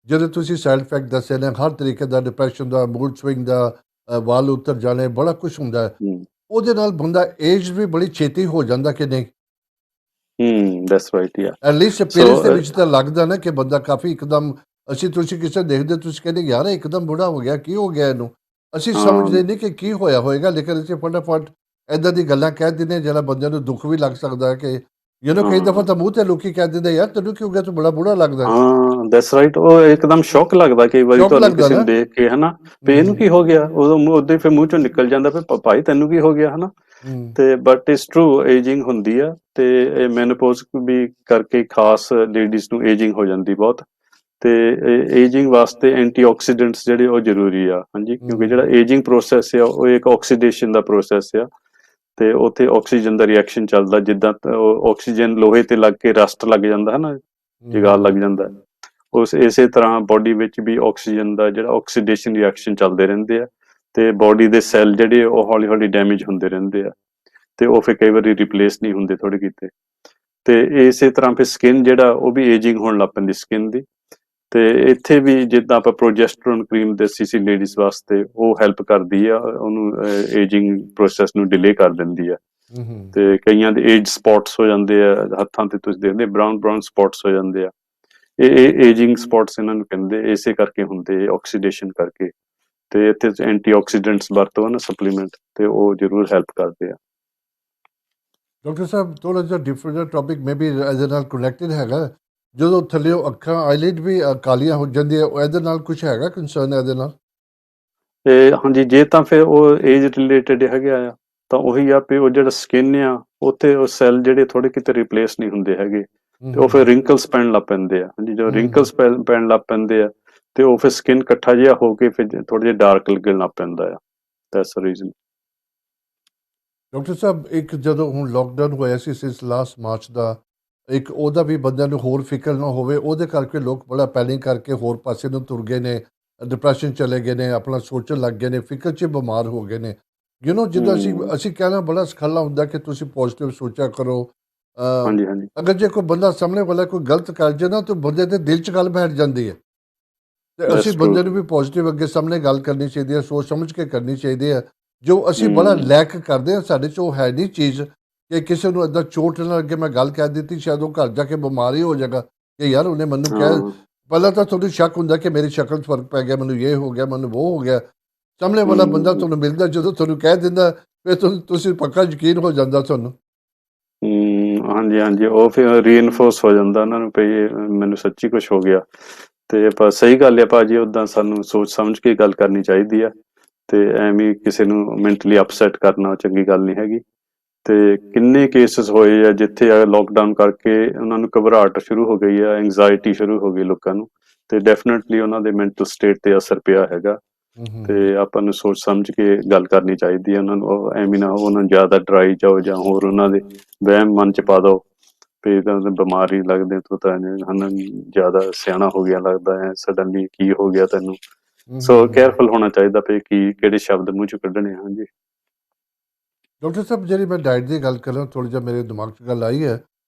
ਜਦੋਂ ਤੁਸੀਂ ਸਾਈਡ ਇਫੈਕਟ ਦੱਸੇ ਨੇ ਹਰ ਤਰੀਕੇ ਦਾ, ਡਿਪਰੈਸ਼ਨ ਦਾ, ਮੂਡ ਸਵਿੰਗ ਦਾ, ਵਾਲ ਉੱਤਰ ਜਾਣੇ, ਬੜਾ ਕੁਝ ਹੁੰਦਾ ਹੈ। ਹੂੰ ਉਹਦੇ ਨਾਲ ਬੰਦਾ ਏਜ ਵੀ ਬੜੀ ਛੇਤੀ ਹੋ ਜਾਂਦਾ ਕਿ ਨਹੀਂ? ਦੈਟਸ ਰਾਈਟ ਯਾ। ਐਟਲੀਸਟ ਸੋ ਅਪੀਅਰੈਂਸ ਦੇ ਵਿੱਚ ਤਾਂ ਲੱਗਦਾ ਨਾ ਕਿ ਬੰਦਾ ਕਾਫੀ ਇੱਕਦਮ, ਤੁਸੀਂ ਕਿਸੇ ਦੇਖਦੇ ਤੁਸੀਂ ਕਹਿੰਦੇ ਯਾਰ ਇਹ ਇੱਕਦਮ ਬੁੜਾ ਹੋ ਗਿਆ, ਕੀ ਹੋ ਗਿਆ ਇਹਨੂੰ? ਅਸੀਂ ਸਮਝਦੇ ਨਹੀਂ ਕਿ ਕੀ ਹੋਇਆ ਹੋਏਗਾ, ਲੇਕਿਨ ਅਸੀਂ ਫਟਾਫਟ ਇਦਾਂ ਦੀ ਗੱਲਾਂ ਕਹਿ ਦਿੰਦੇ ਹਾਂ ਜਿਹੜਾ ਬੰਦਿਆਂ ਨੂੰ ਦੁੱਖ ਵੀ ਲੱਗ ਸਕਦਾ ਹੈ ਕਿ ਕਈ ਦਫਾ ਹਾਂ ਤਾਂ ਮੂੰਹ ਤੇ ਲੋਕੀ ਕਹਿ ਦਿੰਦੇ ਯਾਰ ਤੈਨੂੰ ਕੀ ਹੋ ਗਿਆ, ਤੂੰ ਬੜਾ ਬੁੜਾ ਲੱਗਦਾ ਹੈ। ਹਾਂ ਦੈਟਸ ਰਾਈਟ। ਉਹ ਇੱਕਦਮ ਸ਼ੌਕ ਲੱਗਦਾ ਕਈ ਵਾਰੀ ਸ਼ੌਕ ਤੁਹਾਨੂੰ ਲੱਗਦਾ ਕਿਸੇ ਨਾ। ਨੂੰ ਦੇਖ ਕੇ ਹਨਾ ਵੀ ਇਹਨੂੰ ਹੂੰ ਕੀ ਹੋ ਗਿਆ, ਉਦੋਂ ਉਹਦੇ ਫਿਰ ਮੂੰਹ ਚੋਂ ਨਿਕਲ ਜਾਂਦਾ ਵੀ ਭਾਈ ਤੈਨੂੰ ਕੀ ਹੋ ਗਿਆ ਹਨਾ। ਹੂੰ ਤੇ ਬਟ ਇਟਸ ਟਰੂ ਏਜਿੰਗ ਹੁੰਦੀ ਆ ਤੇ ਇਹ ਮੈਨੋਪੌਜ਼ ਵੀ ਕਰਕੇ ਖਾਸ ਲੇਡੀਜ਼ ਨੂੰ ਏਜਿੰਗ ਹੋ ਜਾਂਦੀ ਬਹੁਤ। ਤੇ ਏਜਿੰਗ ਵਾਸਤੇ ਐਂਟੀਆਕਸੀਡੈਂਟਸ ਜਿਹੜੇ ਉਹ ਜ਼ਰੂਰੀ ਆ। ਹਾਂਜੀ ਕਿਉਂਕਿ ਜਿਹੜਾ ਹੂੰ ਏਜਿੰਗ ਪ੍ਰੋਸੈਸ ਆ ਉਹ ਇੱਕ ਆਕਸੀਡੇਸ਼ਨ ਦਾ ਪ੍ਰੋਸੈਸ ਆ। ਤੇ ਉੱਥੇ ਆਕਸੀਜਨ ਦਾ ਰਿਐਕਸ਼ਨ ਚੱਲਦਾ ਜਿੱਦਾਂ ਆਕਸੀਜਨ ਲੋਹੇ ਤੇ ਲੱਗ ਕੇ ਰਸਟ ਲੱਗ ਜਾਂਦਾ ਹੈ ਨਾ, ਜਗਾਲ ਲੱਗ ਹੂੰ ਜਾਂਦਾ ਹੈ। ਉਸ ਇਸੇ ਤਰ੍ਹਾਂ ਬਾਡੀ ਵਿੱਚ ਵੀ ਆਕਸੀਜਨ ਦਾ ਜਿਹੜਾ ਆਕਸੀਡੇਸ਼ਨ ਰਿਐਕਸ਼ਨ ਚੱਲਦੇ ਰਹਿੰਦੇ ਆ ਤੇ ਬਾਡੀ ਦੇ ਸੈੱਲ ਜਿਹੜੇ ਉਹ ਹੌਲੀ ਹੌਲੀ ਡੈਮੇਜ ਹੁੰਦੇ ਰਹਿੰਦੇ ਆ ਤੇ ਉਹ ਫਿਰ ਕਈ ਵਾਰੀ ਰਿਪਲੇਸ ਨਹੀਂ ਹੁੰਦੇ ਥੋੜੇ ਕੀਤੇ। ਤੇ ਇਸੇ ਤਰ੍ਹਾਂ ਫਿਰ ਸਕਿਨ ਜਿਹੜਾ ਉਹ ਵੀ ਏਜਿੰਗ ਹੋਣ ਲੱਗ ਪੈਂਦੀ ਸਕਿਨ ਦੀ। ਤੇ ਇੱਥੇ ਵੀ ਜਿੱਦਾਂ ਆਪਾਂ ਪ੍ਰੋਜੈਸਟਰੋਨ ਕਰੀਮ ਦੱਸੀ ਸੀ ਲੇਡੀਜ਼ ਵਾਸਤੇ ਉਹ ਹੈਲਪ ਕਰਦੀ ਆ ਉਹਨੂੰ ਏਜਿੰਗ ਪ੍ਰੋਸੈਸ ਨੂੰ ਡਿਲੇ ਕਰ ਦਿੰਦੀ ਆ। ਹੂੰ ਤੇ ਕਈਆਂ ਦੇ ਏਜ ਸਪੌਟਸ ਹੋ ਜਾਂਦੇ ਆ ਹੱਥਾਂ ਤੇ, ਤੁਸੀਂ ਦੇਖਦੇ ਬਰਾਊਨ ਸਪੌਟਸ ਹੋ ਜਾਂਦੇ ਆ। ਇਹ ਏਜਿੰਗ ਸਪੌਟਸ ਇਹਨਾਂ ਨੂੰ ਕਹਿੰਦੇ ਇਸੇ ਕਰਕੇ ਹੁੰਦੇ ਆਕਸੀਡੇਸ਼ਨ ਕਰਕੇ। ਤੇ ਇੱਥੇ ਐਂਟੀਆਕਸੀਡੈਂਟਸ ਵਰਤੋ ਨਾ ਸਪਲੀਮੈਂਟ ਤੇ ਉਹ ਜ਼ਰੂਰ ਹੈਲਪ ਕਰਦੇ ਆ। ਡਾਕਟਰ ਸਾਹਿਬ ਥੋੜਾ ਜਿਹਾ ਡਿਫਰੈਂਟ ਟੌਪਿਕ ਮੇ ਬੀ ਇਹਦੇ ਨਾਲ ਕਨੈਕਟਡ ਹੈਗਾ। ਜਦੋਂ ਥੱਲਿਓ ਅੱਖਾਂ ਆਈਲਿਡ ਵੀ ਕਾਲੀਆਂ ਹੋ ਜਾਂਦੀਆਂ ਇਹਦੇ ਨਾਲ ਕੁਝ ਹੈਗਾ ਕੰਸਰਨ ਇਹਦੇ ਨਾਲ? ਤੇ ਹਾਂਜੀ ਜੇ ਤਾਂ ਫਿਰ ਉਹ ਏਜ ਰਿਲੇਟਡ ਹੈਗਾ ਆ ਤਾਂ ਉਹੀ ਆ ਵੀ ਉਹ ਜਿਹੜਾ ਸਕਿਨ ਆ ਉੱਥੇ ਉਹ ਸੈੱਲ ਜਿਹੜੇ ਥੋੜੇ ਕਿਤੇ ਰਿਪਲੇਸ ਨਹੀਂ ਹੁੰਦੇ ਹੈਗੇ ਤੇ ਉਹ ਫਿਰ ਹੂੰ ਰਿੰਕਲਸ ਪੈਣ ਲੱਗ ਪੈਂਦੇ ਆ। ਹਾਂਜੀ ਜਦੋਂ ਹੂੰ ਰਿੰਕਲਸ ਪੈਣ ਲੱਗ ਪੈਂਦੇ ਆ ਤੇ ਉਹ ਫਿਰ ਸਕਿਨ ਇਕੱਠਾ ਜਿਹਾ ਹੋ ਕੇ ਫਿਰ ਥੋੜਾ ਜਿਹਾ ਡਾਰਕ ਲੱਗਣ ਲੱਗ ਪੈਂਦਾ ਆ। That's the reason. ਡਾਕਟਰ ਸਾਹਿਬ ਇੱਕ ਜਦੋਂ ਹੁਣ ਲੋਕਡਾਊਨ ਹੋਇਆ ਸੀ ਸਿੰਸ ਲਾਸਟ ਮਾਰਚ ਦਾ, ਇੱਕ ਉਹਦਾ ਵੀ ਬੰਦਿਆਂ ਨੂੰ ਹੋਰ ਫਿਕਰ ਨਾ ਹੋਵੇ ਉਹਦੇ ਕਰਕੇ ਲੋਕ ਬੜਾ ਪੈਨਿਕ ਕਰਕੇ ਹੋਰ ਪਾਸੇ ਨੂੰ ਤੁਰ ਗਏ ਨੇ, ਡਿਪਰੈਸ਼ਨ ਚਲੇ ਗਏ ਨੇ, ਆਪਣਾ ਸੋਚਣ ਲੱਗ ਗਏ ਨੇ, ਫਿਕਰ 'ਚ ਬਿਮਾਰ ਹੋ ਗਏ ਨੇ। ਜਿੱਦਾਂ ਅਸੀਂ ਹੂੰ ਅਸੀਂ ਕਹਿਣਾ ਬੜਾ ਸਖਾਲਾ ਹੁੰਦਾ ਕਿ ਤੁਸੀਂ ਪੋਜ਼ਿਟਿਵ ਸੋਚਿਆ ਕਰੋ। ਅ, ਹਾਂਜੀ ਹਾਂਜੀ ਅਗਰ ਜੇ ਕੋਈ ਬੰਦਾ ਸਾਹਮਣੇ ਵਾਲਾ ਕੋਈ ਗਲਤ ਕਰ ਜੇ ਨਾ ਤਾਂ ਬੰਦੇ ਦੇ ਦਿਲ 'ਚ ਗੱਲ ਬੈਠ ਜਾਂਦੀ ਹੈ। ਤੇ ਅਸੀਂ ਦੈਟਸ ਟਰੂ ਬੰਦੇ ਨੂੰ ਵੀ ਪੋਜ਼ਿਟਿਵ ਅੱਗੇ ਸਾਹਮਣੇ ਗੱਲ ਕਰਨੀ ਚਾਹੀਦੀ ਹੈ, ਸੋਚ ਸਮਝ ਕੇ ਕਰਨੀ ਚਾਹੀਦੀ ਹੈ। ਜੋ ਅਸੀਂ ਬੜਾ ਹੂੰ ਲੈਕ ਕਰਦੇ ਹਾਂ, ਸਾਡੇ 'ਚ ਉਹ ਹੈ ਨਹੀਂ ਚੀਜ਼ ਕਿ ਕਿਸੇ ਨੂੰ ਏਦਾਂ ਚੋਟ ਨਾਲ ਅੱਗੇ ਮੈਂ ਗੱਲ ਕਹਿ ਦਿੱਤੀ, ਸ਼ਾਇਦ ਉਹ ਘਰ ਜਾ ਕੇ ਬਿਮਾਰ ਹੀ ਹੋ ਜਾਏਗਾ ਕਿ ਯਾਰ ਉਹਨੇ ਮੈਨੂੰ ਕਹਿ। ਹਾਂ ਪਹਿਲਾਂ ਤਾਂ ਤੁਹਾਨੂੰ ਸ਼ੱਕ ਹੁੰਦਾ ਕਿ ਮੇਰੀ ਸ਼ਕਲ 'ਚ ਫਰਕ ਪੈ ਗਿਆ, ਮੈਨੂੰ ਇਹ ਹੋ ਗਿਆ, ਮੈਨੂੰ ਉਹ ਹੋ ਗਿਆ। ਸਾਹਮਣੇ ਵਾਲਾ ਬੰਦਾ ਹੂੰ ਤੁਹਾਨੂੰ ਮਿਲਦਾ, ਜਦੋਂ ਤੁਹਾਨੂੰ ਕਹਿ ਦਿੰਦਾ, ਫਿਰ ਤੁਸੀਂ ਪੱਕਾ ਯਕੀਨ ਹੋ ਜਾਂਦਾ ਤੁਹਾਨੂੰ। ਹਾਂਜੀ ਹਾਂਜੀ ਉਹ ਫਿਰ ਰੀਇਨਫੋਰਸ ਹੋ ਜਾਂਦਾ ਉਹਨਾਂ ਨੂੰ ਵੀ ਇਹ ਮੈਨੂੰ ਸੱਚੀ ਕੁਝ ਹੋ ਗਿਆ। ਤੇ ਪਰ ਸਹੀ ਗੱਲ ਹੈ ਭਾਜੀ, ਉਦਾਂ ਸਾਨੂੰ ਸੋਚ ਸਮਝ ਕੇ ਗੱਲ ਕਰਨੀ ਚਾਹੀਦੀ ਆ। ਤੇ ਐਵੇਂ ਹੀ ਕਿਸੇ ਨੂੰ ਮੈਂਟਲੀ ਅਪਸੈਟ ਕਰਨਾ ਚੰਗੀ ਗੱਲ ਨਹੀਂ ਹੈਗੀ। ਤੇ ਕਿੰਨੇ ਕੇਸਿਸ ਹੋਏ ਆ ਜਿੱਥੇ ਲੋਕਡਾਊਨ ਕਰਕੇ ਉਹਨਾਂ ਨੂੰ ਘਬਰਾਹਟ ਸ਼ੁਰੂ ਹੋ ਗਈ ਆ, ਐਂਗਜ਼ਾਇਟੀ ਸ਼ੁਰੂ ਹੋ ਗਈ ਲੋਕਾਂ ਨੂੰ। ਤੇ ਡੈਫੀਨਿਟਲੀ ਉਹਨਾਂ ਦੇ ਮੈਂਟਲ ਸਟੇਟ ਤੇ ਅਸਰ ਪਿਆ ਹੈਗਾ। ਤੇ ਆਪਾਂ ਨੂੰ ਸੋਚ ਸਮਝ ਕੇ ਗੱਲ ਕਰਨੀ ਚਾਹੀਦੀ ਹੈ ਉਹਨਾਂ ਨੂੰ। ਉਹ ਐਵੇਂ ਨਾ ਉਹਨਾਂ ਨੂੰ ਜ਼ਿਆਦਾ ਡਰਾਈ ਜਾਓ ਜਾਂ ਹੋਰ ਉਹਨਾਂ ਦੇ ਵਹਿਮ ਮਨ ਚ ਪਾ ਦਿਓ ਵੀ ਤਾਂ ਬਿਮਾਰੀ ਲੱਗਦੇ ਤੂੰ ਤਾਂ ਹਨ ਜ਼ਿਆਦਾ ਸਿਆਣਾ ਹੋ ਗਿਆ ਲੱਗਦਾ ਹੈ, ਸਡਨਲੀ ਕੀ ਹੋ ਗਿਆ ਤੈਨੂੰ। ਸੋ ਕੇਅਰਫੁਲ ਹੋਣਾ ਚਾਹੀਦਾ ਵੀ ਕੀ ਕਿਹੜੇ ਸ਼ਬਦ ਮੂੰਹ ਚੋਂ ਕੱਢਣੇ। ਹਾਂਜੀ ਡਾਕਟਰ ਸਾਹਿਬ, ਜਿਹੜੀ ਮੈਂ ਡਾਈਟ ਦੀ ਗੱਲ ਕਰਾਂ, ਥੋੜ੍ਹਾ ਜਿਹਾ ਮੇਰੇ ਦਿਮਾਗ 'ਚ ਗੱਲ ਆਈ ਹੈ।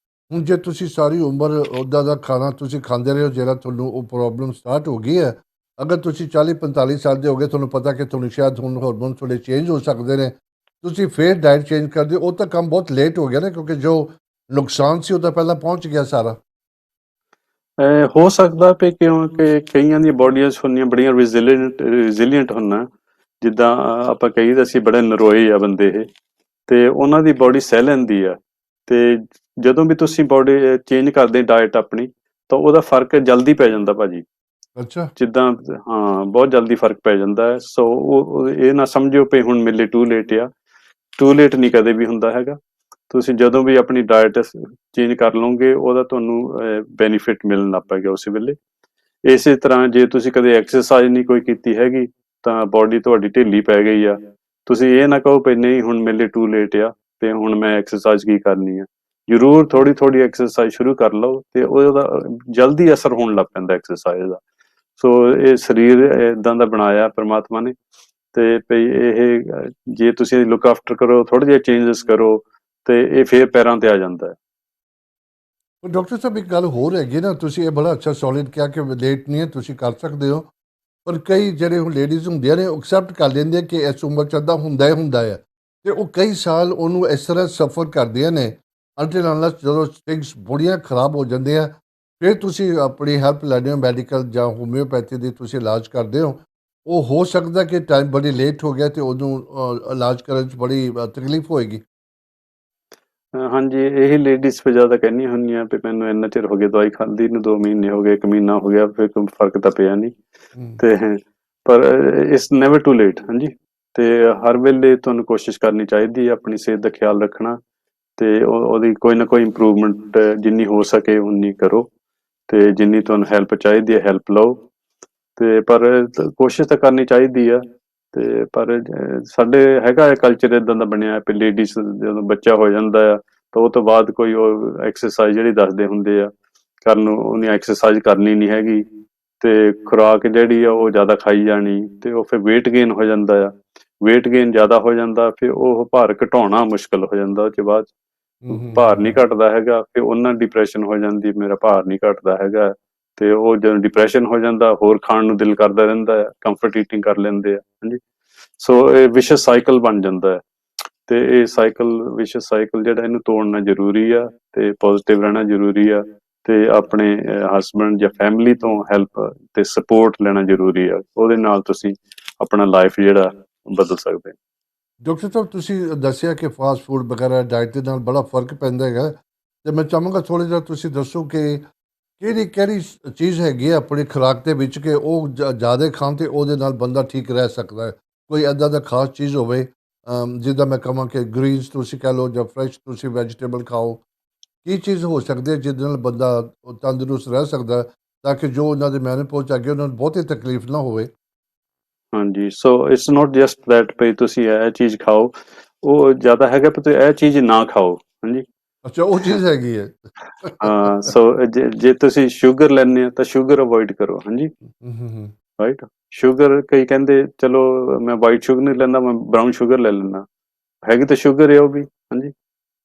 ਹੁਣ ਜੇ ਤੁਸੀਂ ਸਾਰੀ ਉਮਰ ਉੱਦਾਂ ਦਾ ਖਾਣਾ ਤੁਸੀਂ ਖਾਂਦੇ ਰਹੇ ਹੋ, ਜਿਹੜਾ ਤੁਹਾਨੂੰ ਉਹ ਪ੍ਰੋਬਲਮ ਸਟਾਰਟ ਹੋ ਗਈ ਹੈ। ਅਗਰ ਤੁਸੀਂ 40-45 ਸਾਲ ਦੇ ਹੋ ਗਏ, ਤੁਹਾਨੂੰ ਪਤਾ ਕਿ ਤੁਹਾਨੂੰ ਸ਼ਾਇਦ ਹੁਣ ਹਾਰਮੋਨ ਥੋੜ੍ਹੇ ਚੇਂਜ ਹੋ ਸਕਦੇ ਨੇ, ਤੁਸੀਂ ਫੇਰ ਡਾਈਟ ਚੇਂਜ ਕਰਦੇ ਹੋ, ਉਹ ਤਾਂ ਕੰਮ ਬਹੁਤ ਲੇਟ ਹੋ ਗਿਆ ਨਾ, ਕਿਉਂਕਿ ਜੋ ਨੁਕਸਾਨ ਸੀ ਉਹ ਤਾਂ ਪਹਿਲਾਂ ਪਹੁੰਚ ਗਿਆ ਸਾਰਾ। ਹੋ ਸਕਦਾ ਵੀ ਕਿਉਂਕਿ ਕਈਆਂ ਦੀਆਂ ਬੋਡੀਆਂ ਹੁੰਦੀਆਂ ਬੜੀਆਂ ਰਿਜ਼ੀਲੀਅੰਟ ਹੁੰਨਾ। ਜਿੱਦਾਂ ਆਪਾਂ ਕਹੀਦਾ ਸੀ ਬੜੇ ਨਰੋਏ ਆ ਬੰਦੇ ਇਹ, ਤੇ ਉਹਨਾਂ ਦੀ ਬੋਡੀ ਸਹਿ ਲੈਂਦੀ ਆ। ਤੇ ਜਦੋਂ ਵੀ ਤੁਸੀਂ ਬੋਡੀ ਚੇਂਜ ਕਰਦੇ ਡਾਇਟ ਆਪਣੀ, ਤਾਂ ਉਹਦਾ ਫਰਕ ਜਲਦੀ ਪੈ ਜਾਂਦਾ ਭਾਜੀ। ਅੱਛਾ। ਜਿੱਦਾਂ ਹਾਂ ਬਹੁਤ ਜਲਦੀ ਫਰਕ ਪੈ ਜਾਂਦਾ ਹੈ। ਸੋ ਉਹ ਇਹ ਨਾ ਸਮਝਿਓ ਵੀ ਹੁਣ ਮੇਰੇ ਲਈ ਟੂ ਲੇਟ ਆ। ਟੂ ਲੇਟ ਨਹੀਂ ਕਦੇ ਵੀ ਹੁੰਦਾ ਹੈਗਾ। ਤੁਸੀਂ ਜਦੋਂ ਵੀ ਆਪਣੀ ਡਾਇਟ ਚੇਂਜ ਕਰ ਲਓਗੇ, ਉਹਦਾ ਤੁਹਾਨੂੰ ਬੈਨੀਫਿਟ ਮਿਲਣ ਲੱਗ ਪਏਗਾ ਉਸੇ ਵੇਲੇ। ਇਸੇ ਤਰ੍ਹਾਂ ਜੇ ਤੁਸੀਂ ਕਦੇ ਐਕਸਰਸਾਈਜ਼ ਨਹੀਂ ਕੋਈ ਕੀਤੀ ਹੈਗੀ, ਤਾਂ ਬੋਡੀ ਤੁਹਾਡੀ ਢਿੱਲੀ ਪੈ ਗਈ ਆ। ਤੁਸੀਂ ਇਹ ਨਾ ਕਹੋ ਵੀ ਨਹੀਂ ਹੁਣ ਮੇਰੇ ਲਈ ਟੂ ਲੇਟ ਆ ਤੇ ਹੁਣ ਮੈਂ ਐਕਸਰਸਾਈਜ਼ ਕੀ ਕਰਨੀ ਆ। ਜ਼ਰੂਰ ਥੋੜੀ ਥੋੜੀ ਐਕਸਰਸਾਈਜ਼ ਸ਼ੁਰੂ ਕਰ ਲਓ ਤੇ ਉਹਦਾ ਜਲਦੀ ਅਸਰ ਹੋਣ ਲੱਗ ਪੈਂਦਾ ਐਕਸਰਸਾਈਜ਼ ਦਾ। ਸੋ ਇਹ ਸਰੀਰ ਇਦਾਂ ਦਾ ਬਣਾਇਆ ਪ੍ਰਮਾਤਮਾ ਨੇ, ਤੇ ਭਈ ਇਹ ਜੇ ਤੁਸੀਂ ਲੁੱਕ ਆਫਟਰ ਕਰੋ, ਥੋੜੇ ਜਿਹੇ ਚੇਂਜਸ ਕਰੋ, ਤੇ ਇਹ ਫੇਰ ਪੈਰਾਂ ਤੇ ਆ ਜਾਂਦਾ ਹੈ। ਪਰ ਡਾਕਟਰ ਸਾਹਿਬ, ਇੱਕ ਗੱਲ ਹੋਰ ਹੈਗੀ ਨਾ, ਤੁਸੀਂ ਇਹ ਬੜਾ ਅੱਛਾ ਸੋਲਿਡ ਕਿਹਾ ਕਿ ਲੇਟ ਨਹੀਂ ਹੈ, ਤੁਸੀਂ ਕਰ ਸਕਦੇ ਹੋ। ਪਰ ਕਈ ਜਿਹੜੇ ਹੁਣ ਲੇਡੀਜ਼ ਹੁੰਦੀਆਂ ਨੇ, ਉਹ ਐਕਸੈਪਟ ਕਰ ਲੈਂਦੇ ਕਿ ਇਸ ਉਮਰ 'ਚ ਇੱਦਾਂ ਹੁੰਦਾ ਹੀ ਹੁੰਦਾ ਹੈ, ਤੇ ਉਹ ਕਈ ਸਾਲ ਉਹਨੂੰ ਇਸ ਤਰ੍ਹਾਂ ਸਫਰ ਕਰਦੀਆਂ ਨੇ ਅੰਟਿਲ ਅਨਲੈਸ ਜਦੋਂ ਥਿੰਗਸ ਬੜੀਆਂ ਖਰਾਬ ਹੋ ਜਾਂਦੇ ਆ, ਫਿਰ ਤੁਸੀਂ ਆਪਣੀ ਹੈਲਪ ਲੈਂਦੇ ਹੋ, ਮੈਡੀਕਲ ਜਾਂ ਹੋਮਿਓਪੈਥੀ ਦੀ ਤੁਸੀਂ ਇਲਾਜ ਕਰਦੇ ਹੋ। ਉਹ ਹੋ ਸਕਦਾ ਕਿ ਟਾਈਮ ਬੜੀ ਲੇਟ ਹੋ ਗਿਆ ਤੇ ਉਹਨੂੰ ਇਲਾਜ ਕਰਨ 'ਚ ਬੜੀ ਤਕਲੀਫ ਹੋਏਗੀ। ਹਾਂਜੀ ਇਹੀ ਲੇਡੀਜ਼ ਫਿਰ ਜ਼ਿਆਦਾ ਕਹਿੰਦੀਆਂ ਹੁੰਦੀਆਂ ਵੀ ਮੈਨੂੰ ਇੰਨਾ ਚਿਰ ਹੋ ਗਿਆ ਦਵਾਈ ਖਾਂਦੀ ਨੂੰ, 2 ਮਹੀਨੇ ਹੋ ਗਏ, 1 ਮਹੀਨਾ ਹੋ ਗਿਆ, ਫਿਰ ਕੋਈ ਫਰਕ ਤਾਂ ਪਿਆ ਨਹੀਂ। ਤੇ ਪਰ ਇਟਸ ਨੈਵਰ ਟੂ ਲੇਟ। ਹਾਂਜੀ ਤੇ ਹਰ ਵੇਲੇ ਤੁਹਾਨੂੰ ਕੋਸ਼ਿਸ਼ ਕਰਨੀ ਚਾਹੀਦੀ ਹੈ ਆਪਣੀ ਸਿਹਤ ਦਾ ਖਿਆਲ ਰੱਖਣਾ, ਤੇ ਉਹਦੀ ਕੋਈ ਨਾ ਕੋਈ ਇੰਪਰੂਵਮੈਂਟ ਜਿੰਨੀ ਹੋ ਸਕੇ ਉਨੀ ਕਰੋ, ਤੇ ਜਿੰਨੀ ਤੁਹਾਨੂੰ ਹੈਲਪ ਚਾਹੀਦੀ ਹੈ ਹੈਲਪ ਲਓ। ਤੇ ਪਰ ਕੋਸ਼ਿਸ਼ ਤਾਂ ਕਰਨੀ ਚਾਹੀਦੀ ਆ। ਤੇ ਪਰ ਸਾਡੇ ਹੈਗਾ ਹੈ ਕਲਚਰ ਇਦਾਂ ਦਾ ਬਣਿਆ ਵੀ ਲੇਡੀਜ਼ ਜਦੋਂ ਬੱਚਾ ਹੋ ਜਾਂਦਾ ਆ ਤਾਂ ਉਹ ਤੋਂ ਬਾਅਦ ਕੋਈ ਉਹ ਐਕਸਰਸਾਈਜ਼ ਜਿਹੜੀ ਦੱਸਦੇ ਹੁੰਦੇ ਆ ਕਰਨ ਨੂੰ, ਉਹਨੇ ਐਕਸਰਸਾਈਜ਼ ਕਰਨੀ ਨਹੀਂ ਹੈਗੀ, ਤੇ ਖੁਰਾਕ ਜਿਹੜੀ ਆ ਉਹ ਜ਼ਿਆਦਾ ਖਾਈ ਜਾਣੀ, ਤੇ ਉਹ ਫਿਰ weight gain ਹੋ ਜਾਂਦਾ ਆ। weight gain ਜ਼ਿਆਦਾ ਹੋ ਜਾਂਦਾ, ਫਿਰ ਉਹ ਭਾਰ ਘਟਾਉਣਾ ਮੁਸ਼ਕਲ ਹੋ ਜਾਂਦਾ। ਉਹ 'ਚ ਬਾਅਦ ਭਾਰ ਨਹੀਂ ਘਟਦਾ ਹੈਗਾ, ਫਿਰ ਉਹਨਾਂ ਡਿਪਰੈਸ਼ਨ ਹੋ ਜਾਂਦੀ, ਮੇਰਾ ਭਾਰ ਨਹੀਂ ਘਟਦਾ ਹੈਗਾ। ਤੇ ਉਹ ਜਦੋਂ ਡਿਪਰੈਸ਼ਨ ਹੋ ਜਾਂਦਾ, ਹੋਰ ਖਾਣ ਨੂੰ ਦਿਲ ਕਰਦਾ ਰਹਿੰਦਾ ਹੈ, ਕੰਫਰਟ ਈਟਿੰਗ ਕਰ ਲੈਂਦੇ ਆ। ਹਾਂਜੀ ਸੋ ਇਹ ਵਿਸ਼ਸ ਸਾਈਕਲ ਬਣ ਜਾਂਦਾ ਹੈ। ਤੇ ਇਹ ਵਿਸ਼ਸ ਸਾਈਕਲ ਜਿਹੜਾ, ਇਹਨੂੰ ਤੋੜਨਾ ਜ਼ਰੂਰੀ ਆ, ਤੇ ਪੋਜ਼ਿਟਿਵ ਰਹਿਣਾ ਜ਼ਰੂਰੀ ਆ, ਤੇ ਆਪਣੇ ਹਸਬੈਂਡ ਜਾਂ ਫੈਮਿਲੀ ਤੋਂ ਹੈਲਪ ਤੇ ਸਪੋਰਟ ਲੈਣਾ ਜ਼ਰੂਰੀ ਆ। ਉਹਦੇ ਨਾਲ ਤੁਸੀਂ ਆਪਣਾ ਲਾਈਫ ਜਿਹੜਾ ਬਦਲ ਸਕਦੇ। ਡਾਕਟਰ ਸਾਹਿਬ, ਤੁਸੀਂ ਦੱਸਿਆ ਕਿ ਫਾਸਟ ਫੂਡ ਵਗੈਰਾ ਡਾਈਟ ਦੇ ਨਾਲ ਬੜਾ ਫਰਕ ਪੈਂਦਾ ਹੈਗਾ, ਤੇ ਮੈਂ ਚਾਹਾਂਗਾ ਥੋੜ੍ਹਾ ਜਿਹਾ ਤੁਸੀਂ ਦੱਸੋ ਕਿ ਕਿਹੜੀ ਕਿਹੜੀ ਚੀਜ਼ ਹੈਗੀ ਹੈ ਆਪਣੀ ਖੁਰਾਕ ਦੇ ਵਿੱਚ ਕਿ ਉਹ ਜ਼ਿਆਦਾ ਖਾਣ ਤੇ ਉਹਦੇ ਨਾਲ ਬੰਦਾ ਠੀਕ ਰਹਿ ਸਕਦਾ ਹੈ। ਕੋਈ ਇੱਦਾਂ ਦਾ ਖਾਸ ਚੀਜ਼ ਹੋਵੇ, ਜਿੱਦਾਂ ਮੈਂ ਕਹਾਂ ਕਿ ਗ੍ਰੀਨਸ ਤੁਸੀਂ ਕਹਿ ਲਓ ਜਾਂ ਫਰੈਸ਼ ਤੁਸੀਂ ਵੈਜੀਟੇਬਲ ਖਾਓ, ਕੀ ਚੀਜ਼ ਹੋ ਸਕਦੀ ਹੈ ਜਿਹਦੇ ਨਾਲ ਬੰਦਾ ਤੰਦਰੁਸਤ ਰਹਿ ਸਕਦਾ ਹੈ, ਤਾਂ ਕਿ ਜੋ ਉਹਨਾਂ ਦੇ ਮੈਨੋਪੌਜ਼ 'ਚ ਆ ਗਏ ਉਹਨਾਂ ਨੂੰ ਬਹੁਤੀ ਤਕਲੀਫ ਨਾ ਹੋਵੇ। ਹਾਂਜੀ so it's not just that ਵੀ ਤੁਸੀਂ ਇਹ ਚੀਜ਼ ਖਾਓ, ਉਹ ਜ਼ਿਆਦਾ ਹੈਗਾ ਵੀ ਤੁਸੀਂ ਇਹ ਚੀਜ਼ ਨਾ ਖਾਓ। ਹਾਂਜੀ ਅੱਛਾ, ਉਹ ਚੀਜ਼ ਹੈਗੀ ਹੈ। ਹਾਂ ਸੋ ਜੇ ਤੁਸੀਂ ਸ਼ੂਗਰ ਲੈਂਦੇ ਆ ਤਾਂ ਸ਼ੂਗਰ ਅਵੋਇਡ ਕਰੋ। ਹਾਂਜੀ ਰਾਈਟ। ਸ਼ੂਗਰ ਕਈ ਕਹਿੰਦੇ ਚਲੋ ਮੈਂ ਵਾਈਟ ਸ਼ੂਗਰ ਨਹੀਂ ਲੈਂਦਾ, ਮੈਂ ਬਰਾਊਨ ਸ਼ੂਗਰ ਲੈ ਲੈਂਦਾ, ਹੈਗੀ ਤਾਂ ਸ਼ੂਗਰ ਹੈ ਉਹ ਵੀ। ਹਾਂਜੀ।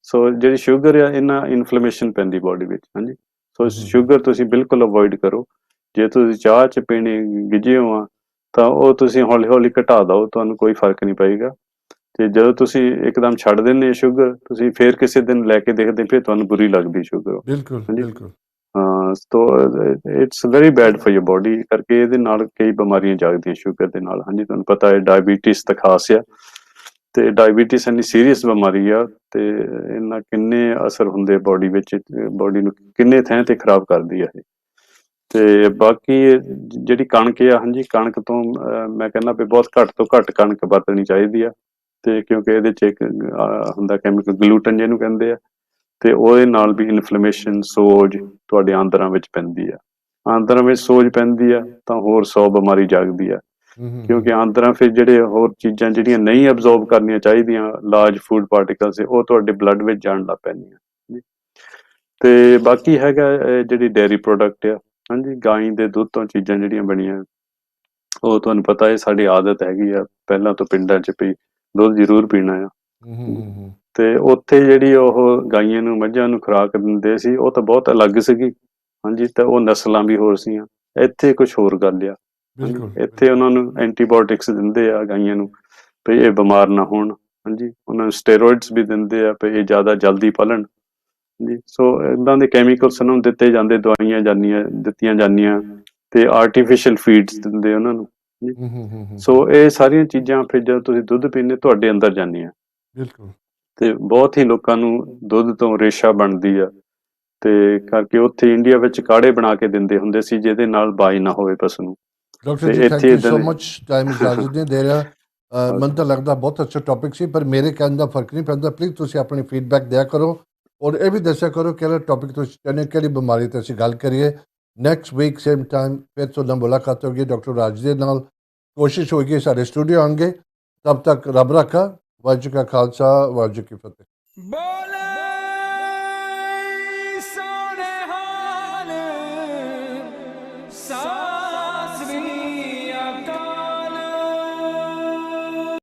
ਸੋ ਜਿਹੜੀ ਸ਼ੂਗਰ ਆ ਇਹਨਾਂ ਇਨਫਲੇਮੇਸ਼ਨ ਪੈਂਦੀ ਬਾਡੀ ਵਿੱਚ। ਹਾਂਜੀ। ਸੋ ਸ਼ੂਗਰ ਤੁਸੀਂ ਬਿਲਕੁਲ ਅਵੋਇਡ ਕਰੋ। ਜੇ ਤੁਸੀਂ ਚਾਹ ਚ ਪੀਣੀ ਗਿੱਜੇ ਹੋ ਆ ਤਾਂ ਉਹ ਤੁਸੀਂ ਹੌਲੀ ਹੌਲੀ ਘਟਾ ਦਿਓ, ਤੁਹਾਨੂੰ ਕੋਈ ਫਰਕ ਨਹੀਂ ਪਏਗਾ। ਤੇ ਜਦੋਂ ਤੁਸੀਂ ਇੱਕਦਮ ਛੱਡ ਦਿੰਦੇ ਸ਼ੂਗਰ, ਤੁਸੀਂ ਫੇਰ ਕਿਸੇ ਦਿਨ ਲੈ ਕੇ ਦੇਖਦੇ ਫਿਰ ਤੁਹਾਨੂੰ ਬੁਰੀ ਲੱਗਦੀ ਸ਼ੂਗਰ। ਬਿਲਕੁਲ ਹਾਂਜੀ। ਬਿਲकुल ਹਾਂ, ਤੋ it's very bad for your body, ਕਰਕੇ ਇਹਦੇ ਨਾਲ ਕਈ ਬਿਮਾਰੀਆਂ ਜਾਗਦੀਆਂ ਸ਼ੂਗਰ ਦੇ ਨਾਲ। ਹਾਂਜੀ, ਤੁਹਾਨੂੰ ਪਤਾ ਹੈ ਡਾਇਬੀਟਿਸ ਤਾਂ ਖਾਸ ਆ, ਤੇ ਡਾਇਬੀਟਿਸ ਇੰਨੀ ਸੀਰੀਅਸ ਬਿਮਾਰੀ ਆ, ਤੇ ਇਹਨਾਂ ਕਿੰਨੇ ਅਸਰ ਹੁੰਦੇ ਬੋਡੀ ਵਿੱਚ, ਬੋਡੀ ਨੂੰ ਕਿੰਨੇ ਥਾਂ ਤੇ ਖਰਾਬ ਕਰਦੀ ਆ ਇਹ। ਤੇ ਬਾਕੀ ਜਿਹੜੀ ਕਣਕ ਆ, ਹਾਂਜੀ, ਕਣਕ ਤੋਂ ਮੈਂ ਕਹਿੰਦਾ ਵੀ ਬਹੁਤ ਘੱਟ ਤੋਂ ਘੱਟ ਕਣਕ ਵਰਤਣੀ ਚਾਹੀਦੀ ਆ। ਤੇ ਕਿਉਂਕਿ ਇਹਦੇ ਚ ਇੱਕ ਹੁੰਦਾ ਕੈਮੀਕਲ ਗਲੂਟਨ ਜਿਹਨੂੰ ਕਹਿੰਦੇ ਆ, ਤੇ ਉਹਦੇ ਨਾਲ ਵੀ ਇਨਫਲੇਮੇਸ਼ਨ, ਸੋਜ ਤੁਹਾਡੇ ਆਂਦਰਾਂ ਵਿੱਚ ਪੈਂਦੀ ਆ। ਆਂਦਰਾਂ ਵਿੱਚ ਸੋਜ ਪੈਂਦੀ ਆ ਤਾਂ ਹੋਰ 100 ਬਿਮਾਰੀ ਜਾਗਦੀ ਆ, ਕਿਉਂਕਿ ਆਂਦਰਾਂ ਫਿਰ ਜਿਹੜੇ ਹੋਰ ਚੀਜ਼ਾਂ ਜਿਹੜੀਆਂ ਨਹੀਂ ਐਬਜ਼ੋਰਬ ਕਰਨੀਆਂ ਚਾਹੀਦੀਆਂ, ਲਾਰਜ ਫੂਡ ਪਾਰਟੀਕਲਸ, ਉਹ ਤੁਹਾਡੇ ਬਲੱਡ ਵਿੱਚ ਜਾਣ ਲੱਗ ਪੈਂਦੀਆਂ। ਤੇ ਬਾਕੀ ਹੈਗਾ ਜਿਹੜੀ ਡੇਅਰੀ ਪ੍ਰੋਡਕਟ ਆ, ਹਾਂਜੀ, ਗਾਂ ਦੇ ਦੁੱਧ ਤੋਂ ਚੀਜ਼ਾਂ ਜਿਹੜੀਆਂ ਬਣੀਆਂ, ਉਹ ਤੁਹਾਨੂੰ ਪਤਾ ਹੈ ਸਾਡੀ ਆਦਤ ਹੈਗੀ ਆ ਪਹਿਲਾਂ ਤੋਂ ਪਿੰਡਾਂ 'ਚ ਵੀ ਦੁੱਧ ਜ਼ਰੂਰ ਪੀਣਾ ਆ। ਤੇ ਉੱਥੇ ਜਿਹੜੀ ਉਹ ਗਾਈਆਂ ਨੂੰ, ਮੱਝਾਂ ਨੂੰ ਖੁਰਾਕ ਦਿੰਦੇ ਸੀ, ਉਹ ਤਾਂ ਬਹੁਤ ਅਲੱਗ ਸੀਗੀ। ਹਾਂਜੀ, ਤੇ ਉਹ ਨਸਲਾਂ ਵੀ ਹੋਰ ਸੀਆਂ। ਇੱਥੇ ਕੁਝ ਹੋਰ ਗੱਲ ਆ। ਹਾਂਜੀ, ਬਿਲਕੁਲ ਇੱਥੇ ਉਹਨਾਂ ਨੂੰ ਐਂਟੀਬਾਇਓਟਿਕਸ ਦਿੰਦੇ ਆ ਗਾਈਆਂ ਨੂੰ ਵੀ ਇਹ ਬਿਮਾਰ ਨਾ ਹੋਣ। ਹਾਂਜੀ, ਉਹਨਾਂ ਨੂੰ ਸਟੇਰੋਇਡਸ ਵੀ ਦਿੰਦੇ ਆ ਵੀ ਇਹ ਜ਼ਿਆਦਾ ਜਲਦੀ ਪਲਣ। ਜੀ, ਸੋ ਇੱਦਾਂ ਦੇ ਕੈਮੀਕਲਸ ਉਹਨਾਂ ਨੂੰ ਦਿੱਤੇ ਜਾਂਦੇ, ਦਵਾਈਆਂ ਦਿੱਤੀਆਂ ਜਾਂਦੀਆਂ, ਤੇ ਆਰਟੀਫਿਸ਼ੀਅਲ ਫੀਡਸ ਦਿੰਦੇ ਉਹਨਾਂ ਨੂੰ ਜੀ। ਸੋ ਇਹ ਸਾਰੀਆਂ ਚੀਜ਼ਾਂ ਫਿਰ ਜਦੋਂ ਤੁਸੀਂ ਦੁੱਧ ਪੀਂਦੇ ਤੁਹਾਡੇ ਅੰਦਰ ਜਾਂਦੀਆਂ, ਬਿਲਕੁਲ। ਤੇ ਬਹੁਤ ਹੀ ਲੋਕਾਂ ਨੂੰ ਦੁੱਧ ਤੋਂ ਰੇਸ਼ਾ ਬਣਦੀ ਆ, ਤੇ ਕਰਕੇ ਉੱਥੇ ਇੰਡੀਆ ਵਿੱਚ ਕਾੜੇ ਬਣਾ ਕੇ ਦਿੰਦੇ ਹੁੰਦੇ ਸੀ ਜਿਹਦੇ ਨਾਲ ਬਾਈ ਨਾ ਹੋਵੇ ਪਸ਼ੂ ਨੂੰ। ਡਾਕਟਰ ਤੇ ਜੀ ਥੈਂਕ ਇੱਥੇ ਯੂ ਏਦਾਂ ਸੋ ਦੇ ਮਚ, ਟਾਈਮ ਇਜਾਜ਼ਤ ਨਹੀਂ ਦੇ ਰਿਹਾ। ਮੈਨੂੰ ਤਾਂ ਲੱਗਦਾ ਬਹੁਤ ਅੱਛਾ ਟੌਪਿਕ ਸੀ, ਪਰ ਮੇਰੇ ਕਹਿਣ ਦਾ ਫਰਕ ਨਹੀਂ ਪੈਂਦਾ। ਪਲੀਜ਼ ਤੁਸੀਂ ਆਪਣੀ ਫੀਡਬੈਕ ਦਿਆ ਕਰੋ, ਔਰ ਇਹ ਵੀ ਦੱਸਿਆ ਕਰੋ ਕਿਹੜਾ ਟੌਪਿਕ ਤੁਸੀਂ ਚਾਹੁੰਦੇ, ਕਿਹੜੀ ਬਿਮਾਰੀ ਤੇ ਅਸੀਂ ਗੱਲ ਕਰੀਏ। ਨੈਕਸਟ ਵੀਕ ਸੇਮ ਟਾਈਮ ਫਿਰ ਤੋਂ ਨਾਲ ਮੁਲਾਕਾਤ ਹੋਗੀ ਡਾਕਟਰ ਰਾਜ ਦੇ ਨਾਲ। ਕੋਸ਼ਿਸ਼ ਹੋਏਗੀ ਸਾਡੇ ਸਟੂਡੀਓ ਆਉਣਗੇ। ਤਬ ਤੱਕ ਰੱਬ ਰੱਖਾ। ਵਾਹਿਗੁਰੂ ਕਾ ਖਾਲਸਾ, ਵਾਹਿਗੁਰੂ ਕੀ ਫਤਿਹ। बोले सोने हाल सा